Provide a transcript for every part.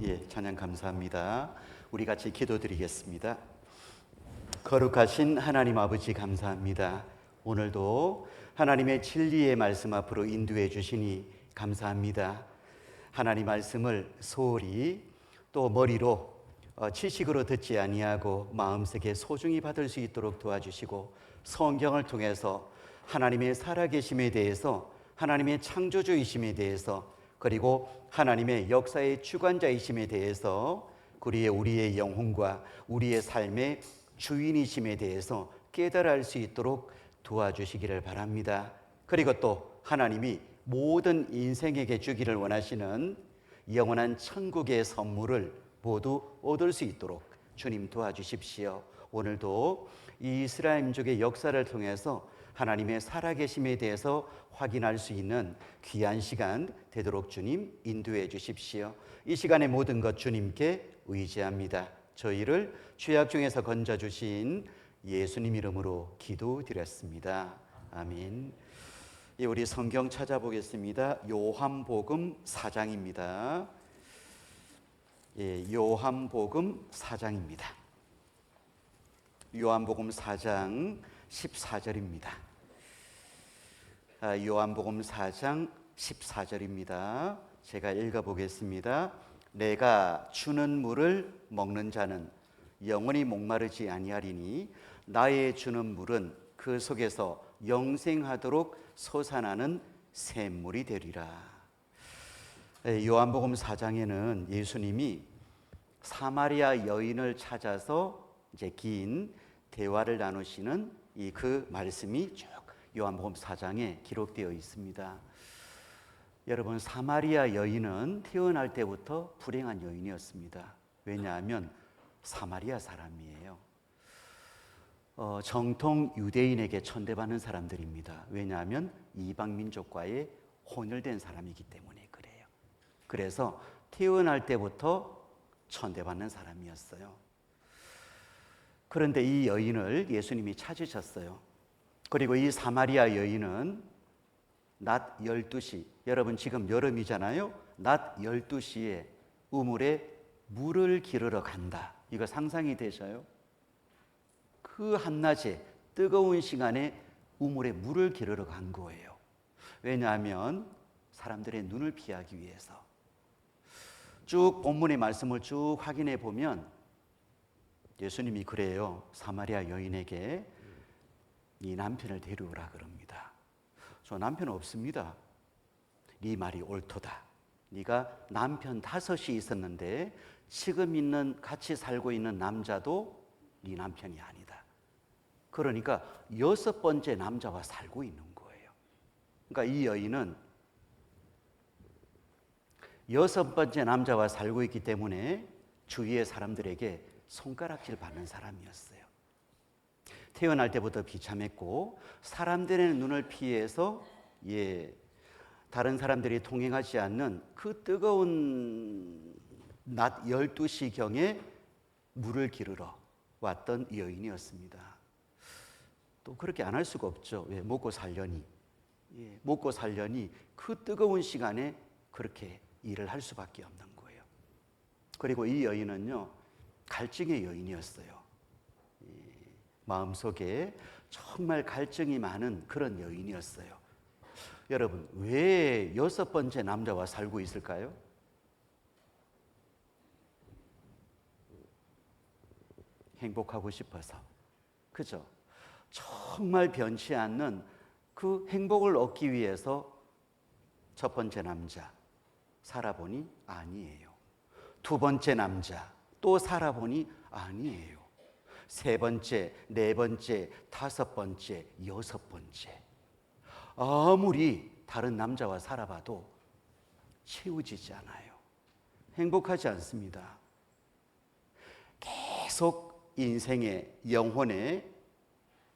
찬양 감사합니다. 우리 같이 기도드리겠습니다. 거룩하신 하나님 아버지 감사합니다. 오늘도 하나님의 진리의 말씀 앞으로 인도해 주시니 감사합니다. 하나님 말씀을 소홀히 또 머리로 지식으로 듣지 아니하고 마음속에 소중히 받을 수 있도록 도와주시고, 성경을 통해서 하나님의 살아계심에 대해서, 하나님의 창조주이심에 대해서, 그리고 하나님의 역사의 주관자이심에 대해서, 우리의 영혼과 우리의 삶의 주인이심에 대해서 깨달아 알 수 있도록 도와주시기를 바랍니다. 그리고 또 하나님이 모든 인생에게 주기를 원하시는 영원한 천국의 선물을 모두 얻을 수 있도록 주님 도와주십시오. 오늘도 이 이스라엘 민족의 역사를 통해서 하나님의 살아계심에 대해서 확인할 수 있는 귀한 시간 되도록 주님 인도해 주십시오. 이 시간의 모든 것 주님께 의지합니다. 저희를 죄악 중에서 건져주신 예수님 이름으로 기도드렸습니다. 아멘. 우리 성경 찾아보겠습니다. 요한복음 4장입니다. 요한복음 4장입니다. 요한복음 4장 14절입니다. 요한복음 4장 14절입니다. 제가 읽어보겠습니다. 내가 주는 물을 먹는 자는 영원히 목마르지 아니하리니 나의 주는 물은 그 속에서 영생하도록 솟아나는 샘물이 되리라. 요한복음 4장에는 예수님이 사마리아 여인을 찾아서 이제 긴 대화를 나누시는 그 말씀이 쭉 요한복음 4장에 기록되어 있습니다. 여러분, 사마리아 여인은 태어날 때부터 불행한 여인이었습니다. 왜냐하면 사마리아 사람이에요. 정통 유대인에게 천대받는 사람들입니다. 왜냐하면 이방 민족과의 혼혈된 사람이기 때문에 그래요. 그래서 태어날 때부터 천대받는 사람이었어요. 그런데 이 여인을 예수님이 찾으셨어요. 그리고 이 사마리아 여인은 낮 12시, 여러분 지금 여름이잖아요. 낮 12시에 우물에 물을 기르러 간다. 이거 상상이 되셔요? 그 한낮에 뜨거운 시간에 우물에 물을 기르러 간 거예요. 왜냐하면 사람들의 눈을 피하기 위해서. 쭉 본문의 말씀을 쭉 확인해 보면 예수님이 그래요. 사마리아 여인에게 네 남편을 데려오라 그럽니다. 저 남편 없습니다. 네 말이 옳도다. 네가 남편 5이 있었는데 지금 같이 살고 있는 남자도 네 남편이 아니다. 그러니까 6번째 남자와 살고 있는 거예요. 그러니까 이 여인은 6번째 남자와 살고 있기 때문에 주위의 사람들에게 손가락질 받는 사람이었어요. 태어날 때부터 비참했고 사람들의 눈을 피해서 다른 사람들이 통행하지 않는 그 뜨거운 낮 12시경에 물을 기르러 왔던 여인이었습니다. 또 그렇게 안 할 수가 없죠. 왜? 먹고 살려니. 먹고 살려니 그 뜨거운 시간에 그렇게 일을 할 수밖에 없는 거예요. 그리고 이 여인은요, 갈증의 여인이었어요. 마음속에 정말 갈증이 많은 그런 여인이었어요. 여러분, 왜 6번째 남자와 살고 있을까요? 행복하고 싶어서. 그죠? 정말 변치 않는 그 행복을 얻기 위해서 첫 번째 남자 살아보니 아니에요. 두 번째 남자 또 살아보니 아니에요. 세 번째, 네 번째, 다섯 번째, 여섯 번째. 아무리 다른 남자와 살아봐도 채워지지 않아요. 행복하지 않습니다. 계속 인생의 영혼의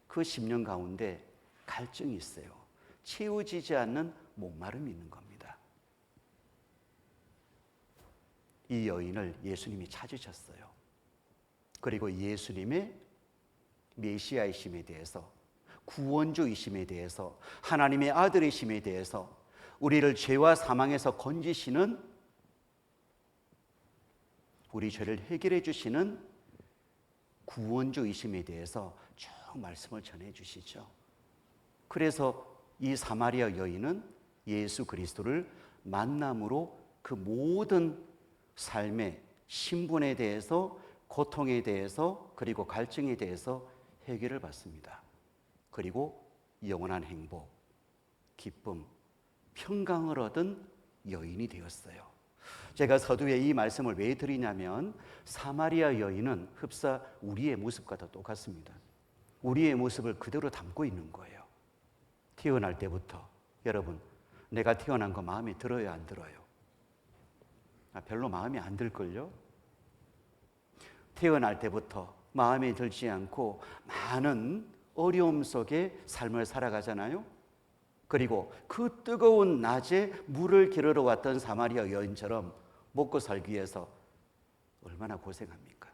그 10년 가운데 갈증이 있어요. 채워지지 않는 목마름이 있는 겁니다. 이 여인을 예수님이 찾으셨어요. 그리고 예수님의 메시아이심에 대해서, 구원주이심에 대해서, 하나님의 아들이심에 대해서, 우리를 죄와 사망에서 건지시는 우리 죄를 해결해 주시는 구원주이심에 대해서 쭉 말씀을 전해 주시죠. 그래서 이 사마리아 여인은 예수 그리스도를 만남으로 그 모든 삶의 신분에 대해서, 고통에 대해서, 그리고 갈증에 대해서 해결을 받습니다. 그리고 영원한 행복, 기쁨, 평강을 얻은 여인이 되었어요. 제가 서두에 이 말씀을 왜 드리냐면 사마리아 여인은 흡사 우리의 모습과 다 똑같습니다. 우리의 모습을 그대로 담고 있는 거예요. 태어날 때부터. 여러분, 내가 태어난 거 마음에 들어요, 안 들어요? 별로 마음에 안 들걸요? 태어날 때부터 마음에 들지 않고 많은 어려움 속에 삶을 살아가잖아요. 그리고 그 뜨거운 낮에 물을 기르러 왔던 사마리아 여인처럼 먹고 살기 위해서 얼마나 고생합니까?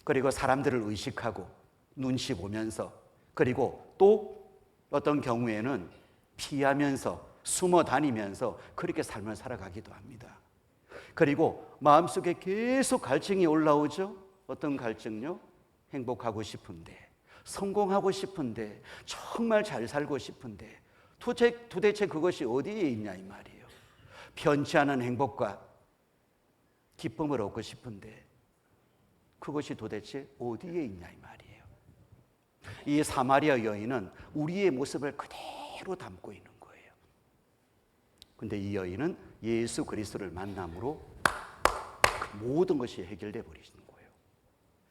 그리고 사람들을 의식하고 눈치 보면서, 그리고 또 어떤 경우에는 피하면서 숨어 다니면서 그렇게 삶을 살아가기도 합니다. 그리고 마음속에 계속 갈증이 올라오죠. 어떤 갈증요? 행복하고 싶은데, 성공하고 싶은데, 정말 잘 살고 싶은데 도대체 그것이 어디에 있냐 이 말이에요. 편치 않은 행복과 기쁨을 얻고 싶은데 그것이 도대체 어디에 있냐 이 말이에요. 이 사마리아 여인은 우리의 모습을 그대로 담고 있는 거예요. 근데 이 여인은 예수 그리스도를 만남으로 그 모든 것이 해결돼 버리시는 거예요.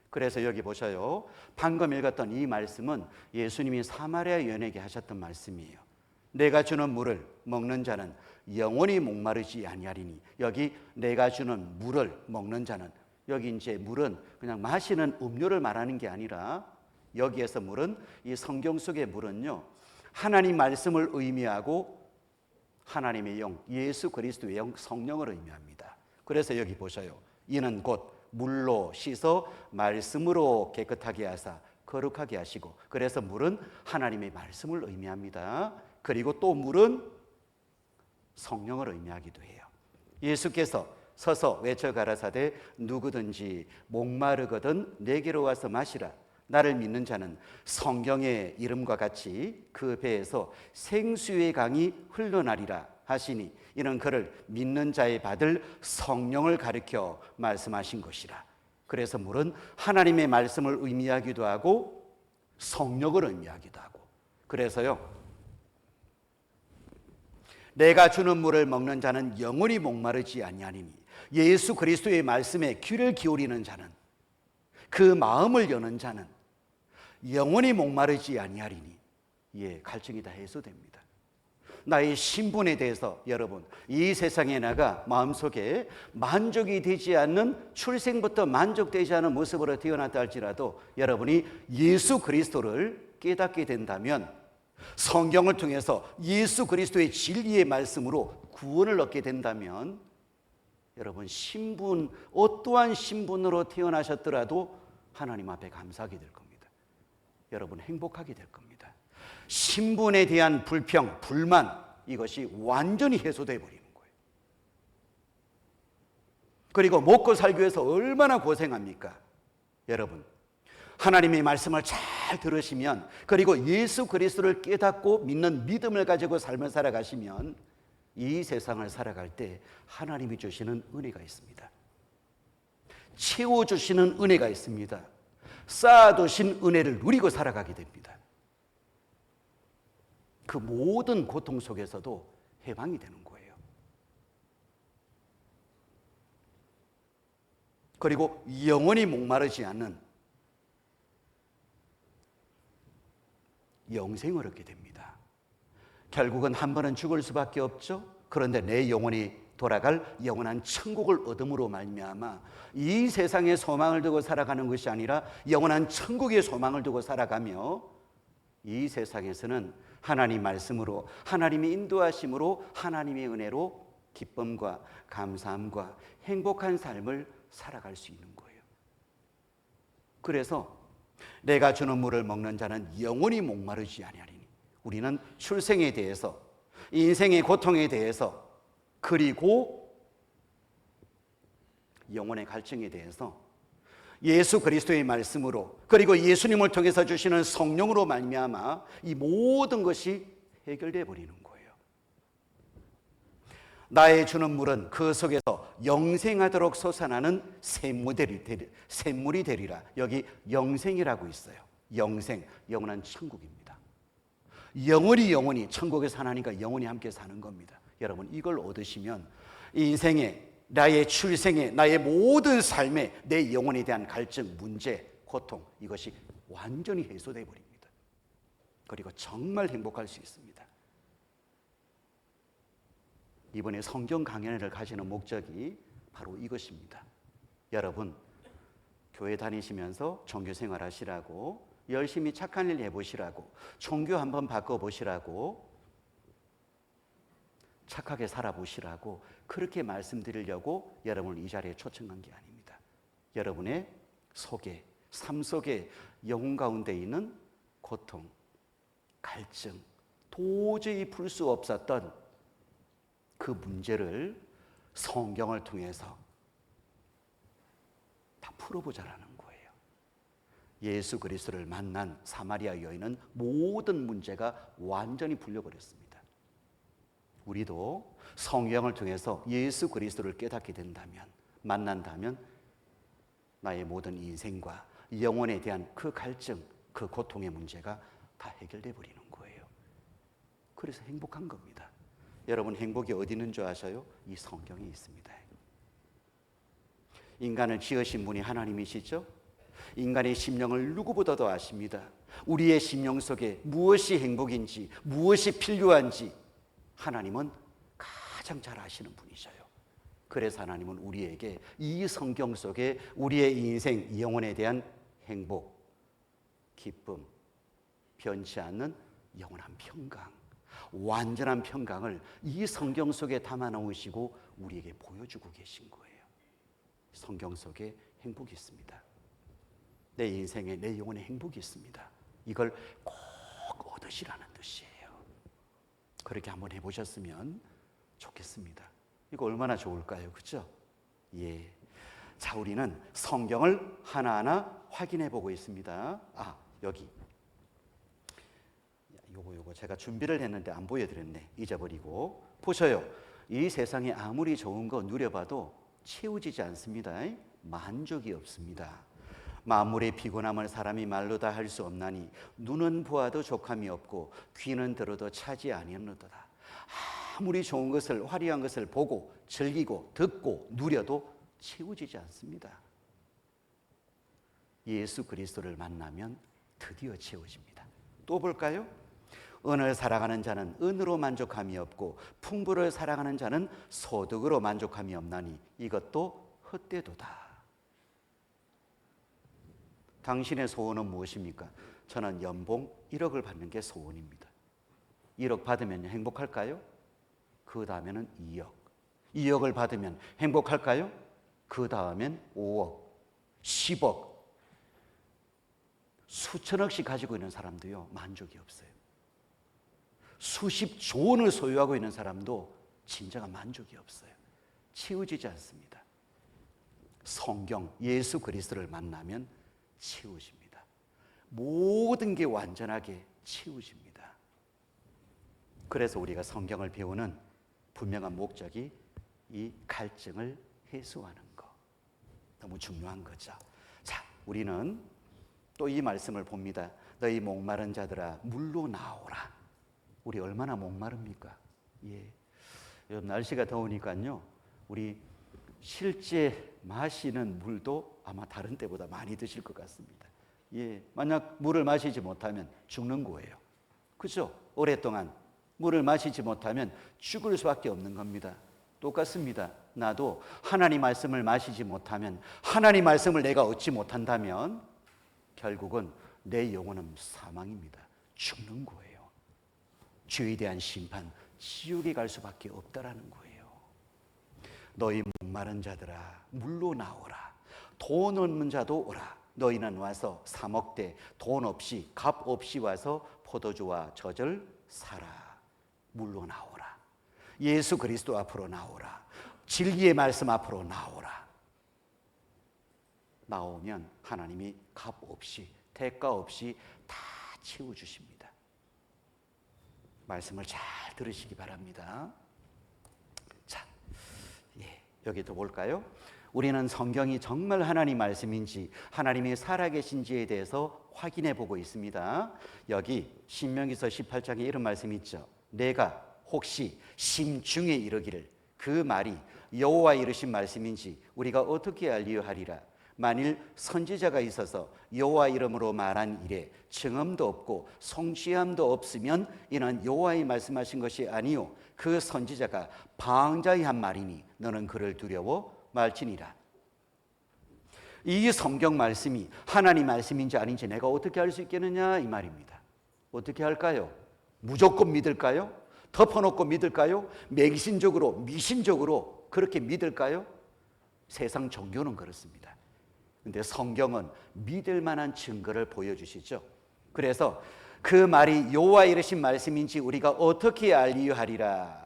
그래서 여기 보셔요. 방금 읽었던 이 말씀은 예수님이 사마리아 여인에게 하셨던 말씀이에요. 내가 주는 물을 먹는 자는 영원히 목마르지 아니하리니. 여기 내가 주는 물을 먹는 자는, 여기 이제 물은 그냥 마시는 음료를 말하는 게 아니라 여기에서 물은, 이 성경 속의 물은요, 하나님 말씀을 의미하고 하나님의 영, 예수 그리스도의 영, 성령을 의미합니다. 그래서 여기 보셔요. 이는 곧 물로 씻어 말씀으로 깨끗하게 하사 거룩하게 하시고. 그래서 물은 하나님의 말씀을 의미합니다. 그리고 또 물은 성령을 의미하기도 해요. 예수께서 서서 외쳐 가라사대 누구든지 목마르거든 내게로 와서 마시라. 나를 믿는 자는 성경의 이름과 같이 그 배에서 생수의 강이 흘러나리라 하시니, 이는 그를 믿는 자의 받을 성령을 가리켜 말씀하신 것이라. 그래서 물은 하나님의 말씀을 의미하기도 하고 성령을 의미하기도 하고. 그래서요, 내가 주는 물을 먹는 자는 영원히 목마르지 아니하니니, 예수 그리스도의 말씀에 귀를 기울이는 자는, 그 마음을 여는 자는 영원히 목마르지 아니하리니. 예, 갈증이 다 해소됩니다. 나의 신분에 대해서 여러분, 이 세상에 나가 마음속에 만족이 되지 않는, 출생부터 만족되지 않은 모습으로 태어났다 할지라도 여러분이 예수 그리스도를 깨닫게 된다면, 성경을 통해서 예수 그리스도의 진리의 말씀으로 구원을 얻게 된다면, 여러분 신분, 어떠한 신분으로 태어나셨더라도 하나님 앞에 감사하게 될 겁니다. 여러분 행복하게 될 겁니다. 신분에 대한 불평, 불만, 이것이 완전히 해소되어 버리는 거예요. 그리고 먹고 살기 위해서 얼마나 고생합니까? 여러분, 하나님의 말씀을 잘 들으시면, 그리고 예수 그리스도를 깨닫고 믿는 믿음을 가지고 삶을 살아가시면 이 세상을 살아갈 때 하나님이 주시는 은혜가 있습니다. 채워주시는 은혜가 있습니다. 쌓아두신 은혜를 누리고 살아가게 됩니다. 그 모든 고통 속에서도 해방이 되는 거예요. 그리고 영원히 목마르지 않는 영생을 얻게 됩니다. 결국은 한 번은 죽을 수밖에 없죠. 그런데 내 영혼이 돌아갈 영원한 천국을 얻음으로 말미암아 이 세상에 소망을 두고 살아가는 것이 아니라 영원한 천국에 소망을 두고 살아가며, 이 세상에서는 하나님 말씀으로, 하나님의 인도하심으로, 하나님의 은혜로 기쁨과 감사함과 행복한 삶을 살아갈 수 있는 거예요. 그래서 내가 주는 물을 먹는 자는 영원히 목마르지 아니하리니. 우리는 출생에 대해서, 인생의 고통에 대해서, 그리고 영혼의 갈증에 대해서 예수 그리스도의 말씀으로, 그리고 예수님을 통해서 주시는 성령으로 말미암아 이 모든 것이 해결되어 버리는 거예요. 나의 주는 물은 그 속에서 영생하도록 솟아나는 샘물이 되리라. 여기 영생이라고 있어요. 영생, 영원한 천국입니다. 영원히 천국에 사나니까 영원히 함께 사는 겁니다. 여러분, 이걸 얻으시면 인생에, 나의 출생에, 나의 모든 삶에 내 영혼에 대한 갈증, 문제, 고통, 이것이 완전히 해소되어 버립니다. 그리고 정말 행복할 수 있습니다. 이번에 성경 강연회를 가지는 목적이 바로 이것입니다. 여러분, 교회 다니시면서 종교 생활 하시라고, 열심히 착한 일 해보시라고, 종교 한번 바꿔보시라고, 착하게 살아보시라고 그렇게 말씀드리려고 여러분을 이 자리에 초청한 게 아닙니다. 여러분의 속에, 삶 속에, 영혼 가운데 있는 고통, 갈증, 도저히 풀 수 없었던 그 문제를 성경을 통해서 다 풀어보자라는 거예요. 예수 그리스도를 만난 사마리아 여인은 모든 문제가 완전히 풀려버렸습니다. 우리도 성경을 통해서 예수 그리스도를 깨닫게 된다면, 만난다면 나의 모든 인생과 영혼에 대한 그 갈증, 그 고통의 문제가 다 해결돼 버리는 거예요. 그래서 행복한 겁니다. 여러분, 행복이 어디 있는 줄 아셔요? 이 성경에 있습니다. 인간을 지으신 분이 하나님이시죠? 인간의 심령을 누구보다도 아십니다. 우리의 심령 속에 무엇이 행복인지, 무엇이 필요한지 하나님은 가장 잘 아시는 분이셔요. 그래서 하나님은 우리에게 이 성경 속에 우리의 인생, 영혼에 대한 행복, 기쁨, 변치 않는 영원한 평강, 완전한 평강을 이 성경 속에 담아 놓으시고 우리에게 보여주고 계신 거예요. 성경 속에 행복이 있습니다. 내 인생에, 내 영혼에 행복이 있습니다. 이걸 꼭 얻으시라는 뜻이에요. 그렇게 한번 해보셨으면 좋겠습니다. 이거 얼마나 좋을까요? 그렇죠? 예. 자, 우리는 성경을 하나하나 확인해 보고 있습니다. 여기 요거 제가 준비를 했는데 안 보여드렸네. 잊어버리고. 보셔요. 이 세상에 아무리 좋은 거 누려봐도 채워지지 않습니다. 만족이 없습니다. 만물의 피곤함을 사람이 말로 다 할 수 없나니 눈은 보아도 족함이 없고 귀는 들어도 차지 아니하노도다. 아무리 좋은 것을, 화려한 것을 보고 즐기고 듣고 누려도 채워지지 않습니다. 예수 그리스도를 만나면 드디어 채워집니다. 또 볼까요? 은을 사랑하는 자는 은으로 만족함이 없고 풍부를 사랑하는 자는 소득으로 만족함이 없나니 이것도 헛되도다. 당신의 소원은 무엇입니까? 저는 연봉 1억을 받는 게 소원입니다. 1억 받으면 행복할까요? 그 다음에는 2억. 2억을 받으면 행복할까요? 그 다음엔 5억, 10억. 수천억씩 가지고 있는 사람도요, 만족이 없어요. 수십조 원을 소유하고 있는 사람도 진정한 만족이 없어요. 채워지지 않습니다. 성경, 예수 그리스도를 만나면 채워집니다. 모든 게 완전하게 채워집니다. 그래서 우리가 성경을 배우는 분명한 목적이 이 갈증을 해소하는 거. 너무 중요한 거죠. 자, 우리는 또 이 말씀을 봅니다. 너희 목마른 자들아 물로 나오라. 우리 얼마나 목마릅니까? 예. 요즘 날씨가 더우니까요. 우리 실제 마시는 물도 아마 다른 때보다 많이 드실 것 같습니다. 예. 만약 물을 마시지 못하면 죽는 거예요. 그죠? 오랫동안 물을 마시지 못하면 죽을 수밖에 없는 겁니다. 똑같습니다. 나도 하나님 말씀을 마시지 못하면, 하나님 말씀을 내가 얻지 못한다면 결국은 내 영혼은 사망입니다. 죽는 거예요. 죄에 대한 심판, 지옥에 갈 수밖에 없다라는 거예요. 너희 목마른 자들아 물로 나오라. 돈 없는 자도 오라. 너희는 와서 사 먹되 돈 없이 값 없이 와서 포도주와 젖을 사라. 물로 나오라. 예수 그리스도 앞으로 나오라. 진리의 말씀 앞으로 나오라. 나오면 하나님이 값 없이 대가 없이 다 채워주십니다. 말씀을 잘 들으시기 바랍니다. 자, 여기도 볼까요? 우리는 성경이 정말 하나님 말씀인지 하나님이 살아계신지에 대해서 확인해 보고 있습니다. 여기 신명기서 18장에 이런 말씀이 있죠. 내가 혹시 심중에 이르기를 그 말이 여호와 이르신 말씀인지 우리가 어떻게 알리하리라. 만일 선지자가 있어서 여호와 이름으로 말한 일에 증언도 없고 성취함도 없으면 이는 여호와의 말씀하신 것이 아니요 그 선지자가 방자히 한 말이니 너는 그를 두려워 말지니라. 이 성경 말씀이 하나님 말씀인지 아닌지 내가 어떻게 알 수 있겠느냐 이 말입니다. 어떻게 할까요? 무조건 믿을까요? 덮어놓고 믿을까요? 맹신적으로 미신적으로 그렇게 믿을까요? 세상 종교는 그렇습니다. 근데 성경은 믿을 만한 증거를 보여주시죠. 그래서 그 말이 여호와 이르신 말씀인지 우리가 어떻게 알리하리라.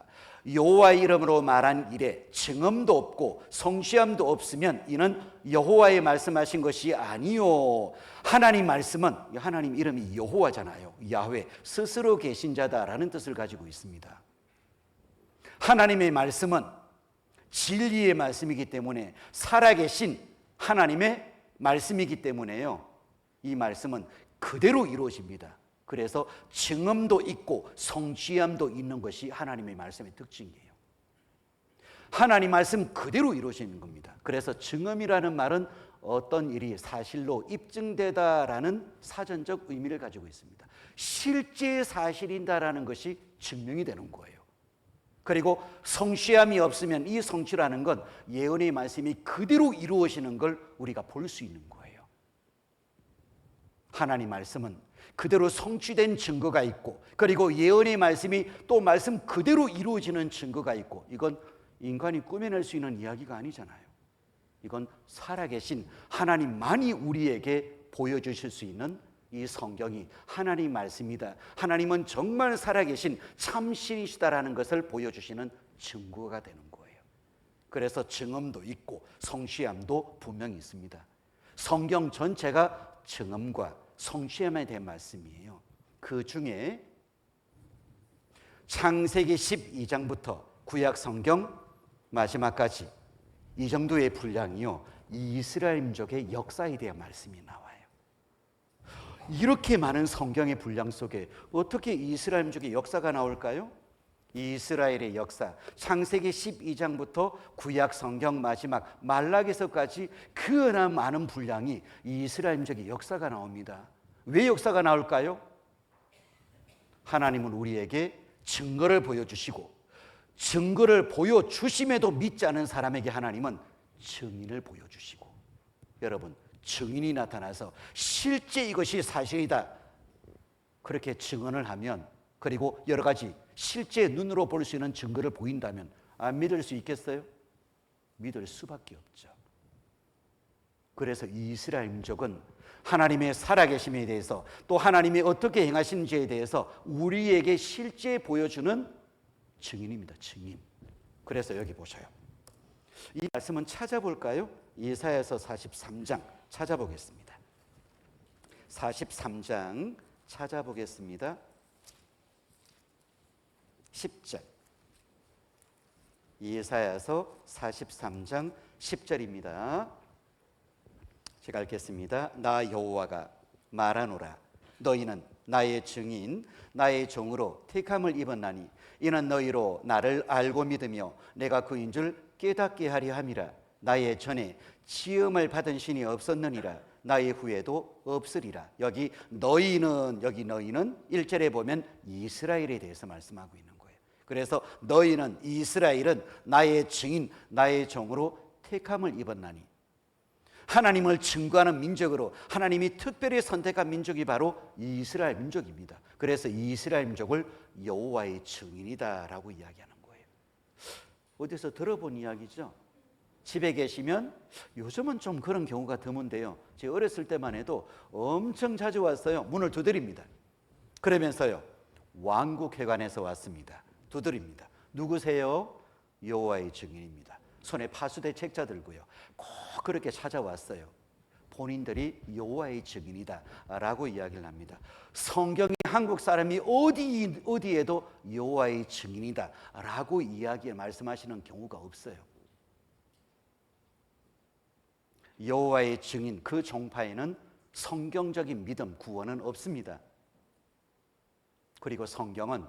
여호와 이름으로 말한 일에 증언도 없고 성취함도 없으면 이는 여호와의 말씀하신 것이 아니요. 하나님 말씀은 하나님 이름이 여호와잖아요. 야훼 스스로 계신 자다라는 뜻을 가지고 있습니다. 하나님의 말씀은 진리의 말씀이기 때문에 살아계신 하나님의 말씀이기 때문에요. 이 말씀은 그대로 이루어집니다. 그래서 증언도 있고 성취함도 있는 것이 하나님의 말씀의 특징이에요. 하나님 말씀 그대로 이루어지는 겁니다. 그래서 증언이라는 말은 어떤 일이 사실로 입증되다라는 사전적 의미를 가지고 있습니다. 실제 사실이다라는 것이 증명이 되는 거예요. 그리고 성취함이 없으면 이 성취라는 건 예언의 말씀이 그대로 이루어지는 걸 우리가 볼 수 있는 거예요. 하나님 말씀은 그대로 성취된 증거가 있고 그리고 예언의 말씀이 또 말씀 그대로 이루어지는 증거가 있고 이건 인간이 꾸며낼 수 있는 이야기가 아니잖아요. 이건 살아계신 하나님만이 우리에게 보여주실 수 있는 이 성경이 하나님 말씀이다. 하나님은 정말 살아계신 참신이시다라는 것을 보여주시는 증거가 되는 거예요. 그래서 증언도 있고 성취함도 분명히 있습니다. 성경 전체가 증언과 성취함에 대한 말씀이에요. 그 중에 창세기 12장부터 구약 성경 마지막까지 이 정도의 분량이요 이스라엘 민족의 역사에 대한 말씀이 나와요. 이렇게 많은 성경의 분량 속에 어떻게 이스라엘 민족의 역사가 나올까요? 이스라엘의 역사, 창세기 12장부터 구약 성경 마지막 말라기서까지 그나 많은 분량이 이스라엘 민족의 역사가 나옵니다. 왜 역사가 나올까요? 하나님은 우리에게 증거를 보여주시고 증거를 보여주심에도 믿지 않은 사람에게 하나님은 증인을 보여주시고 여러분 증인이 나타나서 실제 이것이 사실이다 그렇게 증언을 하면 그리고 여러 가지 실제 눈으로 볼 수 있는 증거를 보인다면 안 믿을 수 있겠어요? 믿을 수밖에 없죠. 그래서 이스라엘 민족은 하나님의 살아계심에 대해서 또 하나님이 어떻게 행하시는지에 대해서 우리에게 실제 보여주는 증인입니다. 증인. 그래서 여기 보셔요. 이 말씀은 찾아볼까요? 이사야서 43장 찾아보겠습니다. 43장 찾아보겠습니다. 10절. 이사야서 43장 10절입니다. 제가 읽겠습니다. 나 여호와가 말하노라. 너희는 나의 증인, 나의 종으로 택함을 입었나니 이는 너희로 나를 알고 믿으며 내가 그인 줄 깨닫게 하려 함이라. 나의 전에 지음을 받은 신이 없었느니라. 나의 후에도 없으리라. 여기 너희는 1절에 보면 이스라엘에 대해서 말씀하고 있는 거예요. 그래서 너희는 이스라엘은 나의 증인, 나의 종으로 택함을 입었나니 하나님을 증거하는 민족으로 하나님이 특별히 선택한 민족이 바로 이스라엘 민족입니다. 그래서 이스라엘 민족을 여호와의 증인이다라고 이야기하는 거예요. 어디서 들어본 이야기죠? 집에 계시면 요즘은 좀 그런 경우가 드문데요. 제가 어렸을 때만 해도 엄청 자주 왔어요. 문을 두드립니다. 그러면서요. 왕국회관에서 왔습니다. 두드립니다. 누구세요? 여호와의 증인입니다. 손에 파수대 책자 들고요. 꼭 그렇게 찾아왔어요. 본인들이 여호와의 증인이다 라고 이야기를 합니다. 성경이 한국 사람이 어디에도 여호와의 증인이다 라고 말씀하시는 경우가 없어요. 여호와의 증인 그 종파에는 성경적인 믿음, 구원은 없습니다. 그리고 성경은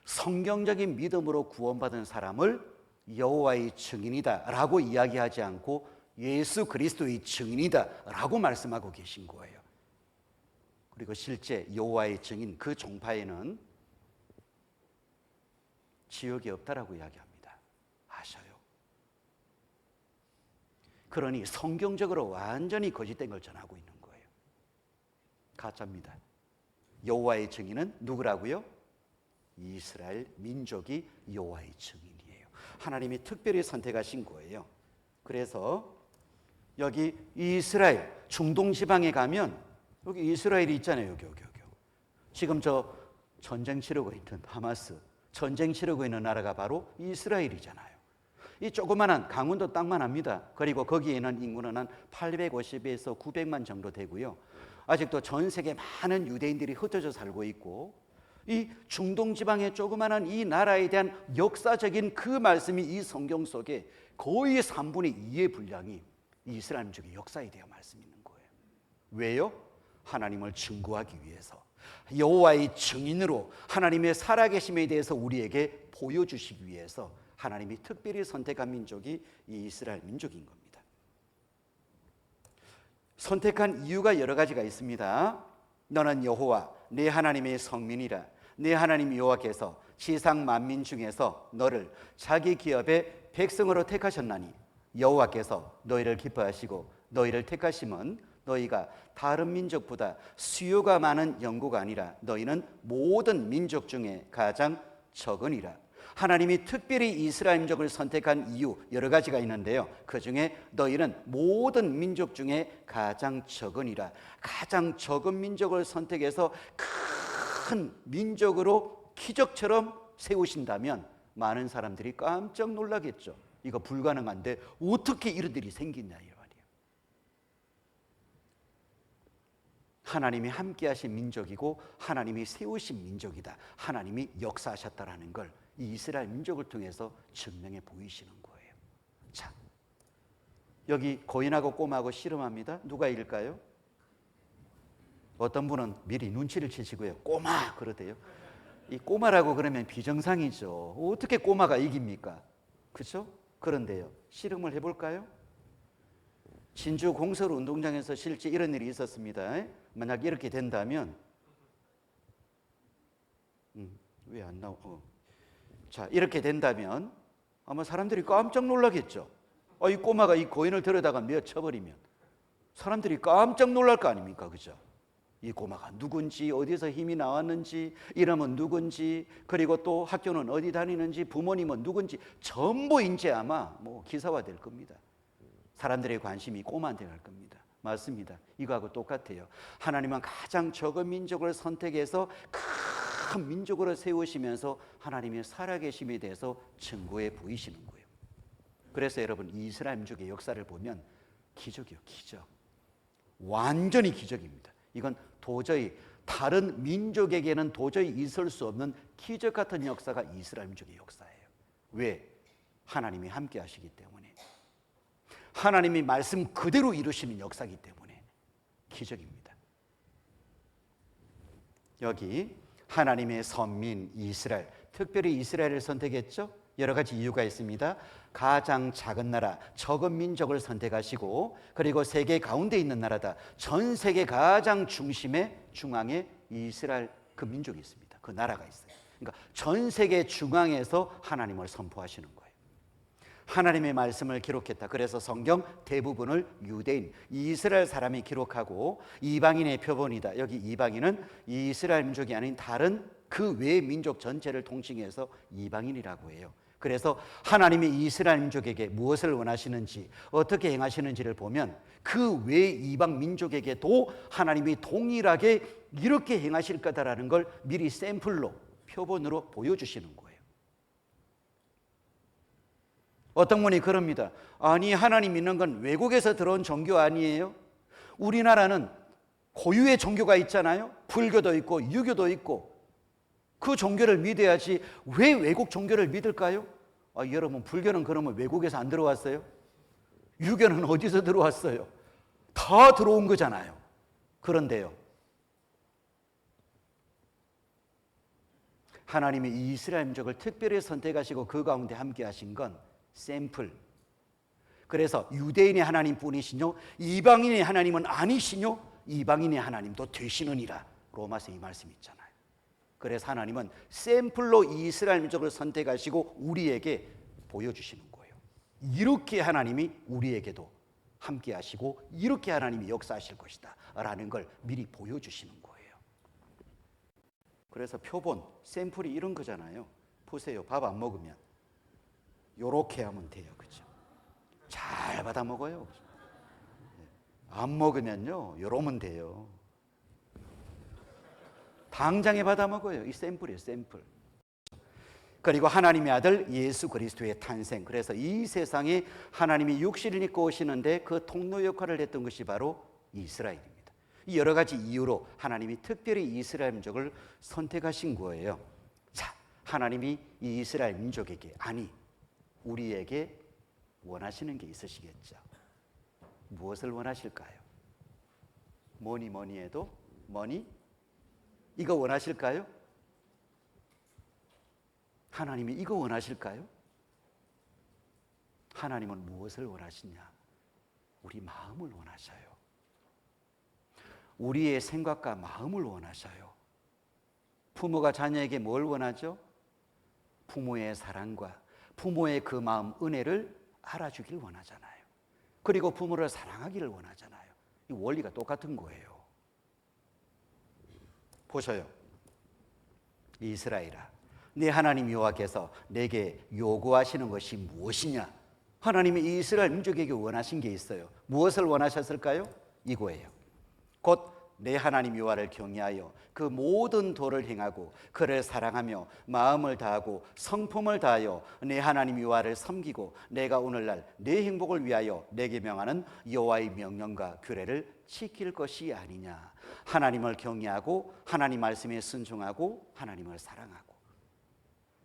성경적인 믿음으로 구원받은 사람을 여호와의 증인이다 라고 이야기하지 않고 예수 그리스도의 증인이다 라고 말씀하고 계신 거예요. 그리고 실제 여호와의 증인 그 종파에는 지옥이 없다라고 이야기합니다. 아셔요? 그러니 성경적으로 완전히 거짓된 걸 전하고 있는 거예요. 가짜입니다. 여호와의 증인은 누구라고요? 이스라엘 민족이 여호와의 증인이에요. 하나님이 특별히 선택하신 거예요. 그래서 여기 이스라엘 중동 지방에 가면 여기 이스라엘이 있잖아요. 여기. 지금 저 전쟁 치르고 있는 하마스, 전쟁 치르고 있는 나라가 바로 이스라엘이잖아요. 이 조그만한 강원도 땅만 합니다. 그리고 거기에 있는 인구는 한 850에서 900만 정도 되고요. 아직도 전 세계 많은 유대인들이 흩어져 살고 있고, 이 중동 지방의 조그만한 이 나라에 대한 역사적인 그 말씀이 이 성경 속에 거의 3분의 2의 분량이 이스라엘 민족의 역사에 대한 말씀이 있는 거예요. 왜요? 하나님을 증거하기 위해서, 여호와의 증인으로 하나님의 살아계심에 대해서 우리에게 보여주시기 위해서 하나님이 특별히 선택한 민족이 이 이스라엘 민족인 겁니다. 선택한 이유가 여러 가지가 있습니다. 너는 여호와 네 하나님의 성민이라. 네 하나님 여호와께서 지상 만민 중에서 너를 자기 기업의 백성으로 택하셨나니 여호와께서 너희를 기뻐하시고 너희를 택하심은 너희가 다른 민족보다 수요가 많은 영구가 아니라 너희는 모든 민족 중에 가장 적으니라. 하나님이 특별히 이스라엘 민족을 선택한 이유 여러 가지가 있는데요. 그 중에 너희는 모든 민족 중에 가장 적으니라. 가장 적은 민족을 선택해서 큰 민족으로 기적처럼 세우신다면 많은 사람들이 깜짝 놀라겠죠. 이거 불가능한데 어떻게 이런 일이 생기냐 이 말이에요. 하나님이 함께 하신 민족이고 하나님이 세우신 민족이다. 하나님이 역사하셨다라는 걸 이 이스라엘 민족을 통해서 증명해 보이시는 거예요. 자, 여기 거인하고 꼬마하고 씨름합니다. 누가 이길까요? 어떤 분은 미리 눈치를 채시고요. 꼬마 그러대요. 이 꼬마라고 그러면 비정상이죠. 어떻게 꼬마가 이깁니까? 그렇죠? 그런데요, 씨름을 해볼까요? 진주 공설 운동장에서 실제 이런 일이 있었습니다. 만약 이렇게 된다면 왜 안 나와? 자, 이렇게 된다면 아마 사람들이 깜짝 놀라겠죠. 이 꼬마가 이 거인을 데려다가 몇 쳐버리면 사람들이 깜짝 놀랄 거 아닙니까? 그죠? 이 꼬마가 누군지, 어디서 힘이 나왔는지, 이름은 누군지, 그리고 또 학교는 어디 다니는지, 부모님은 누군지 전부 이제 아마 기사화될 겁니다. 사람들의 관심이 꼬마한테 갈 겁니다. 맞습니다. 이거하고 똑같아요. 하나님은 가장 적은 민족을 선택해서 큰 민족으로 세우시면서 하나님의 살아계심에 대해서 증거해 보이시는 거예요. 그래서 여러분, 이스라엘 민족의 역사를 보면 기적이요, 기적. 완전히 기적입니다. 이건 도저히 다른 민족에게는 도저히 있을 수 없는 기적 같은 역사가 이스라엘 민족의 역사예요. 왜? 하나님이 함께 하시기 때문에, 하나님이 말씀 그대로 이루시는 역사이기 때문에 기적입니다. 여기 하나님의 선민 이스라엘, 특별히 이스라엘을 선택했죠. 여러 가지 이유가 있습니다. 가장 작은 나라, 적은 민족을 선택하시고, 그리고 세계 가운데 있는 나라다. 전 세계 가장 중앙에 이스라엘 그 민족이 있습니다. 그 나라가 있어요. 그러니까 전 세계 중앙에서 하나님을 선포하시는 거예요. 하나님의 말씀을 기록했다. 그래서 성경 대부분을 유대인, 이스라엘 사람이 기록하고 이방인의 표본이다. 여기 이방인은 이스라엘 민족이 아닌 다른 그 외 민족 전체를 통칭해서 이방인이라고 해요. 그래서 하나님이 이스라엘 민족에게 무엇을 원하시는지, 어떻게 행하시는지를 보면 그 외 이방 민족에게도 하나님이 동일하게 이렇게 행하실 거다라는 걸 미리 샘플로, 표본으로 보여주시는 거예요. 어떤 분이 그럽니다. 아니, 하나님 믿는 건 외국에서 들어온 종교 아니에요? 우리나라는 고유의 종교가 있잖아요. 불교도 있고 유교도 있고 그 종교를 믿어야지 왜 외국 종교를 믿을까요? 여러분, 불교는 그러면 외국에서 안 들어왔어요? 유교는 어디서 들어왔어요? 다 들어온 거잖아요. 그런데요, 하나님이 이 이스라엘 민족을 특별히 선택하시고 그 가운데 함께 하신 건 샘플. 그래서 유대인의 하나님뿐이시뇨 이방인의 하나님은 아니시뇨 이방인의 하나님도 되시느니라. 로마서 이 말씀이 있잖아요. 그래서 하나님은 샘플로 이스라엘 민족을 선택하시고 우리에게 보여주시는 거예요. 이렇게 하나님이 우리에게도 함께 하시고 이렇게 하나님이 역사하실 것이다 라는 걸 미리 보여주시는 거예요. 그래서 표본, 샘플이 이런 거잖아요. 보세요. 밥 안 먹으면 요렇게 하면 돼요. 그죠? 잘 받아 먹어요. 안 먹으면요 요러면 돼요. 당장에 받아 먹어요. 이 샘플이에요. 샘플. 그리고 하나님의 아들 예수 그리스도의 탄생. 그래서 이 세상에 하나님이 육신을 입고 오시는데 그 통로 역할을 했던 것이 바로 이스라엘입니다. 이 여러 가지 이유로 하나님이 특별히 이스라엘 민족을 선택하신 거예요. 자, 하나님이 이 이스라엘 민족에게, 아니 우리에게 원하시는 게 있으시겠죠. 무엇을 원하실까요? 뭐니 해도 이거 원하실까요? 하나님이 이거 원하실까요? 하나님은 무엇을 원하시냐? 우리 마음을 원하셔요. 우리의 생각과 마음을 원하셔요. 부모가 자녀에게 뭘 원하죠? 부모의 사랑과 부모의 그 마음, 은혜를 알아주길 원하잖아요. 그리고 부모를 사랑하기를 원하잖아요. 이 원리가 똑같은 거예요. 보셔요. 이스라엘아, 네 하나님 여호와께서 내게 요구하시는 것이 무엇이냐? 하나님이 이스라엘 민족에게 원하신 게 있어요. 무엇을 원하셨을까요? 이거예요. 곧 내 하나님 여호와를 경외하여 그 모든 도를 행하고 그를 사랑하며 마음을 다하고 성품을 다하여 내 하나님 여호와를 섬기고 내가 오늘날 내 행복을 위하여 내게 명하는 여호와의 명령과 규례를 지킬 것이 아니냐. 하나님을 경외하고 하나님 말씀에 순종하고 하나님을 사랑하고.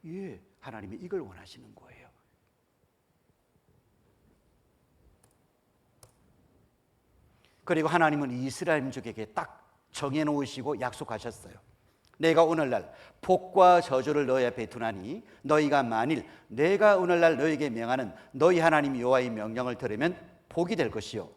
예, 하나님이 이걸 원하시는 거예요. 그리고 하나님은 이스라엘 민족에게 딱 정해놓으시고 약속하셨어요. 내가 오늘날 복과 저주를 너희 앞에 두나니 너희가 만일 내가 오늘날 너희에게 명하는 너희 하나님 여호와의 명령을 들으면 복이 될 것이요,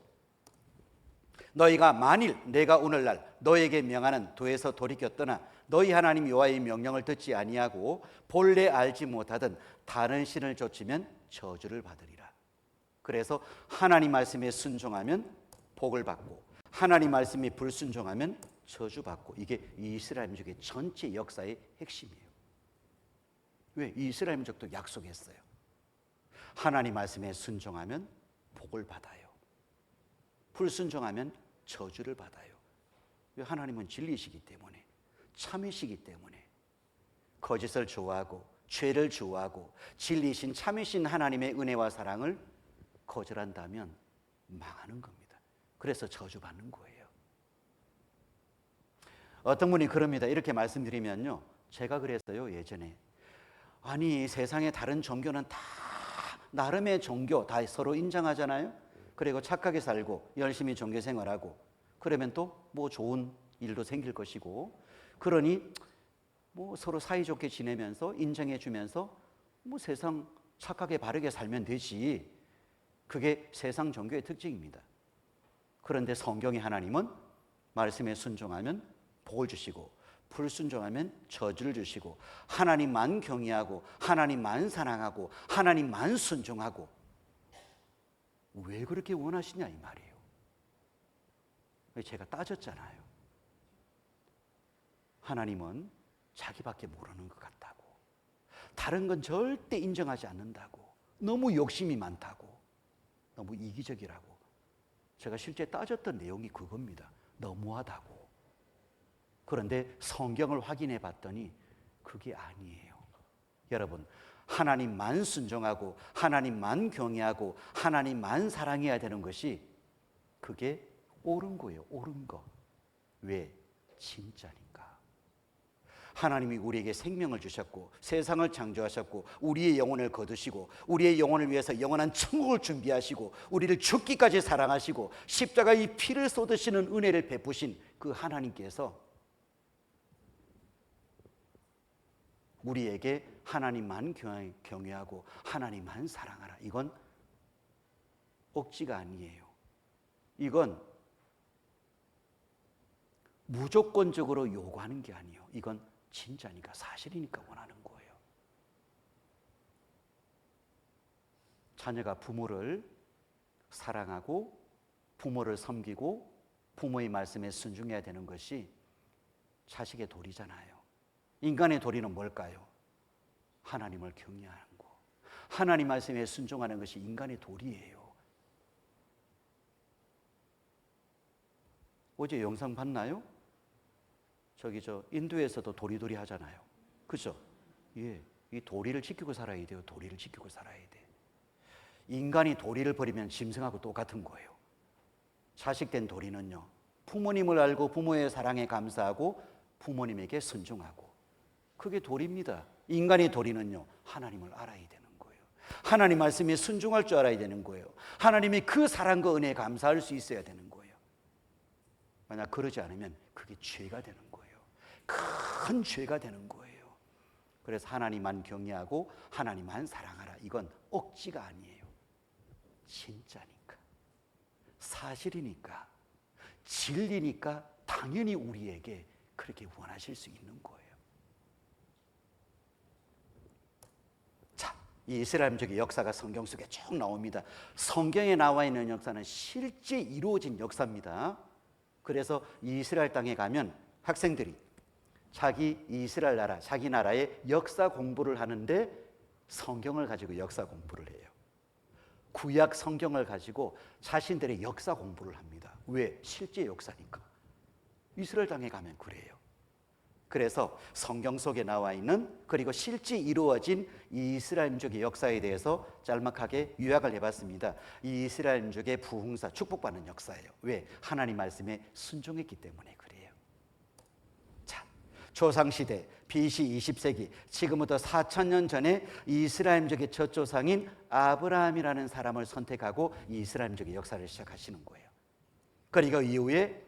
너희가 만일 내가 오늘날 너희에게 명하는 도에서 돌이켜 떠나 너희 하나님 여호와의 명령을 듣지 아니하고 본래 알지 못하던 다른 신을 좇으면 저주를 받으리라. 그래서 하나님 말씀에 순종하면 복을 받고 하나님 말씀에 불순종하면 저주받고, 이게 이스라엘 민족의 전체 역사의 핵심이에요. 왜? 이스라엘 민족도 약속했어요. 하나님 말씀에 순종하면 복을 받아요. 불순종하면 저주를 받아요. 왜? 하나님은 진리시기 때문에, 참이시기 때문에. 거짓을 좋아하고 죄를 좋아하고 진리신 참이신 하나님의 은혜와 사랑을 거절한다면 망하는 겁니다. 그래서 저주받는 거예요. 어떤 분이 그럽니다. 이렇게 말씀드리면요, 제가 그랬어요 예전에. 아니 세상의 다른 종교는 다 나름의 종교 다 서로 인정하잖아요. 그리고 착하게 살고 열심히 종교 생활하고 그러면 또 뭐 좋은 일도 생길 것이고, 그러니 뭐 서로 사이좋게 지내면서 인정해 주면서 뭐 세상 착하게 바르게 살면 되지. 그게 세상 종교의 특징입니다. 그런데 성경의 하나님은 말씀에 순종하면 복을 주시고 불순종하면 저주를 주시고 하나님만 경외하고 하나님만 사랑하고 하나님만 순종하고. 왜 그렇게 원하시냐 이 말이에요. 제가 따졌잖아요. 하나님은 자기밖에 모르는 것 같다고, 다른 건 절대 인정하지 않는다고, 너무 욕심이 많다고, 너무 이기적이라고. 제가 실제 따졌던 내용이 그겁니다. 너무하다고. 그런데 성경을 확인해 봤더니 그게 아니에요. 여러분, 하나님만 순종하고 하나님만 경외하고 하나님만 사랑해야 되는 것이, 그게 옳은 거예요. 옳은 거. 왜? 진짜니까. 하나님이 우리에게 생명을 주셨고 세상을 창조하셨고 우리의 영혼을 거두시고 우리의 영혼을 위해서 영원한 천국을 준비하시고 우리를 죽기까지 사랑하시고 십자가의 피를 쏟으시는 은혜를 베푸신 그 하나님께서 우리에게 하나님만 경외하고 하나님만 사랑하라. 이건 억지가 아니에요. 이건 무조건적으로 요구하는 게 아니에요. 이건 진짜니까, 사실이니까 원하는 거예요. 자녀가 부모를 사랑하고 부모를 섬기고 부모의 말씀에 순종해야 되는 것이 자식의 도리잖아요. 인간의 도리는 뭘까요? 하나님을 경외하는 거. 하나님 말씀에 순종하는 것이 인간의 도리예요. 어제 영상 봤나요? 인도에서도 도리도리 하잖아요. 그죠? 예, 이 도리를 지키고 살아야 돼요. 도리를 지키고 살아야 돼. 인간이 도리를 버리면 짐승하고 똑같은 거예요. 자식된 도리는요, 부모님을 알고 부모의 사랑에 감사하고 부모님에게 순종하고, 그게 도리입니다. 인간의 도리는요, 하나님을 알아야 되는 거예요. 하나님 말씀에 순종할 줄 알아야 되는 거예요. 하나님의 그 사랑과 은혜에 감사할 수 있어야 되는 거예요. 만약 그러지 않으면 그게 죄가 되는 거예요. 큰 죄가 되는 거예요. 그래서 하나님만 경외하고 하나님만 사랑하라. 이건 억지가 아니에요. 진짜니까, 사실이니까, 진리니까 당연히 우리에게 그렇게 원하실 수 있는 거예요. 자, 이 이스라엘 민족의 역사가 성경 속에 쭉 나옵니다. 성경에 나와 있는 역사는 실제 이루어진 역사입니다. 그래서 이 이스라엘 땅에 가면 학생들이 자기 이스라엘 나라, 자기 나라의 역사 공부를 하는데 성경을 가지고 역사 공부를 해요. 구약 성경을 가지고 자신들의 역사 공부를 합니다. 왜? 실제 역사니까. 이스라엘 땅에 가면 그래요. 그래서 성경 속에 나와 있는, 그리고 실제 이루어진 이 이스라엘 민족의 역사에 대해서 짤막하게 요약을 해봤습니다. 이 이스라엘 민족의 부흥사, 축복받는 역사예요. 왜? 하나님 말씀에 순종했기 때문에 그래요. 자, 조상시대 BC 20세기, 지금부터 4,000년 전에 이스라엘 민족의 첫 조상인 아브라함이라는 사람을 선택하고 이 이스라엘 민족의 역사를 시작하시는 거예요. 그리고 이후에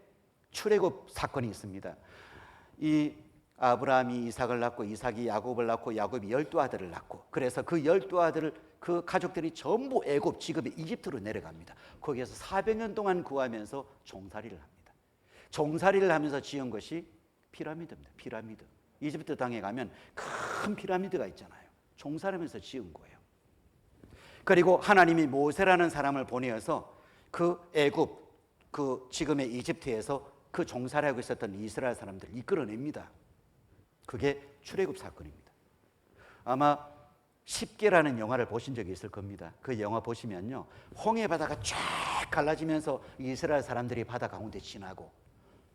출애굽 사건이 있습니다. 이 아브라함이 이삭을 낳고 이삭이 야곱을 낳고 야곱이 12아들을 낳고, 그래서 그 12아들을 그 가족들이 전부 애굽, 지금의 이집트로 내려갑니다. 거기에서 400년 동안 구하면서 종살이를 합니다. 종살이를 하면서 지은 것이 피라미드입니다. 피라미드. 이집트 땅에 가면 큰 피라미드가 있잖아요. 종살이하면서 지은 거예요. 그리고 하나님이 모세라는 사람을 보내어서 그 애굽, 그 지금의 이집트에서 그 종살이하고 있었던 이스라엘 사람들을 이끌어냅니다. 그게 출애굽 사건입니다. 아마 10개라는 영화를 보신 적이 있을 겁니다. 그 영화 보시면요, 홍해 바다가 쫙 갈라지면서 이스라엘 사람들이 바다 가운데 지나고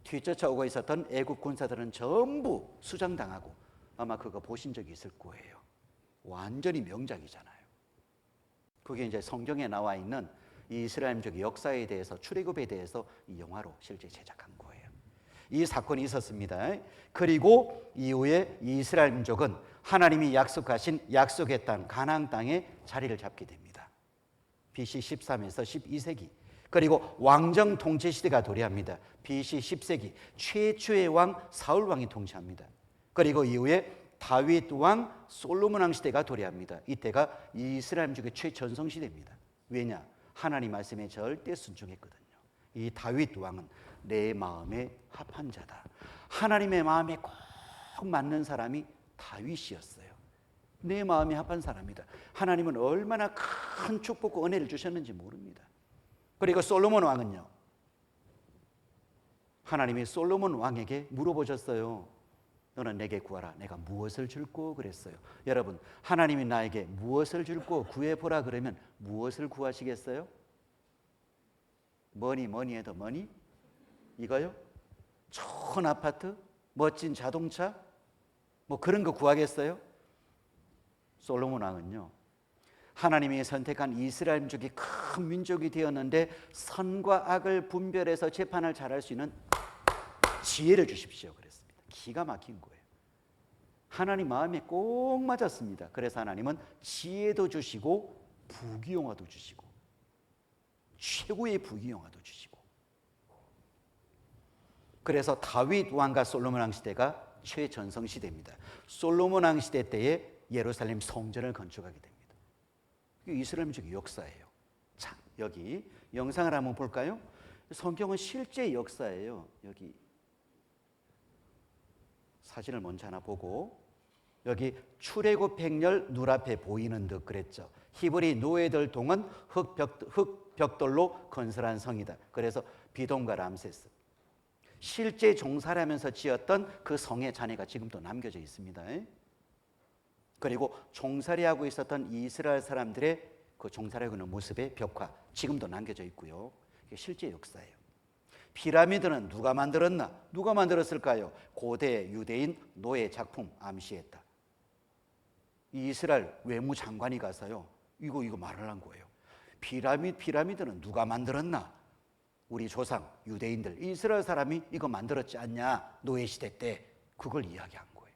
뒤쫓아오고 있었던 애굽 군사들은 전부 수장당하고, 아마 그거 보신 적이 있을 거예요. 완전히 명작이잖아요. 그게 이제 성경에 나와 있는 이 이스라엘 민족의 역사에 대해서, 출애굽에 대해서 이 영화로 실제 제작한 거예요. 이 사건이 있었습니다. 그리고 이후에 이스라엘 민족은 하나님이 약속하신 약속의 땅 가나안 땅에 자리를 잡게 됩니다. BC 13에서 12세기. 그리고 왕정 통치 시대가 도래합니다. BC 10세기 최초의 왕 사울 왕이 통치합니다. 그리고 이후에 다윗 왕, 솔로몬 왕 시대가 도래합니다. 이때가 이스라엘 민족의 최전성 시대입니다. 왜냐? 하나님 말씀에 절대 순종했거든요. 이 다윗 왕은 내 마음에 합한 자다. 하나님의 마음에 꼭 맞는 사람이 다윗이었어요. 내 마음에 합한 사람이다. 하나님은 얼마나 큰 축복과 은혜를 주셨는지 모릅니다. 그리고 솔로몬 왕은요, 하나님이 솔로몬 왕에게 물어보셨어요. 너는 내게 구하라. 내가 무엇을 줄꼬? 그랬어요. 여러분, 하나님이 나에게 무엇을 줄꼬 구해보라 그러면 무엇을 구하시겠어요? 뭐니 해도 뭐니? 이거요? 좋은 아파트? 멋진 자동차? 뭐 그런 거 구하겠어요? 솔로몬 왕은요, 하나님이 선택한 이스라엘 민족이 큰 민족이 되었는데 선과 악을 분별해서 재판을 잘할 수 있는 지혜를 주십시오 그랬습니다. 기가 막힌 거예요. 하나님 마음에 꼭 맞았습니다. 그래서 하나님은 지혜도 주시고 부귀영화도 주시고 최고의 부귀영화도 주시고, 그래서 다윗 왕과 솔로몬 왕 시대가 최전성 시대입니다. 솔로몬 왕 시대 때에 예루살렘 성전을 건축하게 됩니다. 이게 이스라엘 민족의 역사예요. 자, 여기 영상을 한번 볼까요? 성경은 실제 역사예요. 여기 사진을 먼저 하나 보고, 여기 출애굽 행렬 눈앞에 보이는 듯 그랬죠. 히브리 노예들 동은 흙벽돌로 건설한 성이다. 그래서 비돔과 람세스, 실제 종살이 하면서 지었던 그 성의 잔해가 지금도 남겨져 있습니다. 그리고 종살이하고 있었던 이스라엘 사람들의 그 종살이하고 있는 모습의 벽화 지금도 남겨져 있고요. 이게 실제 역사예요. 피라미드는 누가 만들었나? 누가 만들었을까요? 고대 유대인 노예 작품 암시했다. 이스라엘 외무장관이 가서요, 이거 말을 한 거예요. 피라미드는 누가 만들었나? 우리 조상 유대인들, 이스라엘 사람이 이거 만들었지 않냐? 노예 시대 때 그걸 이야기한 거예요.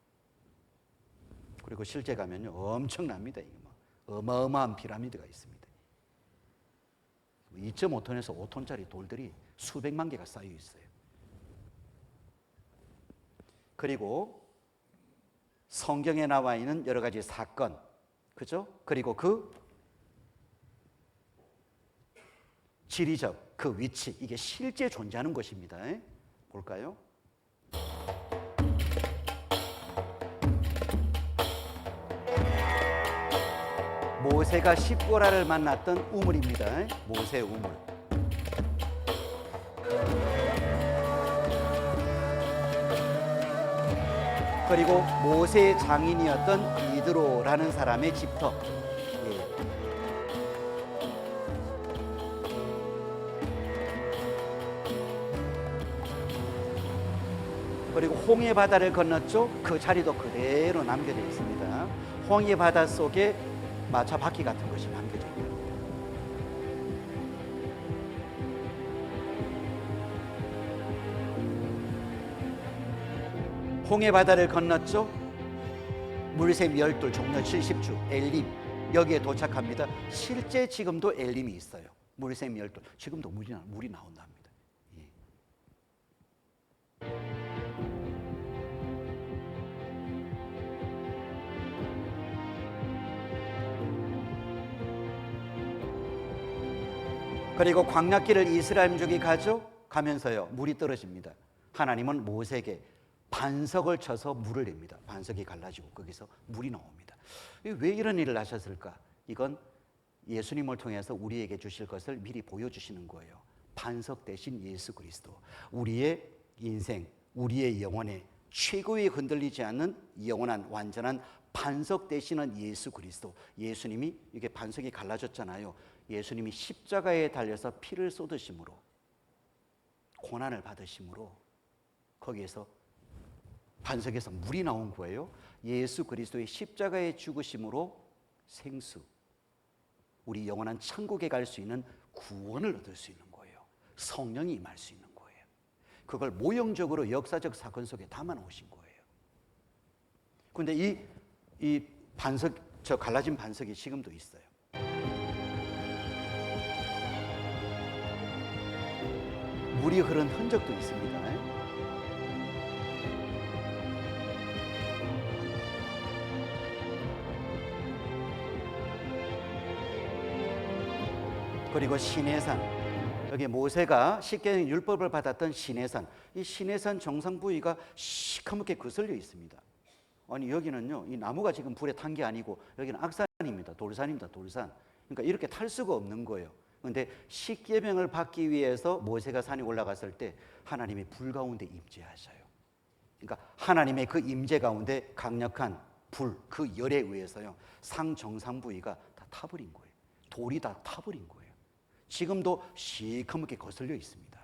그리고 실제 가면요 엄청납니다. 이게 어마어마한 피라미드가 있습니다. 2.5톤에서 5톤짜리 돌들이 수백만 개가 쌓여 있어요. 그리고 성경에 나와 있는 여러 가지 사건, 그죠? 그리고 그 지리적 그 위치, 이게 실제 존재하는 것입니다. 볼까요? 모세가 십보라를 만났던 우물입니다. 모세 우물. 그리고 모세의 장인이었던 이드로라는 사람의 집터. 그리고 홍해 바다를 건넜죠. 그 자리도 그대로 남겨져 있습니다. 홍해 바다 속에 마차 바퀴 같은 것이 남겨져 있습니다. 홍해 바다를 건넜죠. 물샘 12, 종려 70주 엘림, 여기에 도착합니다. 실제 지금도 엘림이 있어요. 물샘 12, 지금도 물이 나온답니다. 예. 그리고 광야길을 이스라엘 민족이 가면서요 물이 떨어집니다. 하나님은 모세에게 반석을 쳐서 물을 냅니다. 반석이 갈라지고 거기서 물이 나옵니다. 왜 이런 일을 하셨을까? 이건 예수님을 통해서 우리에게 주실 것을 미리 보여주시는 거예요. 반석 대신 예수 그리스도, 우리의 인생, 우리의 영혼에 최고의 흔들리지 않는 영원한 완전한 반석 되시는 예수 그리스도. 예수님이 이게 반석이 갈라졌잖아요. 예수님이 십자가에 달려서 피를 쏟으심으로, 고난을 받으심으로 거기에서 반석에서 물이 나온 거예요. 예수 그리스도의 십자가의 죽으심으로 생수, 우리 영원한 천국에 갈 수 있는 구원을 얻을 수 있는 거예요. 성령이 임할 수 있는 거예요. 그걸 모형적으로 역사적 사건 속에 담아 놓으신 거예요. 그런데 이 반석, 저 갈라진 반석이 지금도 있어요. 물이 흐른 흔적도 있습니다. 그리고 시내산, 여기 모세가 십계명 율법을 받았던 시내산, 이 시내산 정상 부위가 시커멓게 거슬려 있습니다. 아니 여기는요, 이 나무가 지금 불에 탄 게 아니고 여기는 악산입니다. 돌산입니다. 돌산. 그러니까 이렇게 탈 수가 없는 거예요. 그런데 십계명을 받기 위해서 모세가 산에 올라갔을 때 하나님이 불 가운데 임재하셔요. 그러니까 하나님의 그 임재 가운데 강력한 불, 그 열에 의해서요 상 정상 부위가 다 타버린 거예요. 돌이 다 타버린 거예요. 지금도 시커멓게 거슬려 있습니다.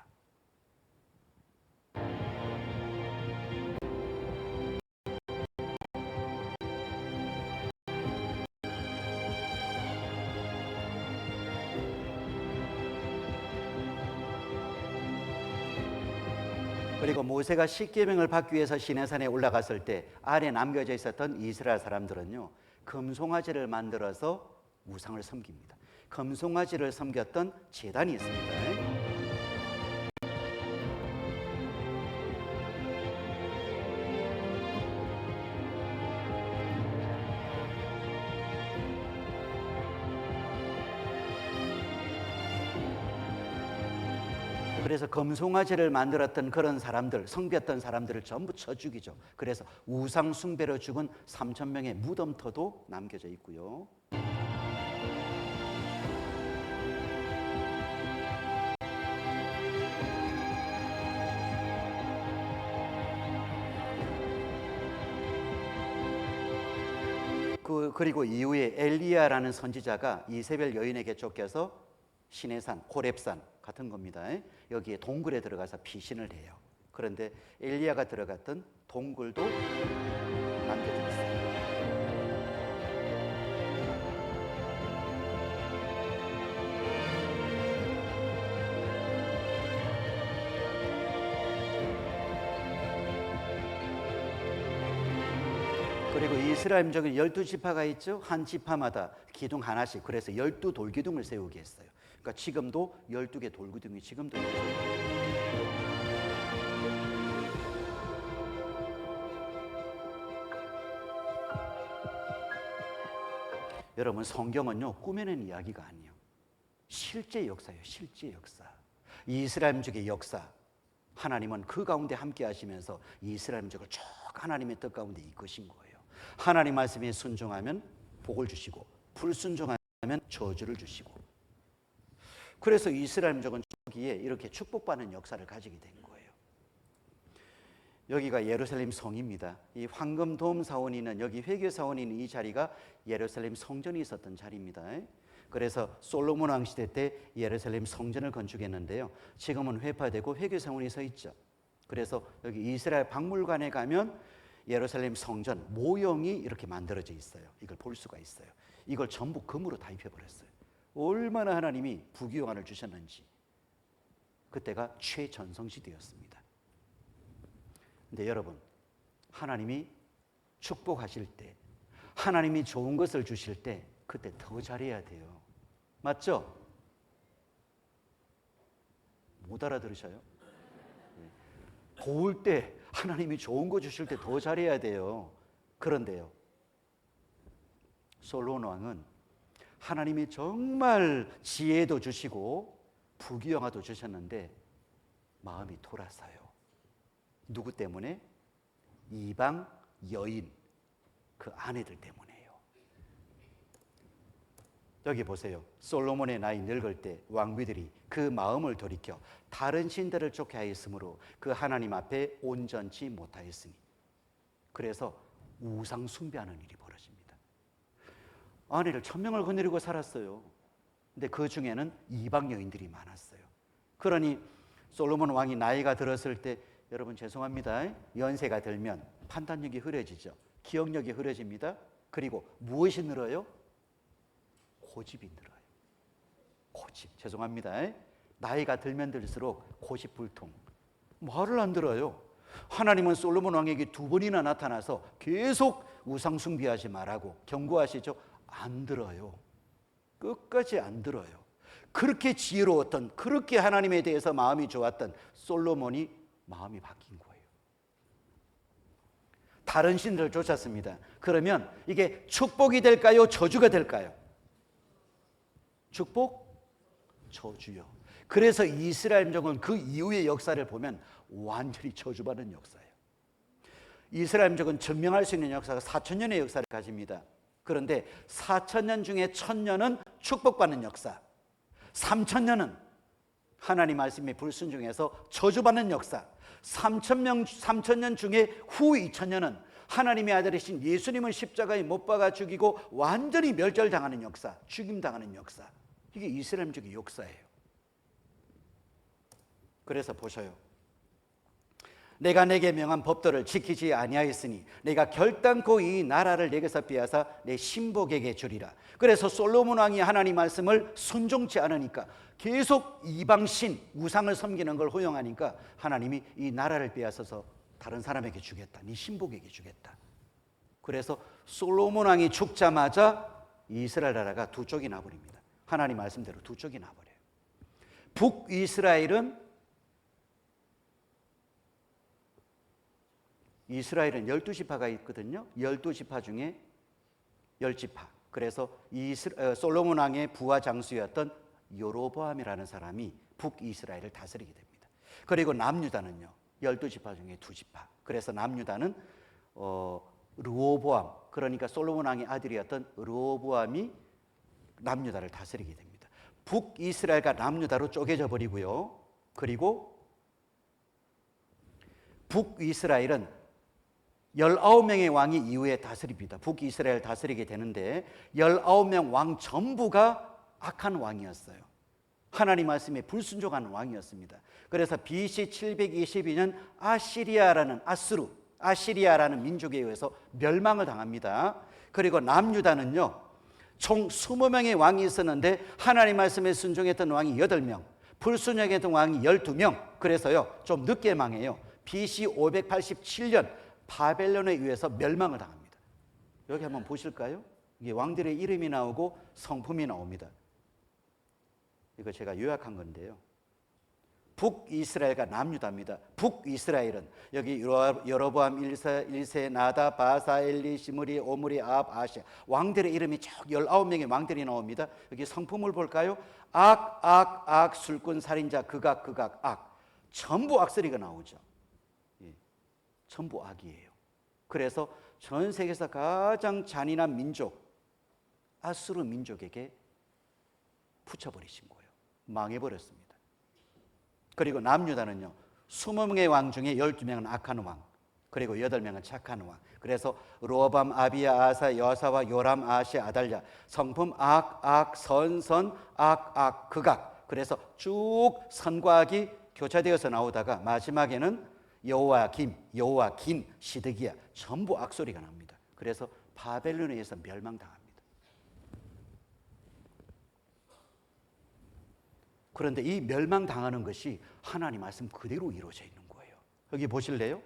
그리고 모세가 십계명을 받기 위해서 시내산에 올라갔을 때 아래 남겨져 있었던 이스라엘 사람들은요, 금송아지를 만들어서 우상을 섬깁니다. 금송아지를 섬겼던 제단이 있습니다. 그래서 금송아지를 만들었던 그런 사람들, 섬겼던 사람들을 전부 쳐 죽이죠. 그래서 우상 숭배로 죽은 3,000명의 무덤터도 남겨져 있고요. 그리고 이후에 엘리야라는 선지자가 이세벨 여인에게 쫓겨서 시내산, 호렙산 같은 겁니다. 여기에 동굴에 들어가서 피신을 해요. 그런데 엘리야가 들어갔던 동굴도 남겨져 있어요. 그리고 이스라엘 민족은 12지파가 있죠. 한 지파마다 기둥 하나씩, 그래서 12돌기둥을 세우게 했어요. 그러니까 지금도 12개 돌기둥이 지금도 있죠. 여러분, 성경은요, 꾸며낸 이야기가 아니에요. 실제 역사예요. 실제 역사. 이스라엘 민족의 역사. 하나님은 그 가운데 함께 하시면서 이스라엘 민족을 쭉 하나님의 뜻 가운데 이끄신 거예요. 하나님 말씀에 순종하면 복을 주시고 불순종하면 저주를 주시고, 그래서 이스라엘 민족은 초기에 이렇게 축복받는 역사를 가지게 된 거예요. 여기가 예루살렘 성입니다. 이 황금 돔 사원이 있는, 여기 회개 사원이 있는 이 자리가 예루살렘 성전이 있었던 자리입니다. 그래서 솔로몬 왕 시대 때 예루살렘 성전을 건축했는데요, 지금은 회파되고 회개 사원이 서 있죠. 그래서 여기 이스라엘 박물관에 가면 예루살렘 성전 모형이 이렇게 만들어져 있어요. 이걸 볼 수가 있어요. 이걸 전부 금으로 다 입혀버렸어요. 얼마나 하나님이 부귀영화를 주셨는지. 그때가 최전성시대였습니다. 근데 여러분, 하나님이 축복하실 때, 하나님이 좋은 것을 주실 때 그때 더 잘해야 돼요. 맞죠? 못 알아들으셔요? 도울 때, 하나님이 좋은 거 주실 때 더 잘해야 돼요. 그런데요, 솔로몬 왕은 하나님이 정말 지혜도 주시고 부귀영화도 주셨는데 마음이 돌아서요. 누구 때문에? 이방 여인, 그 아내들 때문에요. 여기 보세요. 솔로몬의 나이 늙을 때 왕비들이 그 마음을 돌이켜 다른 신들을 쫓게 하였으므로 그 하나님 앞에 온전치 못하였으니, 그래서 우상 숭배하는 일이 벌어집니다. 아내를 1,000명을 거느리고 살았어요. 근데 그 중에는 이방 여인들이 많았어요. 그러니 솔로몬 왕이 나이가 들었을 때, 여러분 죄송합니다, 연세가 들면 판단력이 흐려지죠. 기억력이 흐려집니다. 그리고 무엇이 늘어요? 고집이 늘어요. 고집. 죄송합니다. 나이가 들면 들수록 고집불통. 말을 안 들어요. 하나님은 솔로몬 왕에게 2번이나 나타나서 계속 우상 숭배하지 말라고 경고하시죠. 안 들어요. 끝까지 안 들어요. 그렇게 지혜로웠던, 그렇게 하나님에 대해서 마음이 좋았던 솔로몬이 마음이 바뀐 거예요. 다른 신들을 쫓았습니다. 그러면 이게 축복이 될까요? 저주가 될까요? 축복? 저주요. 그래서 이스라엘 민족은 그 이후의 역사를 보면 완전히 저주받은 역사예요. 이스라엘 민족은 증명할 수 있는 역사가 4,000년의 역사를 가집니다. 그런데 4,000년 중에 1,000년은 축복받는 역사, 3,000년은 하나님 말씀에 불순종해서 저주받는 역사, 3,000년 중에 후 2,000년은 하나님의 아들이신 예수님을 십자가에 못 박아 죽이고 완전히 멸절당하는 역사, 죽임당하는 역사. 이게 이스라엘 민족의 역사예요. 그래서 보셔요. 내가 내게 명한 법도를 지키지 아니하였으니 내가 결단코 이 나라를 내게서 빼앗아 내 신복에게 주리라. 그래서 솔로몬 왕이 하나님 말씀을 순종치 않으니까 계속 이방신 우상을 섬기는 걸 허용하니까 하나님이 이 나라를 빼앗아서 다른 사람에게 주겠다, 네 신복에게 주겠다. 그래서 솔로몬 왕이 죽자마자 이스라엘 나라가 두 쪽이 나버립니다. 하나님 말씀대로 두 쪽이 나버려요. 북이스라엘은 12지파가 있거든요. 12지파 중에 10지파. 그래서 솔로몬 왕의 부하 장수였던 여로보암이라는 사람이 북이스라엘을 다스리게 됩니다. 그리고 남유다는요, 12지파 중에 2지파. 그래서 남유다는 르호보암, 그러니까 솔로몬 왕의 아들이었던 르호보암이 남유다를 다스리게 됩니다. 북이스라엘과 남유다로 쪼개져 버리고요. 그리고 북이스라엘은 19명의 왕이 이후에 다스립니다. 북이스라엘 다스리게 되는데 19명 왕 전부가 악한 왕이었어요. 하나님 말씀에 불순종한 왕이었습니다. 그래서 BC 722년 아시리아라는 민족에 의해서 멸망을 당합니다. 그리고 남유다는요, 총 20명의 왕이 있었는데 하나님 말씀에 순종했던 왕이 8명, 불순종했던 왕이 12명. 그래서요, 좀 늦게 망해요. BC 587년 바벨론에 의해서 멸망을 당합니다. 여기 한번 보실까요? 이게 왕들의 이름이 나오고 성품이 나옵니다. 이거 제가 요약한 건데요. 북이스라엘과 남유다입니다. 북이스라엘은 여기 여로보암 1세, 나다, 바사, 엘리, 시므리, 오므리, 아합, 아시아 왕들의 이름이 쭉 19명의 왕들이 나옵니다. 여기 성품을 볼까요? 악, 술꾼, 살인자, 극악, 악. 전부 악소리가 나오죠. 전부 악이에요. 그래서 전 세계에서 가장 잔인한 민족 아수르 민족에게 붙여버리신 거예요. 망해버렸습니다. 그리고 남유다는요, 20명의 왕 중에 12명은 악한 왕, 그리고 8명은 착한 왕. 그래서 로밤, 아비야, 아사, 여사와 요람, 아시, 아달랴. 성품 악, 선, 악, 극악. 그래서 쭉 선과 악이 교차되어서 나오다가 마지막에는 여호와김, 시드기야, 전부 악소리가 납니다. 그래서 바벨론에 의해서 멸망당합니다. 그런데 이 멸망당하는 것이 하나님 말씀 그대로 이루어져 있는 거예요. 여기 보실래요?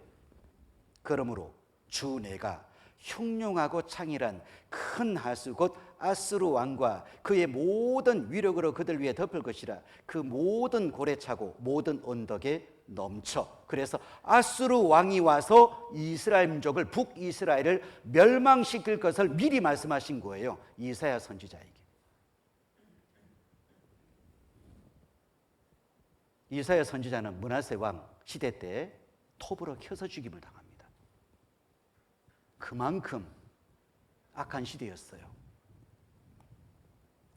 그러므로 주 내가 흉흉하고 창일한 큰 하수 곧 아스루 왕과 그의 모든 위력으로 그들 위에 덮을 것이라. 그 모든 고래 차고 모든 언덕에 넘쳐. 그래서 아스루 왕이 와서 이스라엘 민족을, 북이스라엘을 멸망시킬 것을 미리 말씀하신 거예요. 이사야 선지자에게. 이사야 선지자는 므낫세 왕 시대 때 톱으로 켜서 죽임을 당합니다. 그만큼 악한 시대였어요.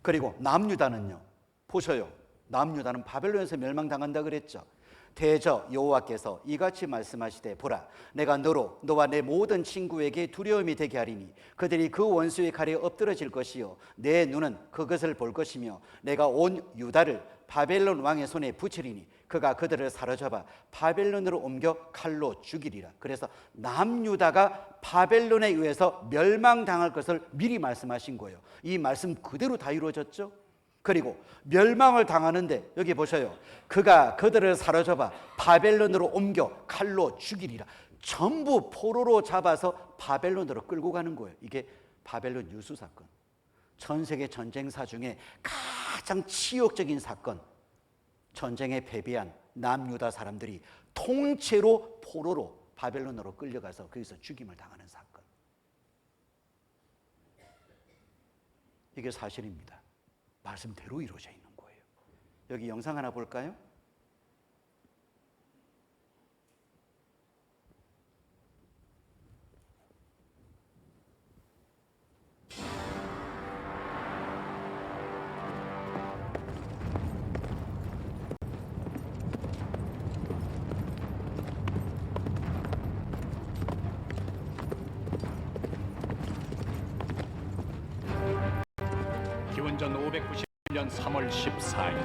그리고 남유다는요, 보셔요. 남유다는 바벨론에서 멸망당한다 그랬죠. 대저 여호와께서 이같이 말씀하시되, 보라, 내가 너와 내 모든 친구에게 두려움이 되게 하리니 그들이 그 원수의 칼에 엎드러질 것이요 내 눈은 그것을 볼 것이며 내가 온 유다를 바벨론 왕의 손에 붙이리니 그가 그들을 사로잡아 바벨론으로 옮겨 칼로 죽이리라. 그래서 남유다가 바벨론에 의해서 멸망당할 것을 미리 말씀하신 거예요. 이 말씀 그대로 다 이루어졌죠. 그리고 멸망을 당하는데 여기 보셔요. 그가 그들을 사로잡아 바벨론으로 옮겨 칼로 죽이리라. 전부 포로로 잡아서 바벨론으로 끌고 가는 거예요. 이게 바벨론 유수 사건. 전 세계 전쟁사 중에 가장 치욕적인 사건. 전쟁에 패배한 남유다 사람들이 통째로 포로로 바벨론으로 끌려가서 거기서 죽임을 당하는 사건. 이게 사실입니다. 말씀대로 이루어져 있는 거예요. 여기 영상 하나 볼까요? 기원전 591년 3월 14일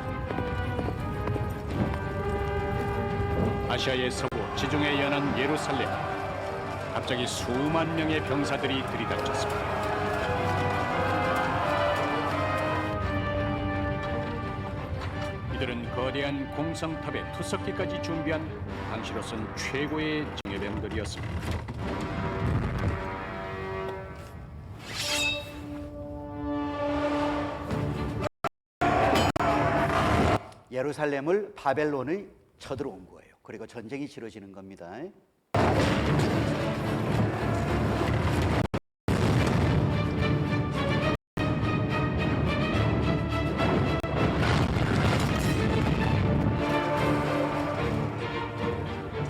아시아의 서부 지중해 연안 예루살렘. 갑자기 수만 명의 병사들이 들이닥쳤습니다. 이들은 거대한 공성탑에 투석기까지 준비한 당시로선 최고의 정예병들이었습니다. 예루살렘을 바벨론이 쳐들어온 거예요. 그리고 전쟁이 치러지는 겁니다.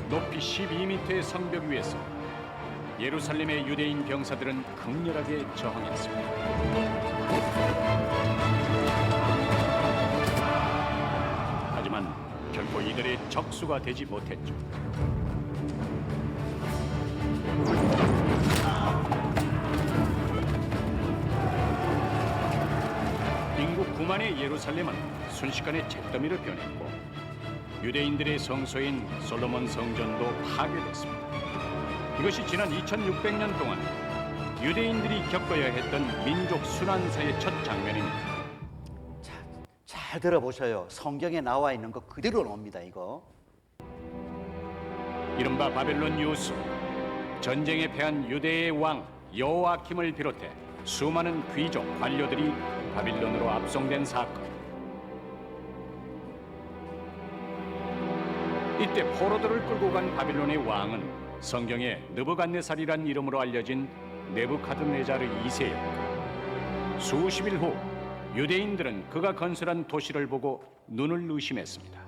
높이 12m의 성벽 위에서 예루살렘의 유대인 병사들은 극렬하게 저항했습니다. 하지만 결코 이들의 적수가 되지 못했죠. 인구 9만의 예루살렘은 순식간에 잿더미로 변했고 유대인들의 성소인 솔로몬 성전도 파괴됐습니다. 이것이 지난 2600년 동안 유대인들이 겪어야 했던 민족 순환사의 첫 장면입니다. 잘 들어보셔요. 성경에 나와 있는 거 그대로 나옵니다. 이거. 이른바 바벨론 유수, 전쟁에 패한 유대의 왕 여호아킴을 비롯해 수많은 귀족, 관료들이 바빌론으로 압송된 사건. 이때 포로들을 끌고 간 바빌론의 왕은 성경에 느부갓네살이란 이름으로 알려진 네부카드네자르 2세였고 수십 일 후 유대인들은 그가 건설한 도시를 보고 눈을 의심했습니다.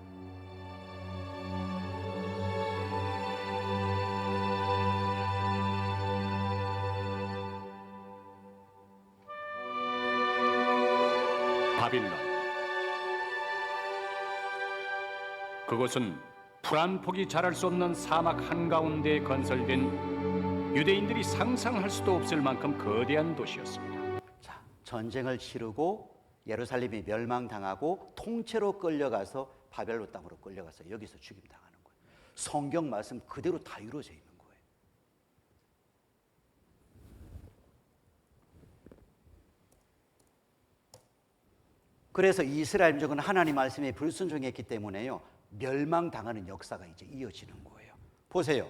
바빌론. 그곳은 풀 한 폭이 자랄 수 없는 사막 한가운데에 건설된 유대인들이 상상할 수도 없을 만큼 거대한 도시였습니다. 자, 전쟁을 치르고 예루살렘이 멸망당하고 통째로 끌려가서 바벨론 땅으로 끌려가서 여기서 죽임당하는 거예요. 성경 말씀 그대로 다 이루어져 있는 거예요. 그래서 이스라엘 민족은 하나님 말씀에 불순종했기 때문에요, 멸망당하는 역사가 이제 이어지는 거예요. 보세요.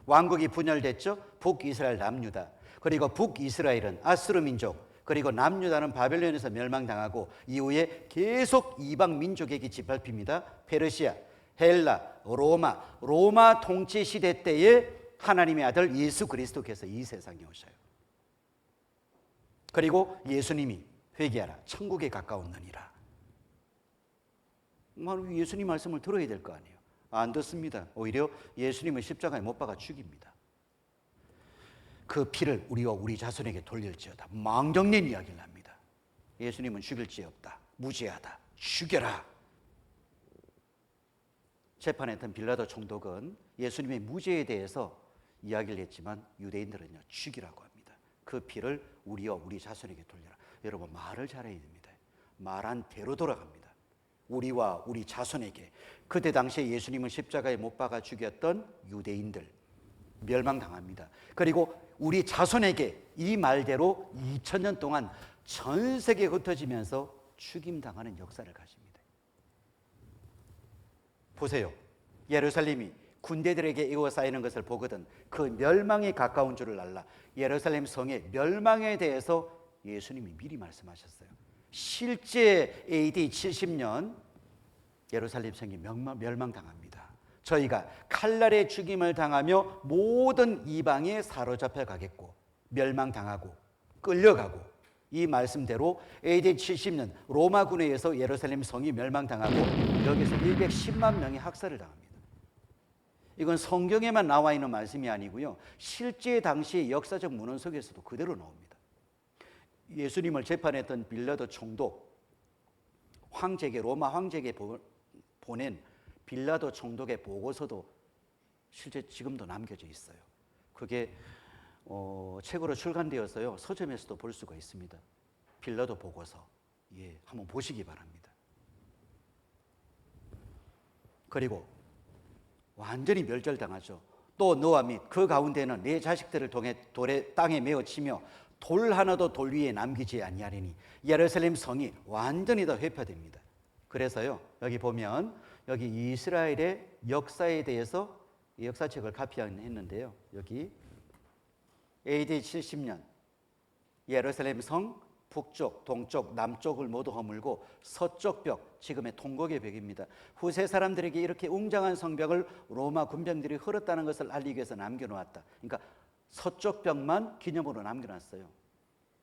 왕국이 분열됐죠. 북이스라엘, 남유다. 그리고 북이스라엘은 아수르 민족, 그리고 남유다는 바벨론에서 멸망당하고 이후에 계속 이방 민족에게 짓밟힙니다. 페르시아, 헬라, 로마 통치 시대 때에 하나님의 아들 예수 그리스도께서 이 세상에 오셔요. 그리고 예수님이 회개하라, 천국에 가까웠느니라. 예수님 말씀을 들어야 될 거 아니에요. 안 듣습니다. 오히려 예수님은 십자가에 못 박아 죽입니다. 그 피를 우리와 우리 자손에게 돌릴지어다. 망정된 이야기를 합니다. 예수님은 죽일 지 없다. 무죄하다. 죽여라. 재판했던 빌라도 총독은 예수님의 무죄에 대해서 이야기를 했지만 유대인들은요, 죽이라고 합니다. 그 피를 우리와 우리 자손에게 돌려라. 여러분, 말을 잘해야 됩니다. 말한 대로 돌아갑니다. 우리와 우리 자손에게. 그때 당시에 예수님은 십자가에 못 박아 죽였던 유대인들 멸망당합니다. 그리고 우리 자손에게 이 말대로 2000년 동안 전 세계에 흩어지면서 죽임당하는 역사를 가집니다. 보세요. 예루살렘이 군대들에게 에워싸이는 것을 보거든 그 멸망에 가까운 줄을 알라. 예루살렘 성의 멸망에 대해서 예수님이 미리 말씀하셨어요. 실제 AD 70년 예루살렘 성이 멸망당합니다. 저희가 칼날의 죽임을 당하며 모든 이방에 사로잡혀 가겠고 멸망당하고 끌려가고, 이 말씀대로 AD 70년 로마군에 의해서 예루살렘 성이 멸망당하고 여기서 110만 명이 학살을 당합니다. 이건 성경에만 나와 있는 말씀이 아니고요, 실제 당시의 역사적 문헌 속에서도 그대로 나옵니다. 예수님을 재판했던 빌라도 총독, 황제에게, 로마 황제에게 보낸 빌라도 총독의 보고서도 실제 지금도 남겨져 있어요. 그게 책으로 출간되어서요, 서점에서도 볼 수가 있습니다. 빌라도 보고서. 예, 한번 보시기 바랍니다. 그리고 완전히 멸절당하죠. 또 너와 및 그 가운데는 내 자식들을 통해 땅에 메어 치며 돌 하나도 돌 위에 남기지 아니하리니 예루살렘 성이 완전히 다 회파됩니다. 그래서요, 여기 보면 여기 이스라엘의 역사에 대해서 역사책을 카피했는데요. 여기 AD 70년 예루살렘 성 북쪽, 동쪽, 남쪽을 모두 허물고 서쪽 벽, 지금의 통곡의 벽입니다. 후세 사람들에게 이렇게 웅장한 성벽을 로마 군병들이 헐었다는 것을 알리기 위해서 남겨놓았다. 그러니까 서쪽 벽만 기념으로 남겨놨어요.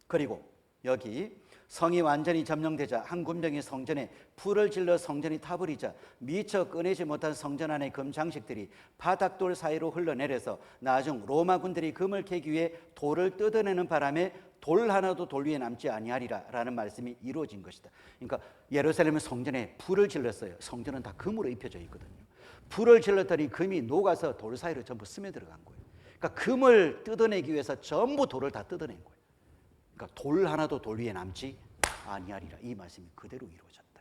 그리고 여기 성이 완전히 점령되자 한 군병이 성전에 불을 질러 성전이 타버리자 미처 꺼내지 못한 성전 안의 금 장식들이 바닥돌 사이로 흘러내려서 나중 로마 군들이 금을 캐기 위해 돌을 뜯어내는 바람에 돌 하나도 돌 위에 남지 아니하리라 라는 말씀이 이루어진 것이다. 그러니까 예루살렘은 성전에 불을 질렀어요. 성전은 다 금으로 입혀져 있거든요. 불을 질렀더니 금이 녹아서 돌 사이로 전부 스며들어간 거예요. 그러니까 금을 뜯어내기 위해서 전부 돌을 다 뜯어낸 거예요. 그러니까 돌 하나도 돌 위에 남지 아니하리라. 이 말씀이 그대로 이루어졌다.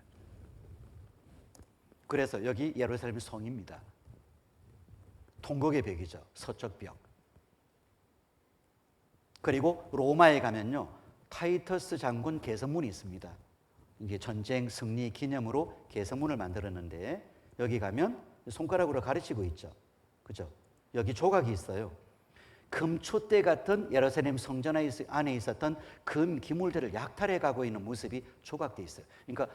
그래서 여기 예루살렘 성입니다. 통곡의 벽이죠. 서쪽 벽. 그리고 로마에 가면요, 타이터스 장군 개선문이 있습니다. 이게 전쟁 승리 기념으로 개선문을 만들었는데 여기 가면 손가락으로 가르치고 있죠. 그죠? 여기 조각이 있어요. 금촛대 같은 예루살렘 성전 안에 있었던 금 기물들을 약탈해 가고 있는 모습이 조각되어 있어요. 그러니까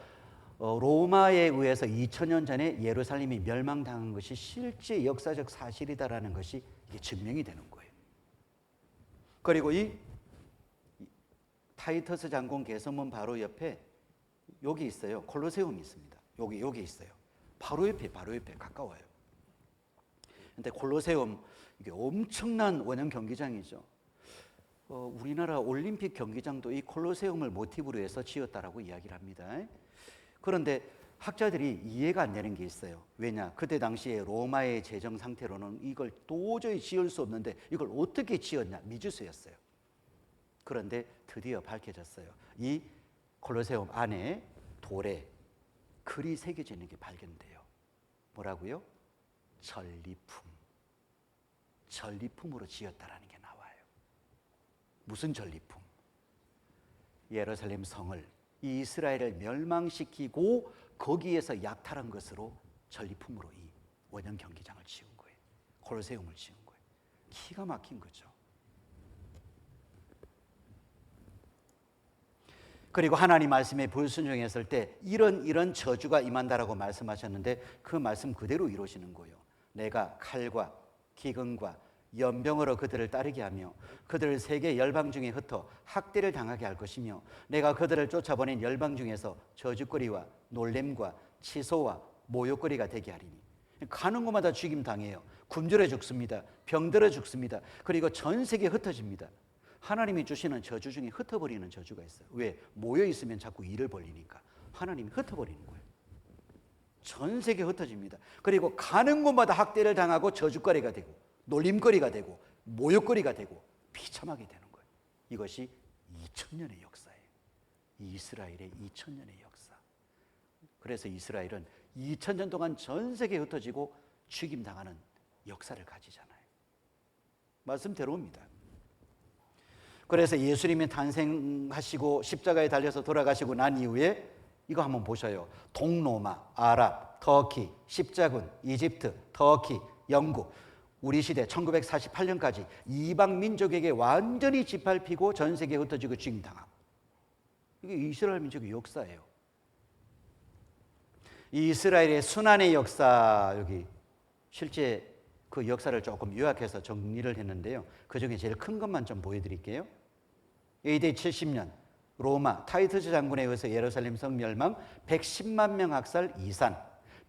로마에 의해서 2000년 전에 예루살렘이 멸망당한 것이 실제 역사적 사실이다라는 것이 이게 증명이 되는 거예요. 그리고 이 타이터스 장군 개선문 바로 옆에 여기 있어요. 콜로세움이 있습니다. 여기 있어요. 바로 옆에 가까워요. 근데 콜로세움 이게 엄청난 원형 경기장이죠. 우리나라 올림픽 경기장도 이 콜로세움을 모티브로 해서 지었다라고 이야기를 합니다. 그런데 학자들이 이해가 안 되는 게 있어요. 왜냐? 그때 당시에 로마의 재정 상태로는 이걸 도저히 지을 수 없는데 이걸 어떻게 지었냐? 미주수였어요. 그런데 드디어 밝혀졌어요. 이 콜로세움 안에 돌에 글이 새겨져 있는 게 발견돼요. 뭐라고요? 전리품으로 지었다라는 게 나와요. 무슨 전리품? 예루살렘 성을 이스라엘을 멸망시키고 거기에서 약탈한 것으로 전리품으로 이 원형 경기장을 지은 거예요. 콜로세움을 지은 거예요. 기가 막힌 거죠. 그리고 하나님 말씀에 불순종했을 때 이런 저주가 임한다라고 말씀하셨는데 그 말씀 그대로 이루어지는 거예요. 내가 칼과 기근과 연병으로 그들을 따르게 하며 그들을 세계 열방 중에 흩어 학대를 당하게 할 것이며 내가 그들을 쫓아보낸 열방 중에서 저주거리와 놀램과 치소와 모욕거리가 되게 하리니. 가는 곳마다 죽임 당해요. 굶주려 죽습니다. 병들어 죽습니다. 그리고 전 세계에 흩어집니다. 하나님이 주시는 저주 중에 흩어버리는 저주가 있어요. 왜? 모여 있으면 자꾸 일을 벌리니까 하나님이 흩어버리는 거예요. 전 세계에 흩어집니다. 그리고 가는 곳마다 학대를 당하고 저주거리가 되고 놀림거리가 되고 모욕거리가 되고 비참하게 되는 거예요. 이것이 2000년의 역사예요. 이스라엘의 2000년의 역사. 그래서 이스라엘은 2000년 동안 전 세계에 흩어지고 죽임당하는 역사를 가지잖아요. 말씀대로입니다. 그래서 예수님이 탄생하시고 십자가에 달려서 돌아가시고 난 이후에 이거 한번 보셔요. 동로마, 아랍, 터키, 십자군, 이집트, 터키, 영국, 우리 시대 1948년까지 이방 민족에게 완전히 짓밟히고 전 세계에 흩어지고 죽임당하고, 이게 이스라엘 민족의 역사예요. 이스라엘의 순환의 역사, 여기 실제 그 역사를 조금 요약해서 정리를 했는데요. 그 중에 제일 큰 것만 좀 보여드릴게요. AD 70년 로마 타이투스 장군에 의해서 예루살렘 성 멸망, 110만 명 학살 이산.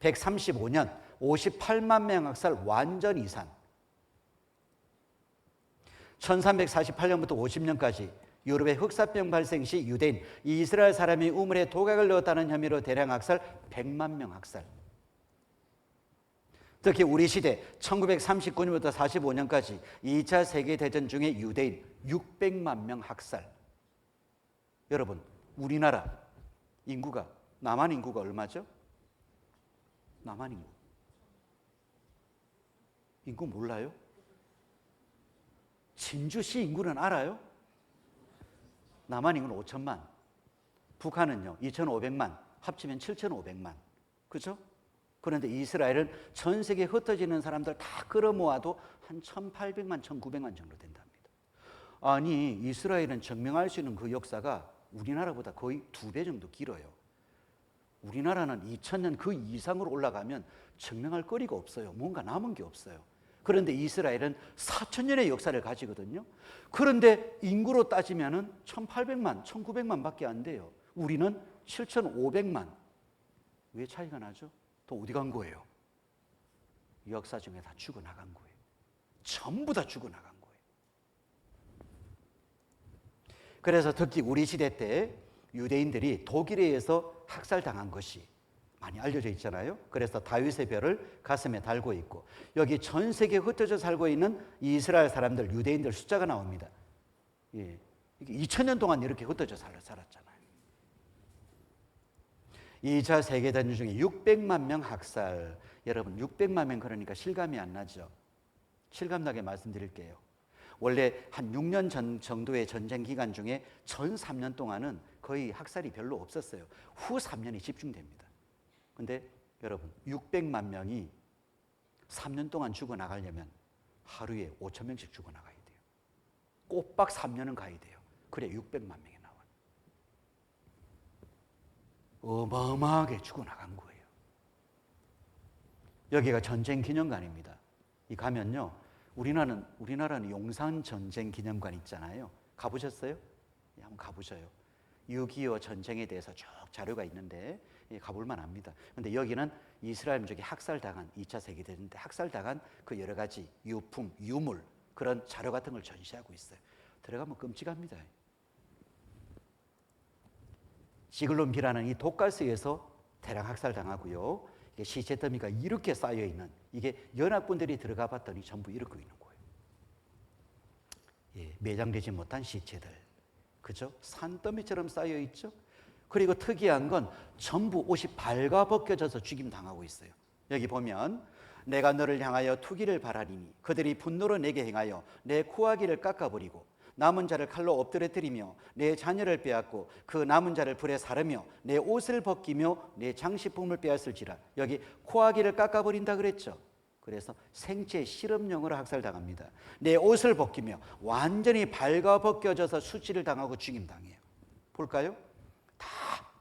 135년 58만 명 학살 완전 이산. 1348년부터 50년까지 유럽의 흑사병 발생 시 유대인 이스라엘 사람이 우물에 독약을 넣었다는 혐의로 대량 학살 100만 명 학살. 특히 우리 시대 1939년부터 45년까지 2차 세계대전 중에 유대인 600만 명 학살. 여러분, 우리나라 인구가, 남한 인구가 얼마죠? 남한 인구 인구 몰라요? 진주시 인구는 알아요? 남한 인구는 5천만, 북한은요 2,500만, 합치면 7,500만. 그죠? 그런데 이스라엘은 전 세계에 흩어지는 사람들 다 끌어모아도 한 1,800만, 1,900만 정도 된답니다. 아니, 이스라엘은 증명할 수 있는 그 역사가 우리나라보다 거의 2배 정도 길어요. 우리나라는 2000년 그 이상으로 올라가면 증명할 거리가 없어요. 뭔가 남은 게 없어요. 그런데 이스라엘은 4,000년의 역사를 가지거든요. 그런데 인구로 따지면 1,800만, 1,900만 밖에 안 돼요. 우리는 7,500만. 왜 차이가 나죠? 또 어디 간 거예요? 역사 중에 다 죽어나간 거예요. 전부 다 죽어나간 거예요. 그래서 특히 우리 시대 때 유대인들이 독일에 의해서 학살당한 것이 많이 알려져 있잖아요. 그래서 다윗의 별을 가슴에 달고 있고, 여기 전 세계에 흩어져 살고 있는 이스라엘 사람들, 유대인들 숫자가 나옵니다. 예, 2000년 동안 이렇게 흩어져 살았잖아요. 2차 세계대전 중에 600만 명 학살. 여러분 600만 명 그러니까 실감이 안 나죠? 실감나게 말씀드릴게요. 원래 한 6년 전 정도의 전쟁 기간 중에 전 3년 동안은 거의 학살이 별로 없었어요. 후 3년이 집중됩니다. 근데 여러분 600만 명이 3년 동안 죽어나가려면 하루에 5천 명씩 죽어나가야 돼요. 꼬박 3년은 가야 돼요. 그래 600만 명이 나와요. 어마어마하게 죽어나간 거예요. 여기가 전쟁 기념관입니다. 이 가면요, 우리나라는 용산 전쟁 기념관 있잖아요. 가보셨어요? 예, 한번 가보셔요. 6.25 전쟁에 대해서 쭉 자료가 있는데 가볼 만합니다. 그런데 여기는 이스라엘 민족이 학살당한 2차 세계대전 때 학살당한 그 여러 가지 유품, 유물, 그런 자료 같은 걸 전시하고 있어요. 들어가면 끔찍합니다. 지글론비라는 이 독가스에서 대량 학살당하고요. 이게 시체 더미가 이렇게 쌓여 있는, 이게 연합군들이 들어가 봤더니 전부 이렇게 있는 거예요. 예, 매장되지 못한 시체들, 그죠? 산더미처럼 쌓여 있죠. 그리고 특이한 건 전부 옷이 발가벗겨져서 죽임 당하고 있어요. 여기 보면 내가 너를 향하여 투기를 바라리니 그들이 분노로 내게 행하여 내 코아기를 깎아버리고 남은 자를 칼로 엎드려뜨리며 내 자녀를 빼앗고 그 남은 자를 불에 사르며 내 옷을 벗기며 내 장식품을 빼앗을지라. 여기 코아기를 깎아버린다 그랬죠. 그래서 생체 실험용으로 학살당합니다. 내 옷을 벗기며 완전히 발가벗겨져서 수치를 당하고 죽임당해요. 볼까요? 다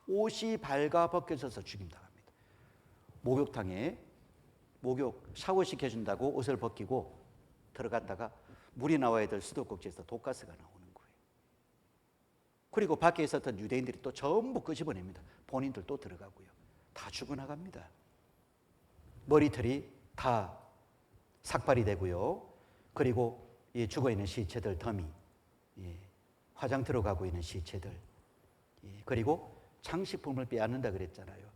옷이 발가벗겨져서 죽임당합니다. 목욕탕에 목욕 샤워시켜준다고 옷을 벗기고 들어갔다가 물이 나와야 될 수도꼭지에서 독가스가 나오는 거예요. 그리고 밖에 있었던 유대인들이 또 전부 끄집어냅니다. 본인들 또 들어가고요. 다 죽어나갑니다. 머리털이 다 삭발이 되고요. 그리고 이 죽어있는 시체들 더미, 화장터로 가고 있는 시체들, 그리고 장식품을 빼앗는다 그랬잖아요.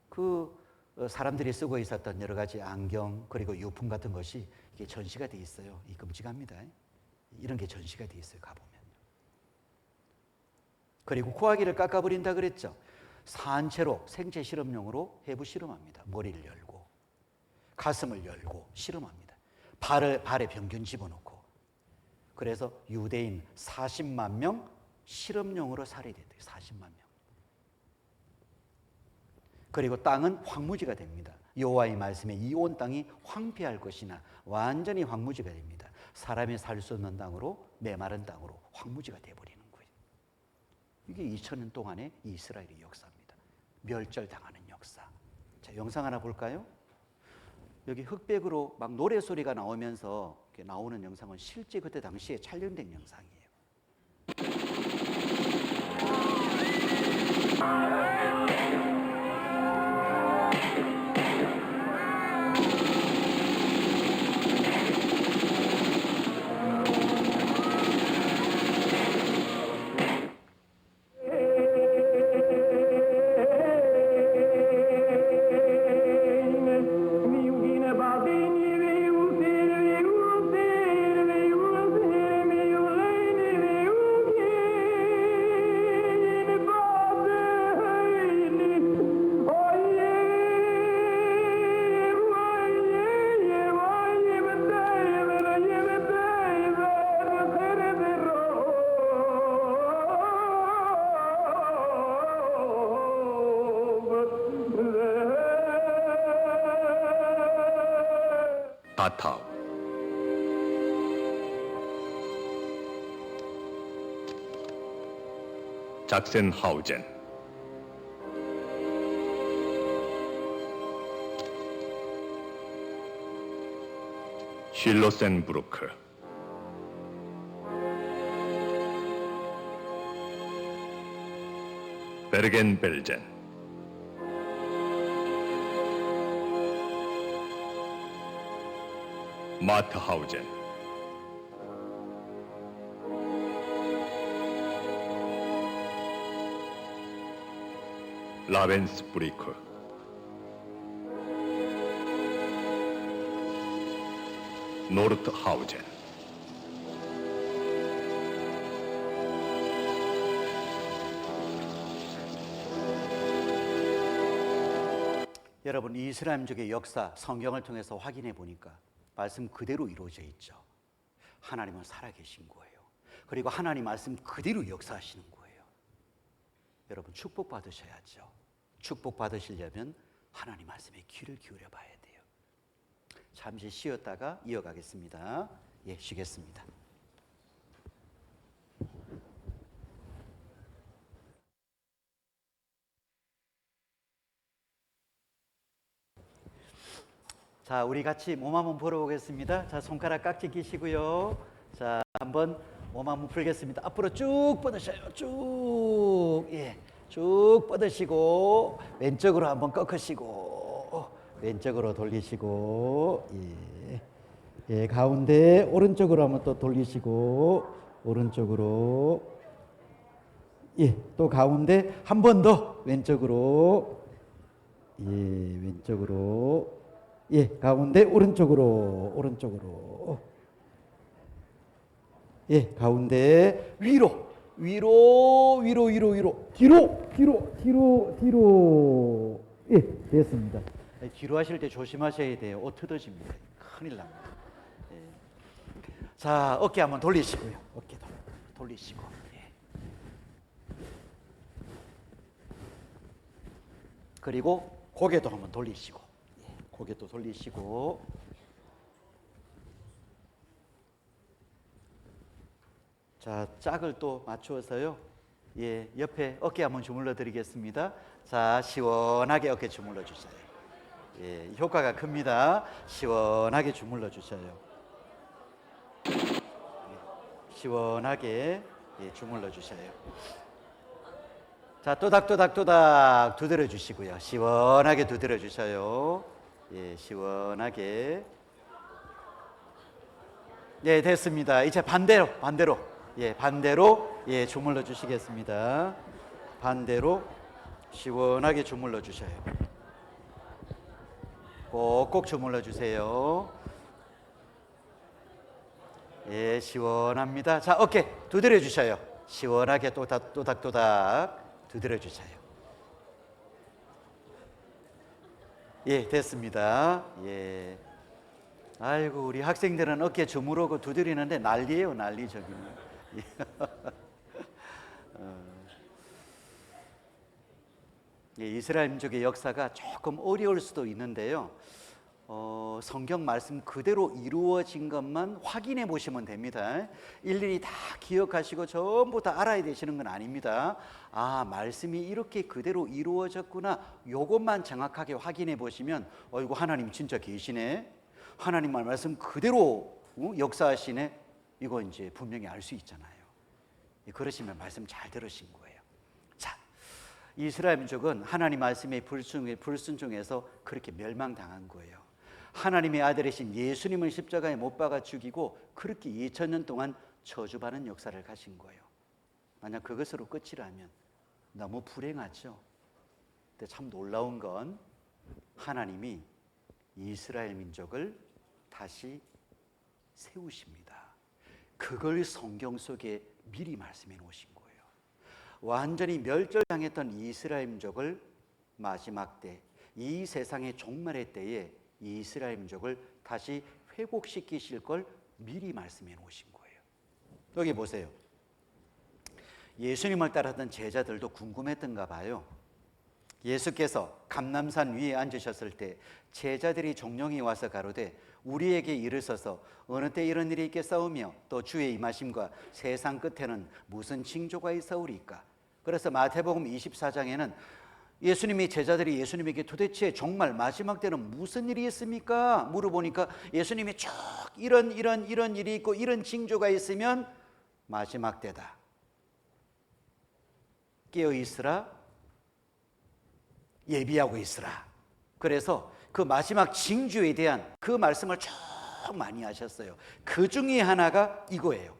그 사람들이 쓰고 있었던 여러 가지 안경, 그리고 유품 같은 것이 이게 전시가 돼 있어요. 이 끔찍합니다. 이런 게 전시가 돼 있어요. 가보면. 그리고 코아기를 깎아버린다 그랬죠. 산채로 생체 실험용으로 해부 실험합니다. 머리를 열고 가슴을 열고 실험합니다. 발에 병균 집어넣고. 그래서 유대인 40만 명 실험용으로 살해됐대요. 40만 명. 그리고 땅은 황무지가 됩니다. 여호와의 말씀에 이 온 땅이 황폐할 것이나 완전히 황무지가 됩니다. 사람이 살 수 없는 땅으로, 메마른 땅으로 황무지가 되어버리는 거예요. 이게 2000년 동안의 이스라엘의 역사입니다. 멸절당하는 역사. 자, 영상 하나 볼까요? 여기 흑백으로 막 노래소리가 나오면서 이렇게 나오는 영상은 실제 그때 당시에 촬영된 영상이에요. 다타우, 작센하우젠, 쉴로센부르크, 베르겐벨젠, 마트하우젠, 라벤스부리크, 노르트하우젠, 여러분, 이스라엘민족의 역사 성경을 통해서 확인해 보니까 말씀 그대로 이루어져 있죠. 하나님은 살아계신 거예요. 그리고 하나님 말씀 그대로 역사하시는 거예요. 여러분, 축복 받으셔야죠. 축복 받으시려면 하나님 말씀에 귀를 기울여 봐야 돼요. 잠시 쉬었다가 이어가겠습니다. 예, 쉬겠습니다. 자, 우리 같이 몸 한번 풀어보겠습니다. 자, 손가락 깍지 끼시고요. 자, 한번 몸 한번 풀겠습니다. 앞으로 쭉 뻗으셔요. 쭉, 예, 쭉 뻗으시고 왼쪽으로 한번 꺾으시고 왼쪽으로 돌리시고, 예, 예, 가운데 오른쪽으로 한번 또 돌리시고 오른쪽으로, 예, 또 가운데 한 번 더 왼쪽으로, 예, 왼쪽으로. 예, 가운데 오른쪽으로, 오른쪽으로. 예, 가운데 위로, 위로, 위로, 위로, 위로, 뒤로, 뒤로, 뒤로, 뒤로. 예, 됐습니다. 뒤로 하실 때 조심하셔야 돼요. 옷 뜯어집니다. 큰일 납니다. 예. 자, 어깨 한번 돌리시고요. 어깨 돌리시고. 예. 그리고 고개도 한번 돌리시고. 고개도 돌리시고, 자, 짝을 또 맞추어서요. 예, 옆에 어깨 한번 주물러 드리겠습니다. 자, 시원하게 어깨 주물러 주셔요. 예, 효과가 큽니다. 시원하게 주물러 주셔요. 예, 시원하게, 예, 주물러 주셔요. 자, 또닥또닥또닥 두드려 주시고요. 시원하게 두드려 주셔요. 예, 시원하게. 네, 됐습니다. 이제 반대로, 예, 반대로, 예, 주물러 주시겠습니다. 반대로 시원하게 주물러 주셔요. 꼭꼭 주물러 주세요. 예, 시원합니다. 자, 어깨 두드려 주셔요. 시원하게 또닥또닥 두드려 주셔요. 예, 됐습니다. 예. 아이고, 우리 학생들은 어깨 주무르고 두드리는데 난리예요, 난리 저기는. 예. 예, 이스라엘 민족의 역사가 조금 어려울 수도 있는데요. 성경 말씀 그대로 이루어진 것만 확인해 보시면 됩니다. 일일이 다 기억하시고 전부 다 알아야 되시는 건 아닙니다. 아, 말씀이 이렇게 그대로 이루어졌구나. 요것만 정확하게 확인해 보시면, 어이구, 하나님 진짜 계시네. 하나님 말씀 그대로 역사하시네. 이거 이제 분명히 알 수 있잖아요. 그러시면 말씀 잘 들으신 거예요. 자, 이스라엘 민족은 하나님 말씀에 불순종해서 그렇게 멸망당한 거예요. 하나님의 아들이신 예수님을 십자가에 못 박아 죽이고 그렇게 2000년 동안 저주받는 역사를 가신 거예요. 만약 그것으로 끝이라면 너무 불행하죠. 근데 참 놀라운 건 하나님이 이스라엘 민족을 다시 세우십니다. 그걸 성경 속에 미리 말씀해 놓으신 거예요. 완전히 멸절당했던 이스라엘 민족을 마지막 때, 이 세상의 종말의 때에 이스라엘 민족을 다시 회복시키실 걸 미리 말씀해 놓으신 거예요. 여기 보세요. 예수님을 따랐던 제자들도 궁금했던가 봐요. 예수께서 감람산 위에 앉으셨을 때 제자들이 종령이 와서 가로되 우리에게 이르소서. 어느 때 이런 일이 있겠사오며 또 주의 임하심과 세상 끝에는 무슨 징조가 있사오리까? 그래서 마태복음 24장에는 예수님이 제자들이 예수님에게 도대체 정말 마지막 때는 무슨 일이 있습니까? 물어보니까 예수님이 쭉 이런 일이 있고 이런 징조가 있으면 마지막 때다. 깨어 있으라, 예비하고 있으라. 그래서 그 마지막 징조에 대한 그 말씀을 쭉 많이 하셨어요. 그 중에 하나가 이거예요.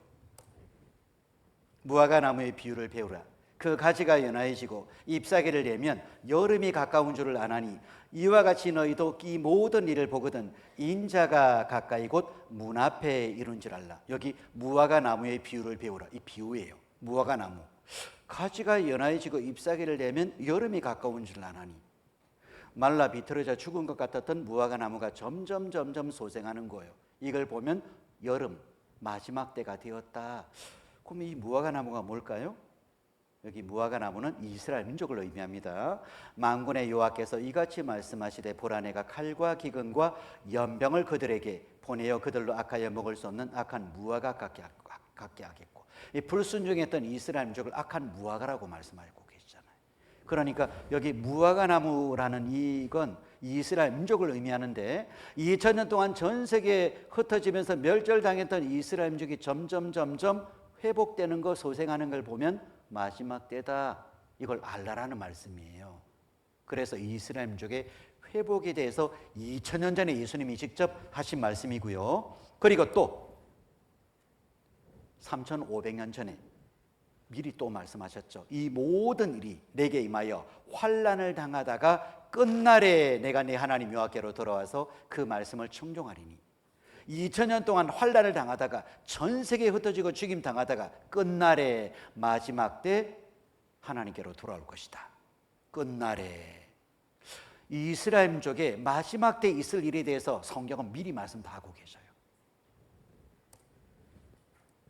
무화과 나무의 비유를 배우라. 그 가지가 연하여지고 잎사귀를 내면 여름이 가까운 줄을 아나니 이와 같이 너희도 이 모든 일을 보거든 인자가 가까이 곧 문 앞에 이른 줄 알라. 여기 무화과 나무의 비유를 배우라. 이 비유예요. 무화과 나무. 가지가 연하여지고 잎사귀를 내면 여름이 가까운 줄 아나니 말라 비틀어져 죽은 것 같았던 무화과 나무가 점점 소생하는 거예요. 이걸 보면 여름 마지막 때가 되었다. 그럼 이 무화과 나무가 뭘까요? 여기 무화과 나무는 이스라엘 민족을 의미합니다. 만군의 여호와께서 이같이 말씀하시되 보라 내가 칼과 기근과 연병을 그들에게 보내어 그들로 악하여 먹을 수 없는 악한 무화과 같게 하겠고, 이 불순종했던 이스라엘 민족을 악한 무화과라고 말씀하고 계시잖아요. 그러니까 여기 무화과 나무라는 이건 이스라엘 민족을 의미하는데 2000년 동안 전 세계에 흩어지면서 멸절당했던 이스라엘 민족이 점점 회복되는 거, 소생하는 걸 보면 마지막 때다. 이걸 알라라는 말씀이에요. 그래서 이스라엘 민족의 회복에 대해서 2000년 전에 예수님이 직접 하신 말씀이고요. 그리고 또 3500년 전에 미리 또 말씀하셨죠. 이 모든 일이 내게 임하여 환난을 당하다가 끝날에 내가 내 하나님 여호와께로 돌아와서 그 말씀을 청종하리니 2000년 동안 환난을 당하다가 전 세계에 흩어지고 죽임 당하다가 끝날에 마지막 때 하나님께로 돌아올 것이다. 끝날에 이스라엘 민족의 마지막 때 있을 일에 대해서 성경은 미리 말씀 다 하고 계셔요.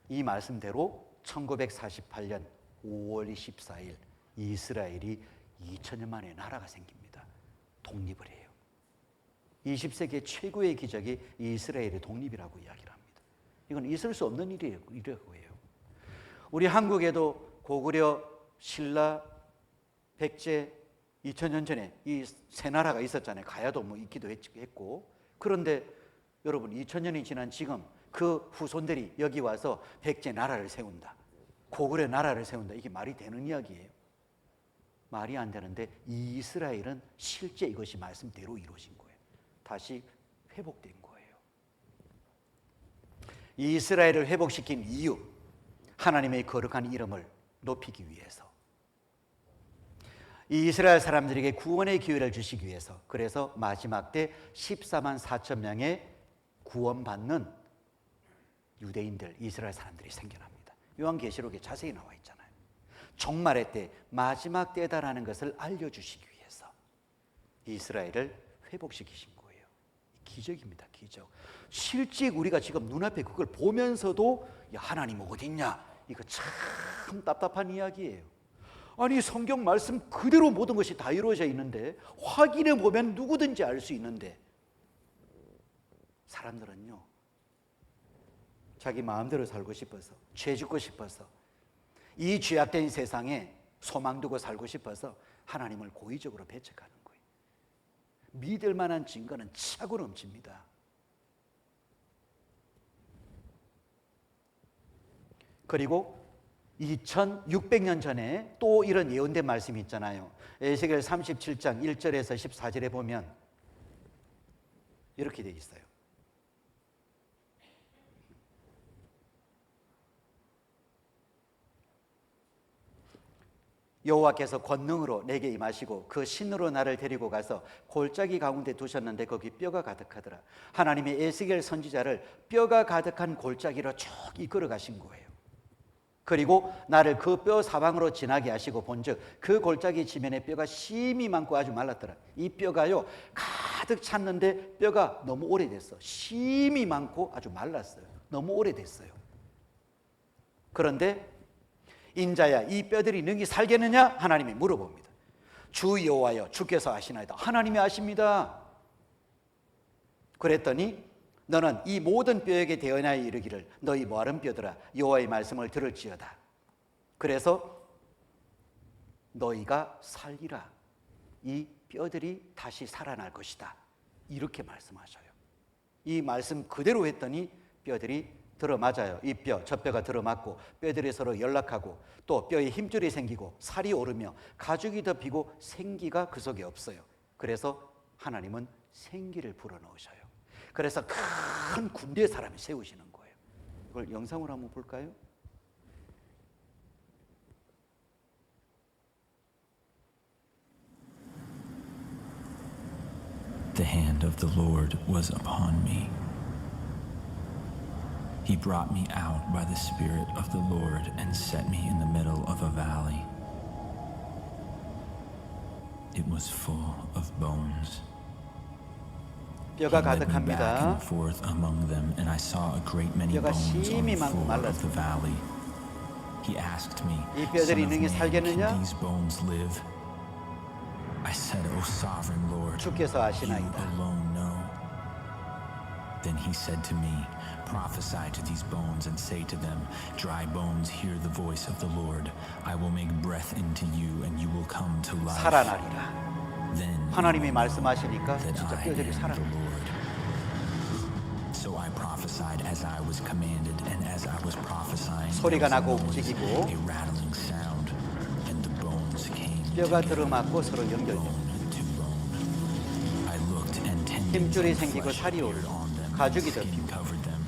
이 말씀대로 1948년 5월 24일 이스라엘이 2000년 만에 나라가 생깁니다. 독립을 해요. 20세기 최고의 기적이 이스라엘의 독립이라고 이야기를 합니다. 이건 있을 수 없는 일이라고 해요. 우리 한국에도 고구려, 신라, 백제 2000년 전에 이 세 나라가 있었잖아요. 가야도 뭐 있기도 했고. 그런데 여러분 2000년이 지난 지금 그 후손들이 여기 와서 백제 나라를 세운다, 고구려 나라를 세운다. 이게 말이 되는 이야기예요? 말이 안 되는데 이스라엘은 실제 이것이 말씀대로 이루어진 거예요. 다시 회복된 거예요. 이스라엘을 회복시킨 이유, 하나님의 거룩한 이름을 높이기 위해서, 이스라엘 사람들에게 구원의 기회를 주시기 위해서. 그래서 마지막 때 14만 4천 명의 구원받는 유대인들, 이스라엘 사람들이 생겨납니다. 요한계시록에 자세히 나와 있잖아요. 종말의 때, 마지막 때다라는 것을 알려주시기 위해서 이스라엘을 회복시키신 거예요. 기적입니다. 기적. 실제 우리가 지금 눈앞에 그걸 보면서도 야, 하나님 어디 있냐? 이거 참 답답한 이야기예요. 아니 성경 말씀 그대로 모든 것이 다 이루어져 있는데, 확인해 보면 누구든지 알 수 있는데, 사람들은요 자기 마음대로 살고 싶어서, 죄 짓고 싶어서, 이 죄악된 세상에 소망 두고 살고 싶어서 하나님을 고의적으로 배척하는 거예요. 믿을 만한 증거는 차고 넘칩니다. 그리고 2600년 전에 또 이런 예언된 말씀이 있잖아요. 에스겔 37장 1절에서 14절에 보면 이렇게 되어 있어요. 여호와께서 권능으로 내게 임하시고 그 신으로 나를 데리고 가서 골짜기 가운데 두셨는데 거기 뼈가 가득하더라. 하나님이 에스겔 선지자를 뼈가 가득한 골짜기로 쭉 이끌어 가신 거예요. 그리고 나를 그 뼈 사방으로 지나게 하시고 본즉 그 골짜기 지면에 뼈가 심이 많고 아주 말랐더라. 이 뼈가요 가득 찼는데 뼈가 너무 오래됐어. 심이 많고 아주 말랐어요. 너무 오래됐어요. 그런데 인자야 이 뼈들이 능히 살겠느냐? 하나님이 물어봅니다. 주 여호와여 주께서 아시나이다. 하나님이 아십니다. 그랬더니 너는 이 모든 뼈에게 대언하여 이르기를 너희 마른 뼈들아 여호와의 말씀을 들을지어다. 그래서 너희가 살리라. 이 뼈들이 다시 살아날 것이다. 이렇게 말씀하셔요. 이 말씀 그대로 했더니 뼈들이 들어맞아요. 이 뼈, 저 뼈가 들어맞고 뼈들이 서로 연락하고 또 뼈에 힘줄이 생기고 살이 오르며 가죽이 덮이고 생기가 그 속에 없어요. 그래서 하나님은 생기를 불어넣으셔요. 그래서 큰 군대 사람이 세우시는 거예요. 이걸 영상으로 한번 볼까요? The hand of the Lord was upon me. He brought me out by the Spirit of the Lord and set me in the middle of a valley. It was full of bones. He 뼈가 led me back 가득합니다. and forth among them, and I saw a great many 뼈가 bones on 심히 the floor of the 말랐습니다. valley. He asked me, 이 "Son 뼈들이 of 능히 man, 살겠느냐?" can these bones live? I said, O sovereign Lord, 주께서 you 아시나이다. alone know. Then he said to me, prophesy to these bones and say to them, dry bones, hear the voice of the Lord. I will make breath into you and you will come to life. 살아나리라. Then you 하나님이 will know 말씀하시니까 that 진짜 I 뼈들이 am the 살아납니다. Lord. So I prophesied as I was commanded, and as I was prophesying, 소리가 there 나고 was a noise, 움직이고 a rattling sound, and the bones came 뼈가 together, 들어맞고 서로 연결돼요. bone to bone. I looked, and tendons 힘줄이 and 생기고 flesh 살이 appeared 오르고 on them, and 가죽이 skin 덮이고. covered them.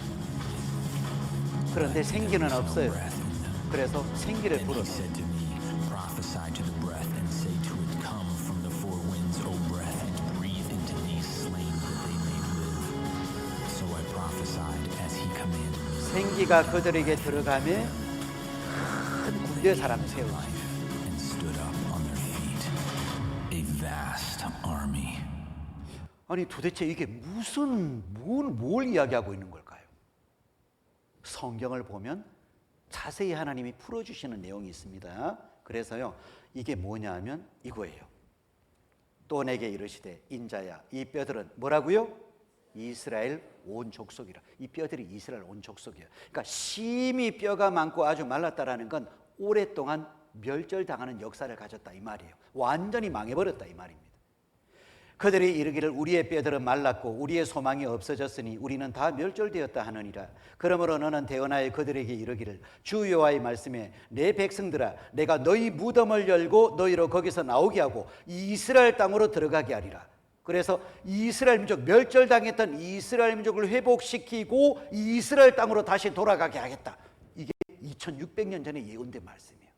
그런데 생기는 There was no 없어요. breath in them. 그래서 생기를 Then he 불어넣어요. said to me, prophesy to the breath and say to it, come from the four winds, O breath, and breathe into these slain that they may live. So I prophesied as he commanded me. 생기가 그들에게 들어가며 큰 군대 사람을 세우고 Life and stood up on their feet, a vast army. 아니 도대체 이게 뭘 이야기하고 있는 걸까요? 성경을 보면 자세히 하나님이 풀어주시는 내용이 있습니다. 그래서요 이게 뭐냐 하면 이거예요. 또 내게 이르시되 인자야 이 뼈들은 뭐라고요? 이스라엘 온 족속이라. 이 뼈들이 이스라엘 온 족속이에요. 그러니까 심히 뼈가 많고 아주 말랐다라는 건 오랫동안 멸절당하는 역사를 가졌다 이 말이에요. 완전히 망해버렸다 이 말입니다. 그들이 이르기를 우리의 뼈들은 말랐고 우리의 소망이 없어졌으니 우리는 다 멸절되었다 하느니라. 그러므로 너는 대언하여 그들에게 이르기를 주 여호와의 말씀에 내 백성들아 내가 너희 무덤을 열고 너희로 거기서 나오게 하고 이스라엘 땅으로 들어가게 하리라. 그래서 이스라엘 민족 멸절당했던 이스라엘 민족을 회복시키고 이스라엘 땅으로 다시 돌아가게 하겠다. 이게 2600년 전에 예언된 말씀이에요.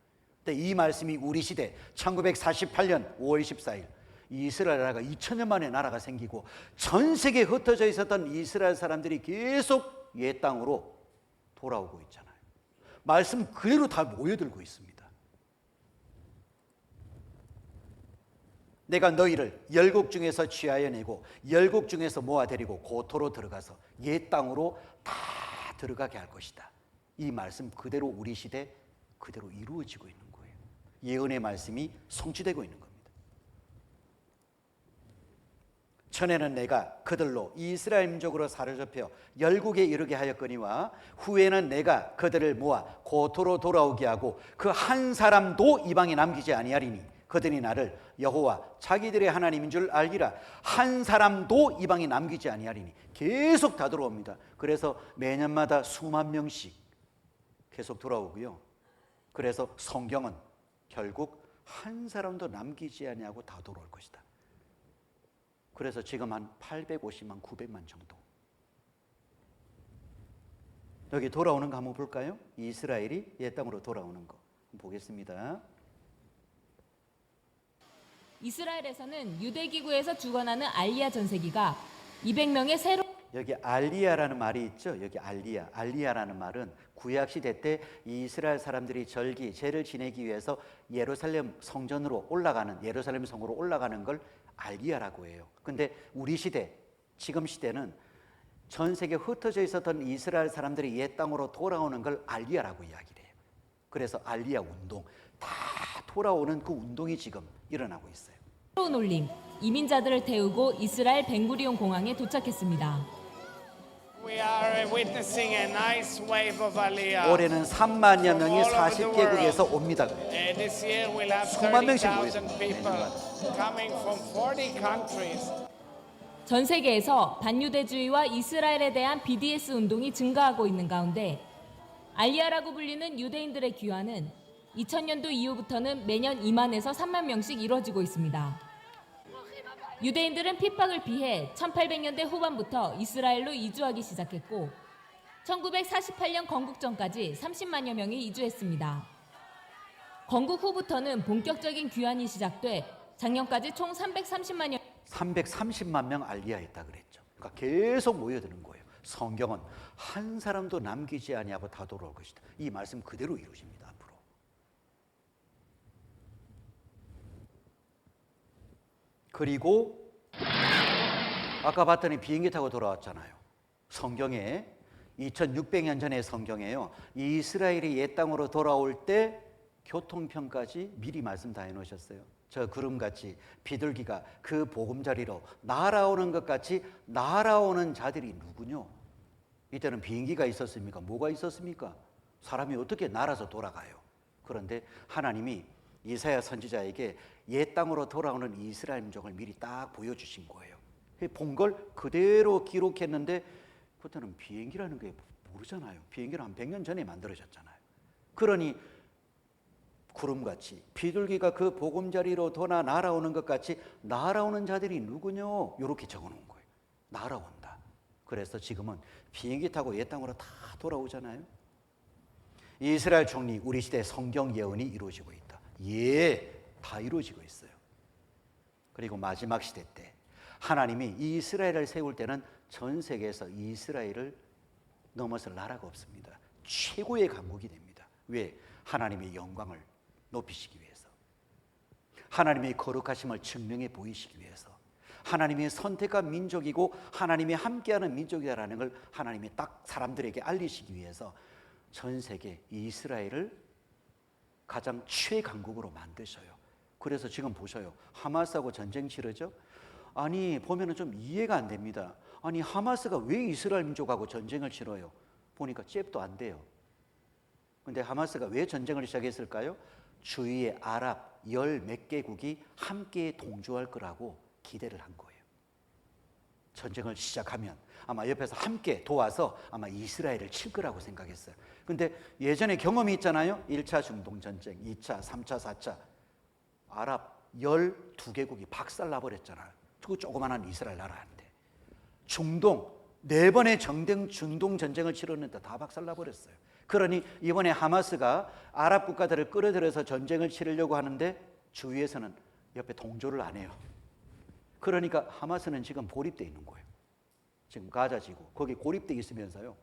근데 이 말씀이 우리 시대 1948년 5월 14일 이스라엘 나라가 2000년 만에 나라가 생기고 전 세계에 흩어져 있었던 이스라엘 사람들이 계속 옛 땅으로 돌아오고 있잖아요. 말씀 그대로 다 모여들고 있습니다. 내가 너희를 열국 중에서 취하여 내고 열국 중에서 모아 데리고 고토로 들어가서 옛 땅으로 다 들어가게 할 것이다. 이 말씀 그대로 우리 시대 그대로 이루어지고 있는 거예요. 예언의 말씀이 성취되고 있는 겁니다. 전에는 내가 그들로 이스라엘 민족으로 사로잡혀 열국에 이르게 하였거니와 후에는 내가 그들을 모아 고토로 돌아오게 하고 그 한 사람도 이방에 남기지 아니하리니 그들이 나를 여호와 자기들의 하나님인 줄 알기라. 한 사람도 이방에 남기지 아니하리니 계속 다 들어옵니다. 그래서 매년마다 수만 명씩 계속 돌아오고요. 그래서 성경은 결국 한 사람도 남기지 아니하고 다 돌아올 것이다. 그래서 지금 한 850만, 900만 정도. 여기 돌아오는 거 한번 볼까요? 이스라엘이 옛 땅으로 돌아오는 거 보겠습니다. 이스라엘에서는 유대기구에서 주관하는 알리야 전세기가 200명의 새로 여기 알리야라는 말이 있죠. 여기 알리야라는 말은 구약 시대 때 이스라엘 사람들이 절기, 제를 지내기 위해서 예루살렘 성전으로 올라가는 예루살렘 성으로 올라가는 걸 알리야라고 해요. 근데 우리 시대, 지금 시대는 전 세계 흩어져 있었던 이스라엘 사람들이 옛 땅으로 돌아오는 걸 알리야라고 이야기를 해요. 그래서 알리야 운동, 다 돌아오는 그 운동이 지금 일어나고 있어요. 새로운 올림, 이민자들을 태우고 이스라엘 벤구리온 공항에 도착했습니다. We are witnessing a nice wave of Aliyah. 올해는 3만여 명이 40개국에서 옵니다. This year we'll have 수만 명씩 30,000 people coming from 40 countries. 전 세계에서 반유대주의와 이스라엘에 대한 BDS 운동이 증가하고 있는 가운데 알리야라고 불리는 유대인들의 귀환은 2000년도 이후부터는 매년 2만에서 3만 명씩 이뤄지고 있습니다. 유대인들은 핍박을 피해 1800년대 후반부터 이스라엘로 이주하기 시작했고 1948년 건국 전까지 30만여 명이 이주했습니다. 건국 후부터는 본격적인 귀환이 시작돼 작년까지 총 330만 명 알리야했다 그랬죠. 그러니까 계속 모여드는 거예요. 성경은 한 사람도 남기지 아니하고 다 돌아올 것이다. 이 말씀 그대로 이루어집니다. 앞으로. 그리고 아까 봤더니 비행기 타고 돌아왔잖아요. 성경에 2600년 전의 성경에요. 이스라엘이 옛 땅으로 돌아올 때 교통편까지 미리 말씀 다 해놓으셨어요. 저 구름같이 비둘기가 그 보금자리로 날아오는 것 같이 날아오는 자들이 누구뇨? 이때는 비행기가 있었습니까? 뭐가 있었습니까? 사람이 어떻게 날아서 돌아가요? 그런데 하나님이 이사야 선지자에게 옛 땅으로 돌아오는 이스라엘 민족을 미리 딱 보여주신 거예요. 본 걸 그대로 기록했는데 그때는 비행기라는 게 모르잖아요. 비행기는 한 100년 전에 만들어졌잖아요. 그러니 구름같이 비둘기가 그 보금자리로 도나 날아오는 것 같이 날아오는 자들이 누구뇨? 이렇게 적어놓은 거예요. 날아온다. 그래서 지금은 비행기 타고 옛 땅으로 다 돌아오잖아요. 이스라엘 총리 우리 시대 성경 예언이 이루어지고 있다. 예, 다 이루어지고 있어요. 그리고 마지막 시대 때 하나님이 이스라엘을 세울 때는 전 세계에서 이스라엘을 넘어설 나라가 없습니다. 최고의 강국이 됩니다. 왜? 하나님의 영광을 높이시기 위해서, 하나님의 거룩하심을 증명해 보이시기 위해서, 하나님의 선택한 민족이고 하나님이 함께하는 민족이라는 걸 하나님이 딱 사람들에게 알리시기 위해서 전 세계 이스라엘을 가장 최강국으로 만드셔요. 그래서 지금 보셔요. 하마스하고 전쟁 치르죠? 아니 보면은 좀 이해가 안 됩니다. 아니 하마스가 왜 이스라엘 민족하고 전쟁을 치러요? 보니까 잽도 안 돼요. 근데 하마스가 왜 전쟁을 시작했을까요? 주위의 아랍 열 몇 개국이 함께 동조할 거라고 기대를 한 거예요. 전쟁을 시작하면 아마 옆에서 함께 도와서 아마 이스라엘을 칠 거라고 생각했어요. 근데 예전에 경험이 있잖아요. 1차 중동전쟁, 2차, 3차, 4차 아랍 12개국이 박살나버렸잖아요. 그 조그만한 이스라엘 나라한테. 중동 4번의 중동 전쟁을 치렀는데 다 박살나버렸어요. 그러니 이번에 하마스가 아랍 국가들을 끌어들여서 전쟁을 치르려고 하는데 주위에서는 옆에 동조를 안 해요. 그러니까 하마스는 지금 고립되어 있는 거예요. 지금 가자지구 거기 고립되어 있으면서요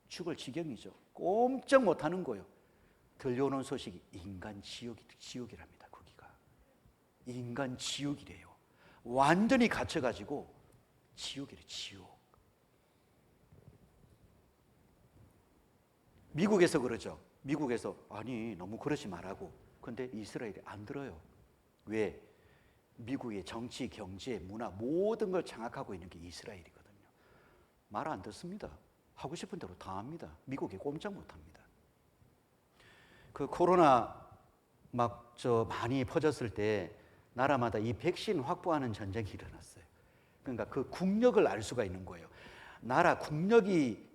죽을 지경이죠. 꼼짝 못하는 거예요. 들려오는 소식이 인간 지옥이랍니다. 거기가 인간 지옥이래요. 완전히 갇혀가지고 지옥이래. 지옥. 미국에서 그러죠. 미국에서 아니 너무 그러지 말라고. 근데 이스라엘이 안 들어요. 왜? 미국의 정치, 경제, 문화 모든 걸 장악하고 있는 게 이스라엘이거든요. 말 안 듣습니다. 하고 싶은 대로 다 합니다. 미국이 꼼짝 못합니다. 그 코로나 많이 퍼졌을 때 나라마다 이 백신 확보하는 전쟁이 일어났어요. 그러니까 그 국력을 알 수가 있는 거예요. 나라 국력이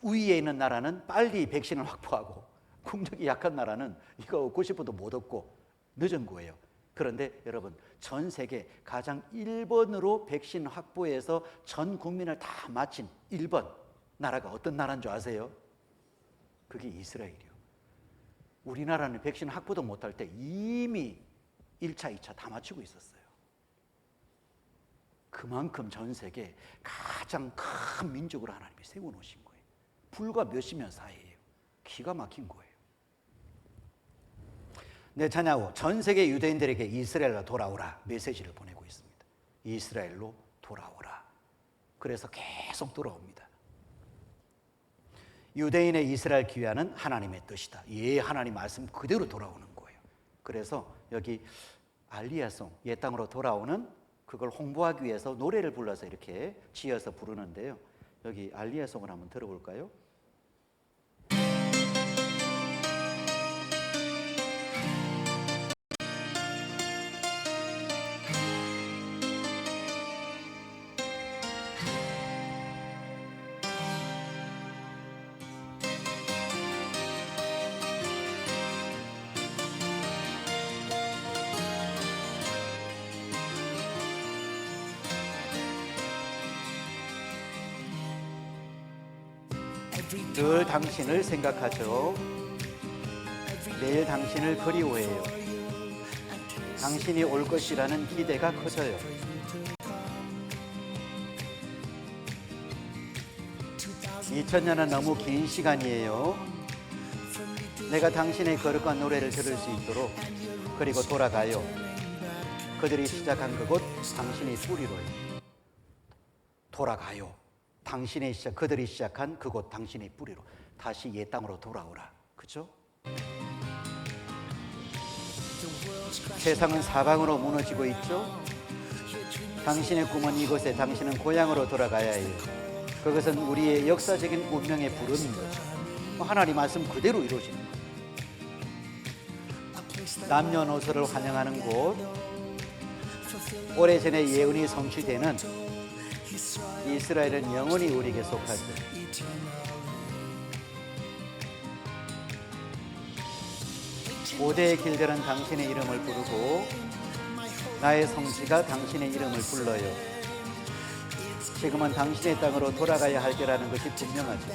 우위에 있는 나라는 빨리 백신을 확보하고 국력이 약한 나라는 이거 얻고 싶어도 못 얻고 늦은 거예요. 그런데 여러분 전 세계 가장 1번으로 백신 확보해서 전 국민을 다 마친 1번 나라가 어떤 나라인 줄 아세요? 그게 이스라엘이요. 우리나라는 백신 확보도 못할 때 이미 1차, 2차 다 마치고 있었어요. 그만큼 전 세계 가장 큰 민족으로 하나님이 세워놓으신 거예요. 불과 몇십 년 사이에요. 기가 막힌 거예요. 네타냐후 전 세계 유대인들에게 이스라엘로 돌아오라 메시지를 보내고 있습니다. 이스라엘로 돌아오라. 그래서 계속 돌아옵니다. 유대인의 이스라엘 귀환은 하나님의 뜻이다. 예, 하나님 말씀 그대로 돌아오는 거예요. 그래서 여기 알리야송, 옛 땅으로 돌아오는 그걸 홍보하기 위해서 노래를 불러서 이렇게 지어서 부르는데요. 여기 알리의 송을 한번 들어볼까요? 늘 당신을 생각하죠. 매일 당신을 그리워해요. 당신이 올 것이라는 기대가 커져요. (2000년은) 너무 긴 시간이에요. 내가 당신의 거룩한 노래를 들을 수 있도록. 그리고 돌아가요. 그들이 시작한 그곳 당신의 뿌리로요. 돌아가요. 그들이 시작한 그곳 당신의 뿌리로. 다시 옛 땅으로 돌아오라. 그죠? 세상은 사방으로 무너지고 있죠. 당신의 꿈은 이곳에, 당신은 고향으로 돌아가야 해요. 그것은 우리의 역사적인 운명의 부름인 거죠. 하나님 말씀 그대로 이루어지는 거예요. 남녀노소를 환영하는 곳, 오래전에 예언이 성취되는 이스라엘은 영원히 우리에게 속하죠. 고대의 길들은 당신의 이름을 부르고 나의 성지가 당신의 이름을 불러요. 지금은 당신의 땅으로 돌아가야 할 때라는 것이 분명하죠.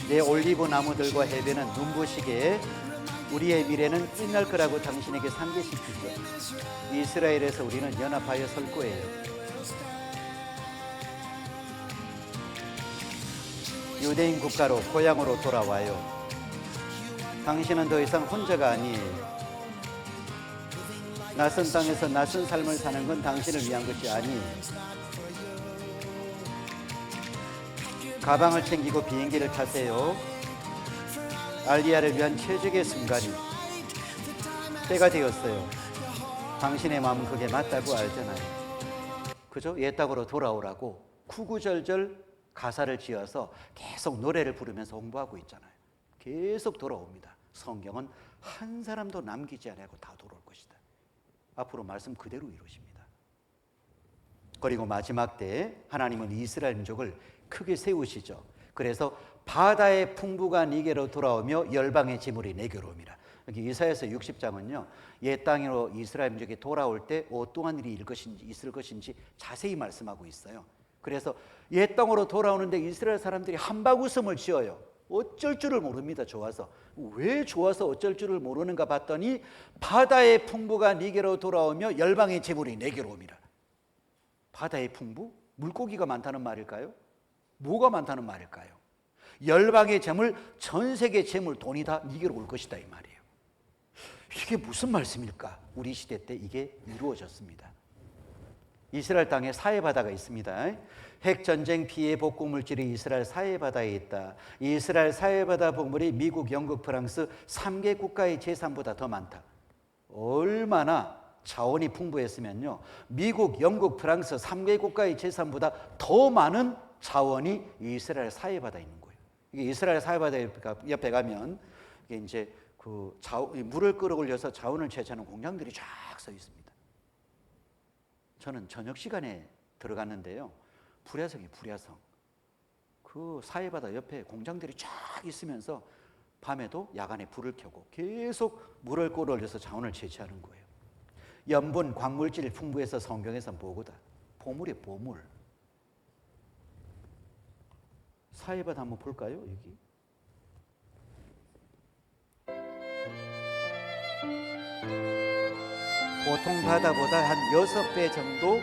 내 올리브 나무들과 해변은 눈부시게 우리의 미래는 빛날 거라고 당신에게 상기시키죠. 이스라엘에서 우리는 연합하여 설 거예요. 유대인 국가로, 고향으로 돌아와요. 당신은 더 이상 혼자가 아니에요. 낯선 땅에서 낯선 삶을 사는 건 당신을 위한 것이 아니에요. 가방을 챙기고 비행기를 타세요. 알리야를 위한 최적의 순간이 때가 되었어요. 당신의 마음은 그게 맞다고 알잖아요. 그죠? 옛 땅으로 돌아오라고 구구절절 가사를 지어서 계속 노래를 부르면서 홍보하고 있잖아요. 계속 돌아옵니다. 성경은 한 사람도 남기지 않고 다 돌아올 것이다. 앞으로 말씀 그대로 이루십니다. 그리고 마지막 때 하나님은 이스라엘 민족을 크게 세우시죠. 그래서 바다의 풍부가 네게로 돌아오며 열방의 재물이 네게로 옵니다. 여기 이사야서 60장은요, 옛 땅으로 이스라엘 민족이 돌아올 때 어떠한 일이 있을 것인지 자세히 말씀하고 있어요. 그래서 옛 땅으로 돌아오는데 이스라엘 사람들이 한박 웃음을 지어요. 어쩔 줄을 모릅니다. 좋아서. 왜 좋아서 어쩔 줄을 모르는가 봤더니 바다의 풍부가 네게로 돌아오며 열방의 재물이 네게로 옵니다. 바다의 풍부? 물고기가 많다는 말일까요? 뭐가 많다는 말일까요? 열방의 재물, 전 세계 재물, 돈이 다 네게로 올 것이다 이 말이에요. 이게 무슨 말씀일까? 우리 시대 때 이게 이루어졌습니다. 이스라엘 땅에 사해바다가 있습니다. 핵전쟁 피해 복구 물질이 이스라엘 사해바다에 있다. 이스라엘 사해바다 복물이 미국, 영국, 프랑스 3개 국가의 재산보다 더 많다. 얼마나 자원이 풍부했으면요, 미국, 영국, 프랑스 3개 국가의 재산보다 더 많은 자원이 이스라엘 사해바다에 있는 거예요. 이게 이스라엘 사해바다 옆에 가면 이게 이제 그 물을 끌어올려서 자원을 채취하는 공장들이 쫙 서 있습니다. 저는 저녁 시간에 들어갔는데요, 불야성. 그 사해바다 옆에 공장들이 쫙 있으면서 밤에도 야간에 불을 켜고 계속 물을 끌어올려서 자원을 채취하는 거예요. 염분, 광물질 풍부해서 성경에서 뭐고다? 보물이에요, 보물. 사해바다 한번 볼까요? 여기. 보통 바다보다 한 6배 정도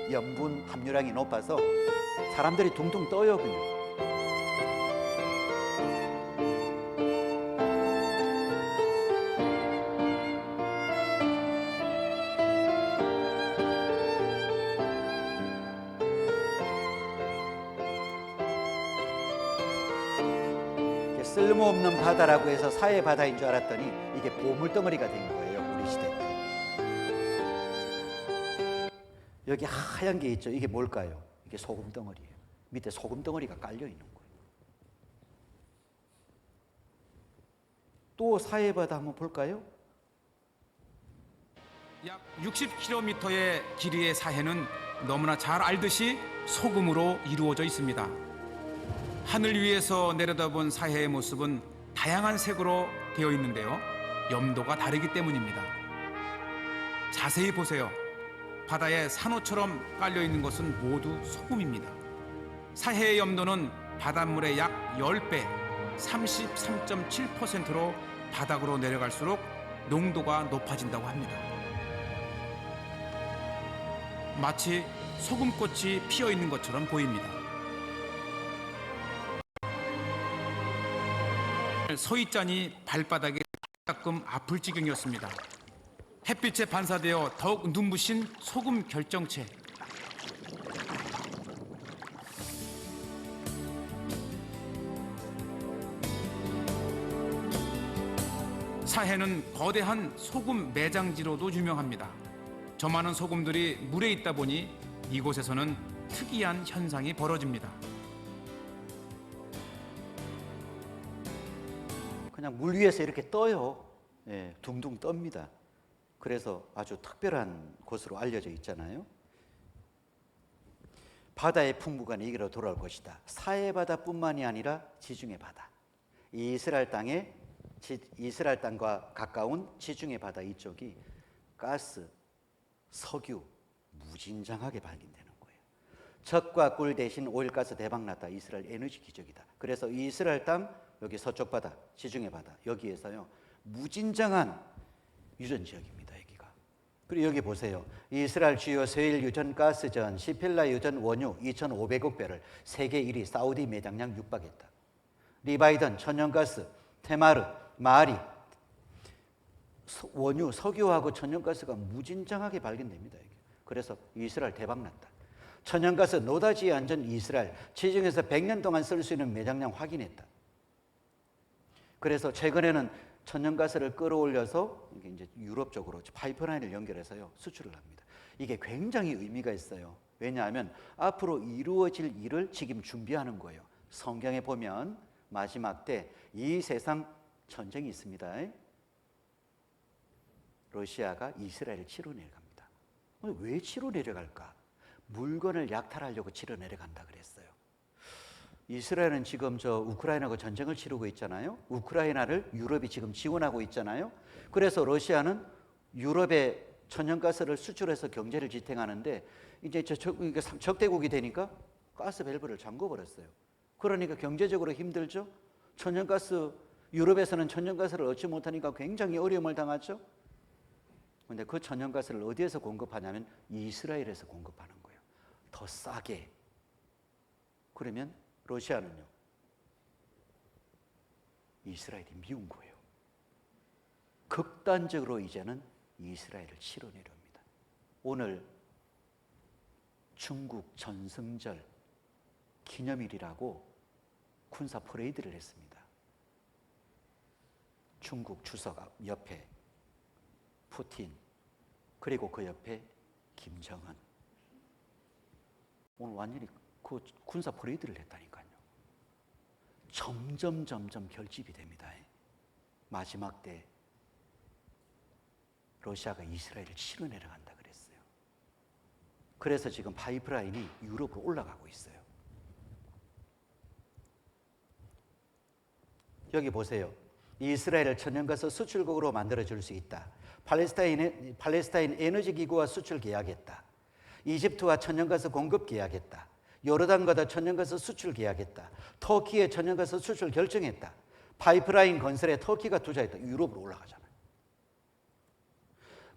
염분 함유량이 높아서 사람들이 둥둥 떠요, 그냥. 쓸모없는 바다라고 해서 사해바다인 줄 알았더니 이게 보물덩어리가 된 거예요, 우리 시대 때. 여기 하얀 게 있죠. 이게 뭘까요? 이게 소금 덩어리예요. 밑에 소금 덩어리가 깔려 있는 거예요. 또 사해바다 한번 볼까요? 약 60km의 길이의 사해는 너무나 잘 알듯이 소금으로 이루어져 있습니다. 하늘 위에서 내려다본 사해의 모습은 다양한 색으로 되어 있는데요. 염도가 다르기 때문입니다. 자세히 보세요. 바다에 산호처럼 깔려 있는 것은 모두 소금입니다. 사해의 염도는 바닷물의 약 10배, 33.7%로 바닥으로 내려갈수록 농도가 높아진다고 합니다. 마치 소금꽃이 피어 있는 것처럼 보입니다. 서있자니 발바닥에 가끔 아플 지경이었습니다. 햇빛에 반사되어 더욱 눈부신 소금 결정체. 사해는 거대한 소금 매장지로도 유명합니다. 저 많은 소금들이 물에 있다 보니 이곳에서는 특이한 현상이 벌어집니다. 그냥 물 위에서 이렇게 떠요. 예, 둥둥 떱니다. 그래서 아주 특별한 곳으로 알려져 있잖아요. 바다의 풍부가 이기로 돌아올 것이다. 사해바다뿐만이 아니라 지중해 바다, 이스라엘 땅과 가까운 지중해 바다 이쪽이 가스, 석유 무진장하게 발견되는 거예요. 젖과 꿀 대신 오일가스 대박났다. 이스라엘 에너지 기적이다. 그래서 이스라엘 땅, 여기 서쪽 바다, 지중해 바다, 여기에서요 무진장한 유전 지역입니다. 여기가. 그리고 여기 보세요. 이스라엘 주요 세일 유전 가스전 시필라 유전 원유 2,500억 배를 세계 1위 사우디 매장량 육박했다. 리바이던 천연가스, 테마르, 마리 원유, 석유하고 천연가스가 무진장하게 발견됩니다. 이게. 그래서 이스라엘 대박났다. 천연가스 노다지 안전 이스라엘 지중해에서 100년 동안 쓸 수 있는 매장량 확인했다. 그래서 최근에는 천연가스를 끌어올려서 이제 유럽 쪽으로 파이프라인을 연결해서요 수출을 합니다. 이게 굉장히 의미가 있어요. 왜냐하면 앞으로 이루어질 일을 지금 준비하는 거예요. 성경에 보면 마지막 때 이 세상 전쟁이 있습니다. 러시아가 이스라엘을 치러 내려갑니다. 왜 치러 내려갈까? 물건을 약탈하려고 치러 내려간다 그랬어요. 이스라엘은 지금 우크라이나하고 전쟁을 치르고 있잖아요. 우크라이나를 유럽이 지금 지원하고 있잖아요. 그래서 러시아는 유럽에 천연가스를 수출해서 경제를 지탱하는데 이제 적대국이 되니까 가스 밸브를 잠궈버렸어요. 그러니까 경제적으로 힘들죠. 유럽에서는 천연가스를 얻지 못하니까 굉장히 어려움을 당하죠. 그런데 그 천연가스를 어디에서 공급하냐면 이스라엘에서 공급하는 거예요. 더 싸게. 그러면 러시아는요, 이스라엘이 미운 거예요. 극단적으로 이제는 이스라엘을 치러 내려옵니다. 오늘 중국 전승절 기념일이라고 군사 퍼레이드를 했습니다. 중국 주석 옆에 푸틴, 그리고 그 옆에 김정은. 오늘 완전히 그 군사 퍼레이드를 했다니까요. 점점 결집이 됩니다. 마지막 때 러시아가 이스라엘을 치러 내려간다 그랬어요. 그래서 지금 파이프라인이 유럽으로 올라가고 있어요. 여기 보세요. 이스라엘을 천연가스 수출국으로 만들어줄 수 있다. 팔레스타인 에너지 기구와 수출 계약했다. 이집트와 천연가스 공급 계약했다. 요르단과도 천연가스 수출 계약했다. 터키에 천연가스 수출 결정했다. 파이프라인 건설에 터키가 투자했다. 유럽으로 올라가잖아요.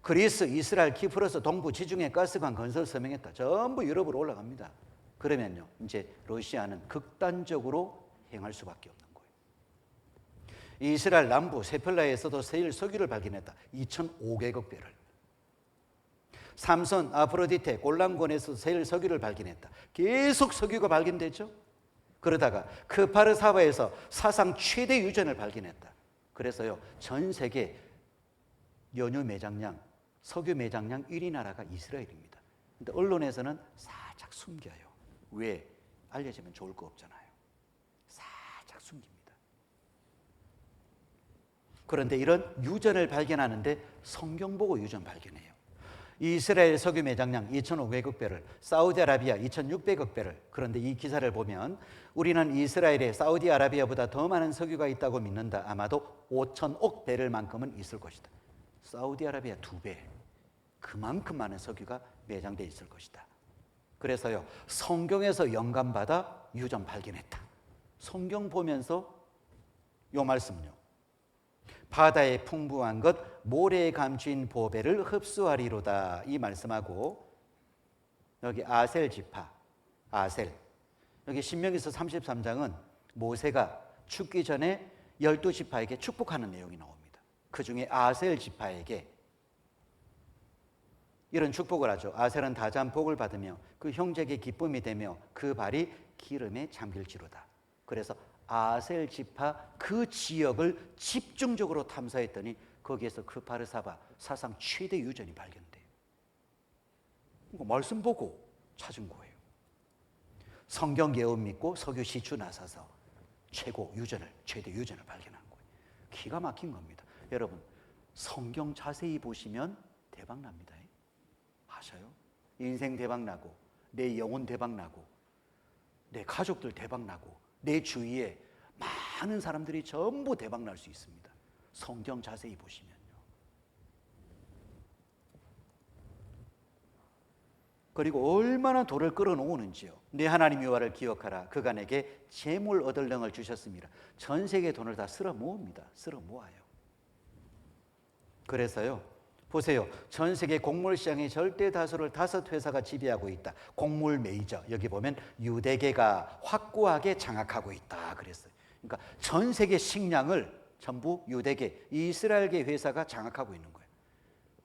그리스, 이스라엘, 키프로스, 동부, 지중해 가스관 건설 서명했다. 전부 유럽으로 올라갑니다. 그러면요, 이제 러시아는 극단적으로 행할 수밖에 없는 거예요. 이스라엘 남부 세펠라에서도 세일 석유를 발견했다. 2,500억 배를. 삼손, 아프로디테, 골란곤에서 세일 석유를 발견했다. 계속 석유가 발견되죠. 그러다가 크파르사바에서 사상 최대 유전을 발견했다. 그래서요, 전 세계 연유 매장량, 석유 매장량 1위 나라가 이스라엘입니다. 근데 언론에서는 살짝 숨겨요. 왜? 알려지면 좋을 거 없잖아요. 살짝 숨깁니다. 그런데 이런 유전을 발견하는데 성경 보고 유전 발견해요. 이스라엘 석유 매장량 2,500억 배럴, 사우디아라비아 2,600억 배럴. 그런데 이 기사를 보면 우리는 이스라엘에 사우디아라비아보다 더 많은 석유가 있다고 믿는다. 아마도 5,000억 배럴만큼은 있을 것이다. 사우디아라비아 2배. 그만큼 많은 석유가 매장돼 있을 것이다. 그래서요, 성경에서 영감받아 유전 발견했다. 성경 보면서 요 말씀요. 바다에 풍부한 것 모래에 감춘 보배를 흡수하리로다. 이 말씀하고 여기 아셀 지파, 아셀. 여기 신명기서 33장은 모세가 죽기 전에 12지파에게 축복하는 내용이 나옵니다. 그 중에 아셀 지파에게 이런 축복을 하죠. 아셀은 다자한 복을 받으며 그 형제에게 기쁨이 되며 그 발이 기름에 잠길지로다. 그래서 아셀 지파 그 지역을 집중적으로 탐사했더니 거기에서 그 바르사바 사상 최대 유전이 발견돼요. 말씀 보고 찾은 거예요. 성경 예언 믿고 석유 시추 나서서 최고 유전을, 최대 유전을 발견한 거예요. 기가 막힌 겁니다. 여러분, 성경 자세히 보시면 대박 납니다. 아셔요? 인생 대박 나고, 내 영혼 대박 나고, 내 가족들 대박 나고, 내 주위에 많은 사람들이 전부 대박 날 수 있습니다. 성경 자세히 보시면요. 그리고 얼마나 돌을 끌어놓는지요. 내 하나님 여호와를 기억하라. 그가 내게 재물 얻을 능을 주셨습니다. 전 세계 돈을 다 쓸어 모읍니다. 쓸어 모아요. 그래서요, 보세요. 전 세계 곡물 시장의 절대 다수를 5회사가 지배하고 있다. 곡물 메이저. 여기 보면 유대계가 확고하게 장악하고 있다 그랬어요. 그러니까 전 세계 식량을 전부 유대계, 이스라엘계 회사가 장악하고 있는 거예요.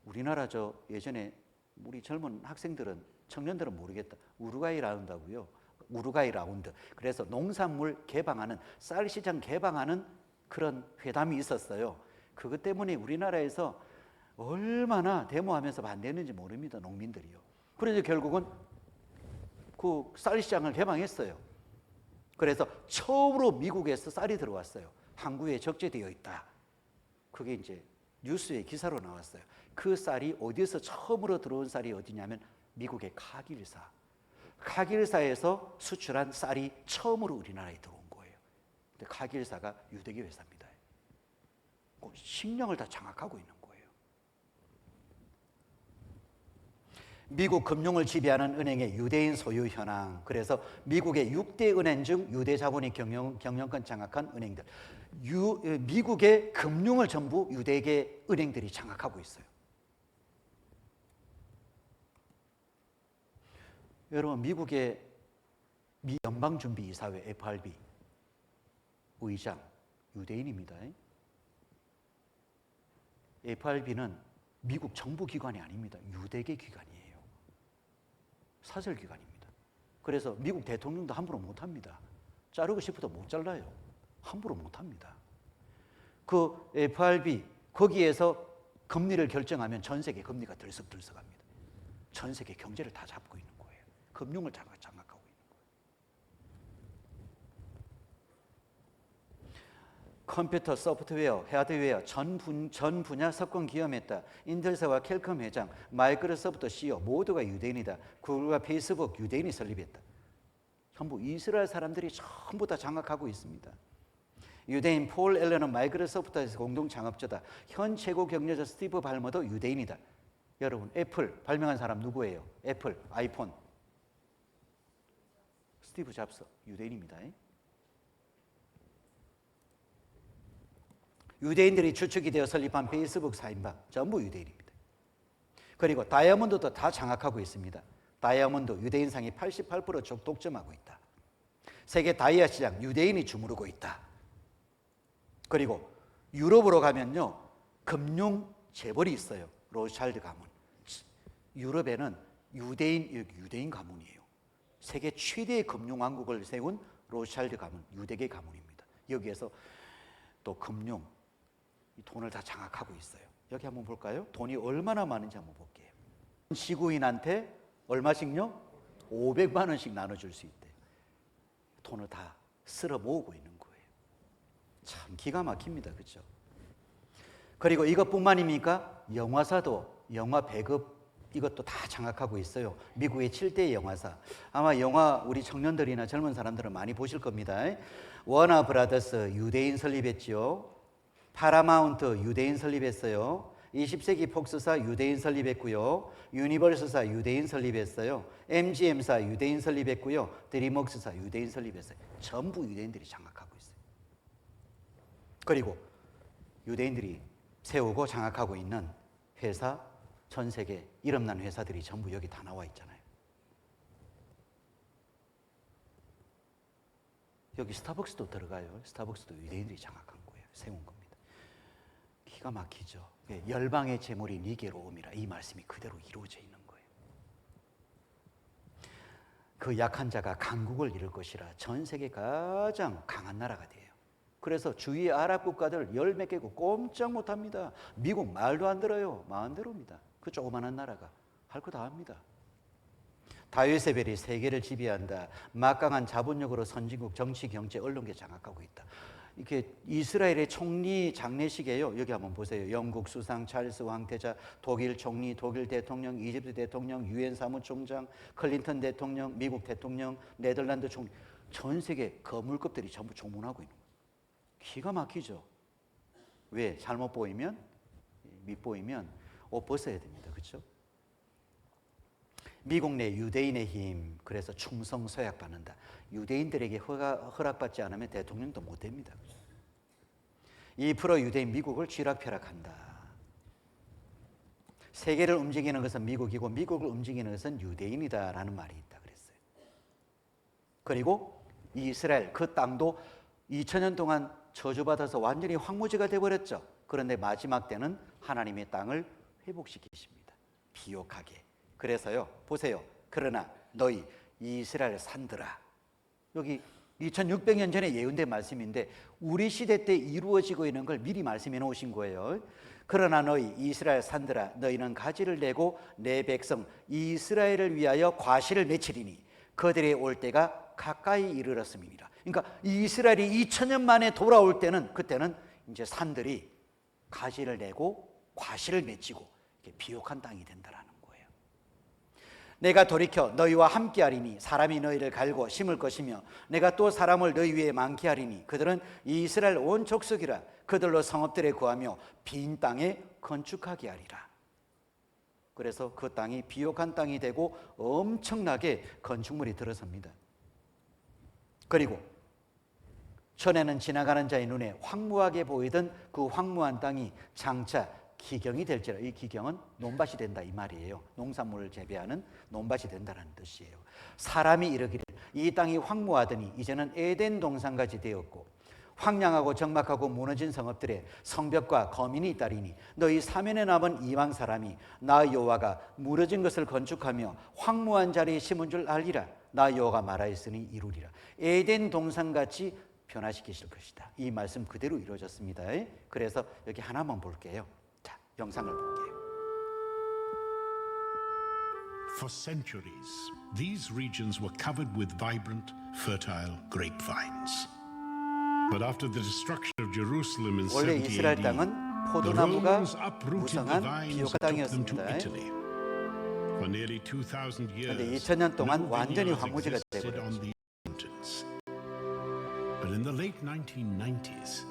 우리나라 예전에 우리 젊은 학생들은, 청년들은 모르겠다. 우루과이 라운드고요. 우루과이 라운드. 그래서 농산물 개방하는, 쌀 시장 개방하는 그런 회담이 있었어요. 그것 때문에 우리나라에서 얼마나 데모하면서 반대했는지 모릅니다. 농민들이요. 그래서 결국은 그 쌀 시장을 개방했어요. 그래서 처음으로 미국에서 쌀이 들어왔어요. 항구에 적재되어 있다. 그게 이제 뉴스에 기사로 나왔어요. 그 쌀이 어디서 처음으로 들어온 쌀이 어디냐면 미국의 카길사. 카길사에서 수출한 쌀이 처음으로 우리나라에 들어온 거예요. 근데 카길사가 유대계 회사입니다. 식량을 다 장악하고 있는 거예요. 미국 금융을 지배하는 은행의 유대인 소유 현황. 그래서 미국의 6대 은행 중 유대 자본이 경영권 장악한 은행들. 미국의 금융을 전부 유대계 은행들이 장악하고 있어요. 여러분, 미국의 미 연방준비이사회 FRB 의장 유대인입니다. FRB는 미국 정부 기관이 아닙니다. 유대계 기관이에요. 사설기관입니다. 그래서 미국 대통령도 함부로 못합니다. 자르고 싶어도 못 잘라요. 함부로 못합니다. 그 FRB 거기에서 금리를 결정하면 전 세계 금리가 들썩들썩합니다. 전 세계 경제를 다 잡고 있는 거예요. 금융을 장악하고 있는 거예요. 컴퓨터, 소프트웨어, 하드웨어 전 분야 석권 기염했다. 인텔사와 캘컴 회장, 마이크로소프트 CEO 모두가 유대인이다. 구글과 페이스북 유대인이 설립했다. 전부 이스라엘 사람들이 전부 다 장악하고 있습니다. 유대인 폴 앨런은 마이크로소프트에서 공동 창업자다. 현 최고 경제자 스티브 발머도 유대인이다. 여러분, 애플 발명한 사람 누구예요? 애플, 아이폰. 스티브 잡스 유대인입니다. 유대인들이 주축이 되어 설립한 페이스북 4인방 전부 유대인입니다. 그리고 다이아몬드도 다 장악하고 있습니다. 다이아몬드 유대인상이 88% 독점하고 있다. 세계 다이아 시장 유대인이 주무르고 있다. 그리고 유럽으로 가면요, 금융 재벌이 있어요. 로스차일드 가문. 유럽에는 유대인 가문이에요. 세계 최대의 금융 왕국을 세운 로스차일드 가문, 유대계 가문입니다. 여기에서 또 금융, 이 돈을 다 장악하고 있어요. 여기 한번 볼까요? 돈이 얼마나 많은지 한번 볼게요. 지구인한테 얼마씩요? 500만 원씩 나눠줄 수 있대요. 돈을 다 쓸어 모으고 있는 거예요. 참 기가 막힙니다. 그렇죠? 그리고 이것뿐만입니까? 영화사도 영화 배급 이것도 다 장악하고 있어요. 미국의 7대 영화사. 아마 영화 우리 청년들이나 젊은 사람들은 많이 보실 겁니다. 워너 브라더스 유대인 설립했지요. 파라마운트 유대인 설립했어요. 20세기 폭스사 유대인 설립했고요. 유니버스사 유대인 설립했어요. MGM사 유대인 설립했고요. 드림웍스사 유대인 설립했어요. 전부 유대인들이 장악하고 있어요. 그리고 유대인들이 세우고 장악하고 있는 회사, 전 세계 이름난 회사들이 전부 여기 다 나와 있잖아요. 여기 스타벅스도 들어가요. 스타벅스도 유대인들이 장악한 거예요. 세운 겁니다. 기가 막히죠. 열방의 재물이 네게로 옴이라 이 말씀이 그대로 이루어져 있는 거예요. 그 약한 자가 강국을 이룰 것이라 전 세계 가장 강한 나라가 돼요. 그래서 주위의 아랍 국가들 열 몇 개국 꼼짝 못합니다. 미국 말도 안 들어요. 마음대로입니다. 그 조그마한 나라가 할 거 다 합니다. 다윗의 별이 세계를 지배한다. 막강한 자본력으로 선진국 정치, 경제, 언론계 장악하고 있다. 이렇게 이스라엘의 총리 장례식이에요. 여기 한번 보세요. 영국 수상 찰스 황태자, 독일 총리, 독일 대통령, 이집트 대통령, 유엔 사무총장, 클린턴 대통령, 미국 대통령, 네덜란드 총리, 전 세계 거물급들이 전부 조문하고 있는 거예요. 기가 막히죠. 왜? 잘못 보이면, 밉보이면 옷 벗어야 됩니다. 그렇죠? 미국 내 유대인의 힘, 그래서 충성 서약받는다. 유대인들에게 허락받지 않으면 대통령도 못 됩니다. 2% 유대인 미국을 쥐락펴락한다. 세계를 움직이는 것은 미국이고 미국을 움직이는 것은 유대인이다라는 말이 있다 그랬어요. 그리고 이스라엘 그 땅도 2000년 동안 저주받아서 완전히 황무지가 되어버렸죠. 그런데 마지막 때는 하나님의 땅을 회복시키십니다. 비옥하게. 그래서요, 보세요. 그러나 너희 이스라엘 산들아. 여기 2600년 전에 예언된 말씀인데 우리 시대 때 이루어지고 있는 걸 미리 말씀해 놓으신 거예요. 그러나 너희 이스라엘 산들아 너희는 가지를 내고 내 백성 이스라엘을 위하여 과실을 맺히리니 그들이 올 때가 가까이 이르렀음이니라. 그러니까 이스라엘이 2000년 만에 돌아올 때는 그때는 이제 산들이 가지를 내고 과실을 맺히고 비옥한 땅이 된다라는 거예요. 내가 돌이켜 너희와 함께하리니 사람이 너희를 갈고 심을 것이며 내가 또 사람을 너희 위에 많게 하리니 그들은 이스라엘 온 족속이라 그들로 성읍들에 구하며 빈 땅에 건축하게 하리라. 그래서 그 땅이 비옥한 땅이 되고 엄청나게 건축물이 들어섭니다. 그리고 전에는 지나가는 자의 눈에 황무하게 보이던 그 황무한 땅이 장차 기경이 될지라. 이 기경은 논밭이 된다 이 말이에요. 농산물을 재배하는 논밭이 된다는 뜻이에요. 사람이 이르기를 이 땅이 황무하더니 이제는 에덴 동산같이 되었고 황량하고 적막하고 무너진 성읍들에 성벽과 거민이 있다리니 너희 사면에 남은 이방 사람이 나 여호와가 무너진 것을 건축하며 황무한 자리에 심은 줄 알리라. 나 여호와가 말하였으니 이루리라. 에덴 동산같이 변화시키실 것이다. 이 말씀 그대로 이루어졌습니다. 그래서 여기 하나만 볼게요. 자, 영상을 볼게요. For centuries, these regions were covered with vibrant, fertile grapevines. But after the destruction of Jerusalem in 원래 70 이스라엘 AD, 땅은 the 포도나무가 Romans uprooted the 무성한 vines 비옥한 and took them to 땅이었습니다. Italy. For nearly 2,000 years, 그런데 2000년 동안 no 완전히 vineyards 황무지가 existed 되버렸죠. on these mountains. But in the late 1990s,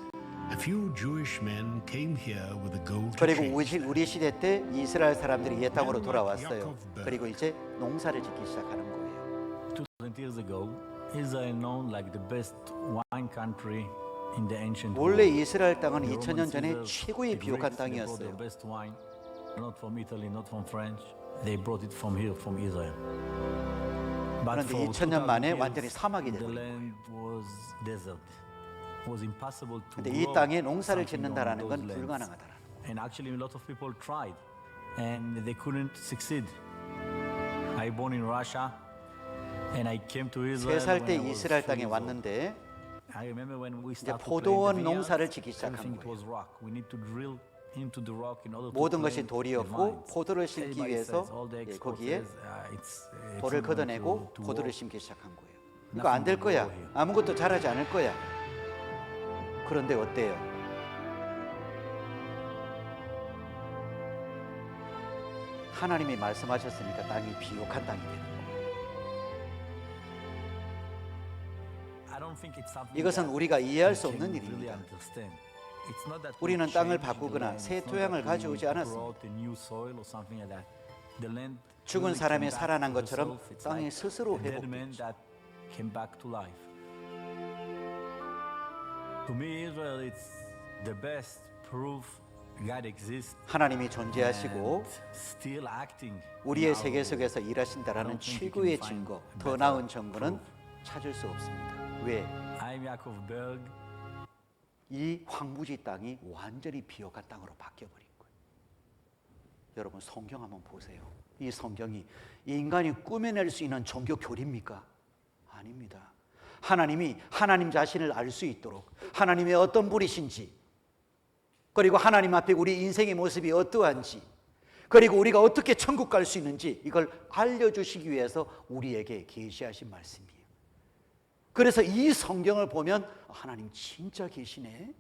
a few Jewish men came here with a goal to 그리고 change. 우리 시대 때 이스라엘 사람들이 이 땅으로 돌아왔어요. 그리고 이제 농사를 짓기 시작하는 거예요. 2000 years ago, Israel known like the best wine country in the ancient 원래 world. 이스라엘 땅은 The 2000년 Roman 전에 Caesars, 최고의 the 비옥한 Greeks, they brought 땅이었어요. the best wine, not from Italy, not from French. They brought it from here, from Israel. But 그런데 for 2000년 만에 2000 완전히 years, 사막이 the 되버린 거예요. land was desert. It was impossible to 근데 이 grow 땅에 농사를 something on 짓는다라는 those 건 lands. 불가능하다라는 거예요. And actually a lot of people tried and they couldn't succeed. I born in Russia and I came to Israel 3살 때 when I was 이스라엘 4 땅에 years old. 왔는데 I remember when we 이제 started to 포도원 plant the 농사를 vineyards, 짓기 시작한 everything 거예요. was rock. We need to drill into the rock in order to 모든 것이 plant the 돌이었고 vines. 포도를 심기 Everybody 위해서 says, all the 예, experts 거기에 says, it's 돌을 proven 걷어내고 to 포도를 work. 심기 시작한 거예요. 이거 안 될 Nothing will 거야. grow here. 아무것도 자라지 않을 거야. 그런데 어때요? 하나님이 말씀하셨으니까 땅이 비옥한 땅이 되는 거예요. I don't think it's something 이것은 that 우리가 이해할 we 수 can 없는 really 일입니다. understand. It's not that we 우리는 땅을 changed the 바꾸거나 land. 새 It's not 토양을 that 가져오지 we 않았습니다. brought a new soil or something like that. The land 죽은 really 사람이 came back 살아난 to 것처럼 herself. It's 땅이 like 스스로 a dead man 회복됐죠. that came back to life. To me, Israel is the best proof God exists. 하나님이 존재하시고 and still acting 우리의 in our 세계 world. 속에서 일하신다라는 I don't think you 최고의 can find 증거, a 더 better 나은 증거는 proof. 찾을 수 없습니다. 왜? I'm Yaakov Berg. 이 황무지 땅이 완전히 비옥한 땅으로 바뀌어버린 거예요. 여러분 성경 한번 보세요. 이 성경이 인간이 꾸며낼 수 있는 종교 교리입니까? 아닙니다. 하나님이 하나님 자신을 알 수 있도록 하나님의 어떤 분이신지, 그리고 하나님 앞에 우리 인생의 모습이 어떠한지, 그리고 우리가 어떻게 천국 갈 수 있는지 이걸 알려주시기 위해서 우리에게 계시하신 말씀이에요. 그래서 이 성경을 보면 하나님 진짜 계시네.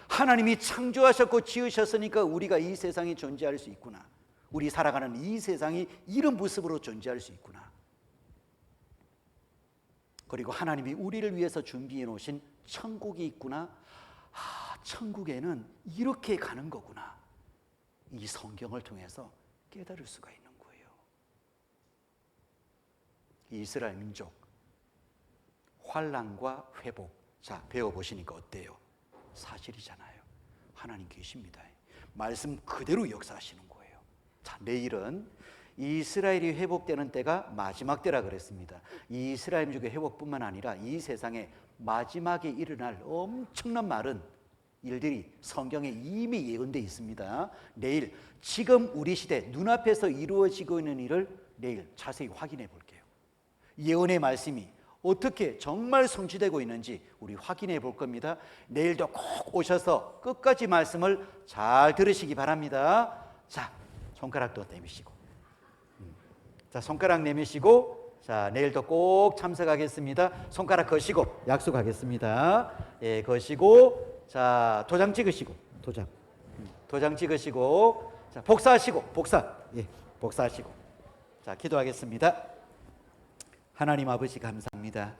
하나님이 창조하셨고 지으셨으니까 우리가 이 세상에 존재할 수 있구나. 우리 살아가는 이 세상이 이런 모습으로 존재할 수 있구나. 그리고 하나님이 우리를 위해서 준비해 놓으신 천국이 있구나. 아, 천국에는 이렇게 가는 거구나. 이 성경을 통해서 깨달을 수가 있는 거예요. 이스라엘 민족 환난과 회복. 자, 배워보시니까 어때요? 사실이잖아요. 하나님 계십니다. 말씀 그대로 역사하시는 거예요. 자, 내일은 이스라엘이 회복되는 때가 마지막 때라 그랬습니다. 이 이스라엘 민족의 회복뿐만 아니라 이 세상에 마지막에 일어날 엄청난 많은 일들이 성경에 이미 예언되어 있습니다. 내일 지금 우리 시대 눈앞에서 이루어지고 있는 일을 내일 자세히 확인해 볼게요. 예언의 말씀이 어떻게 정말 성취되고 있는지 우리 확인해 볼 겁니다. 내일도 꼭 오셔서 끝까지 말씀을 잘 들으시기 바랍니다. 자, 손가락도 내미시고, 자, 손가락 내미시고, 자, 내일도 꼭 참석하겠습니다. 손가락 거시고 약속하겠습니다. 예, 거시고, 자, 도장 찍으시고, 도장 찍으시고, 자, 복사하시고, 예, 복사하시고, 자, 기도하겠습니다. 하나님 아버지 감사합니다.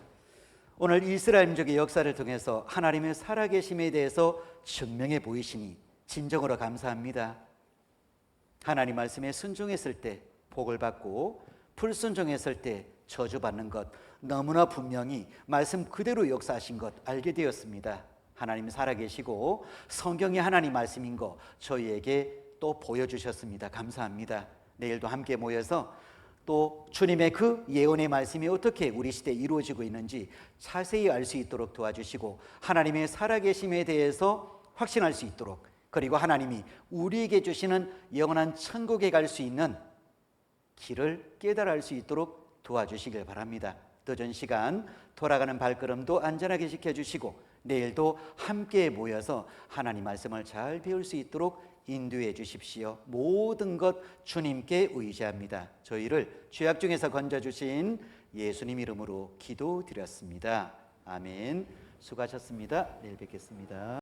오늘 이스라엘 민족의 역사를 통해서 하나님의 살아계심에 대해서 증명해 보이시니 진정으로 감사합니다. 하나님 말씀에 순종했을 때 복을 받고 불순종했을 때 저주받는 것 너무나 분명히 말씀 그대로 역사하신 것 알게 되었습니다. 하나님 살아계시고 성경이 하나님 말씀인 거 저희에게 또 보여주셨습니다. 감사합니다. 내일도 함께 모여서 또 주님의 그 예언의 말씀이 어떻게 우리 시대에 이루어지고 있는지 자세히 알 수 있도록 도와주시고 하나님의 살아계심에 대해서 확신할 수 있도록, 그리고 하나님이 우리에게 주시는 영원한 천국에 갈 수 있는 길을 깨달을 수 있도록 도와주시길 바랍니다. 늦은 시간 돌아가는 발걸음도 안전하게 지켜주시고 내일도 함께 모여서 하나님 말씀을 잘 배울 수 있도록 인도해 주십시오. 모든 것 주님께 의지합니다. 저희를 죄악 중에서 건져주신 예수님 이름으로 기도드렸습니다. 아멘. 수고하셨습니다. 내일 뵙겠습니다.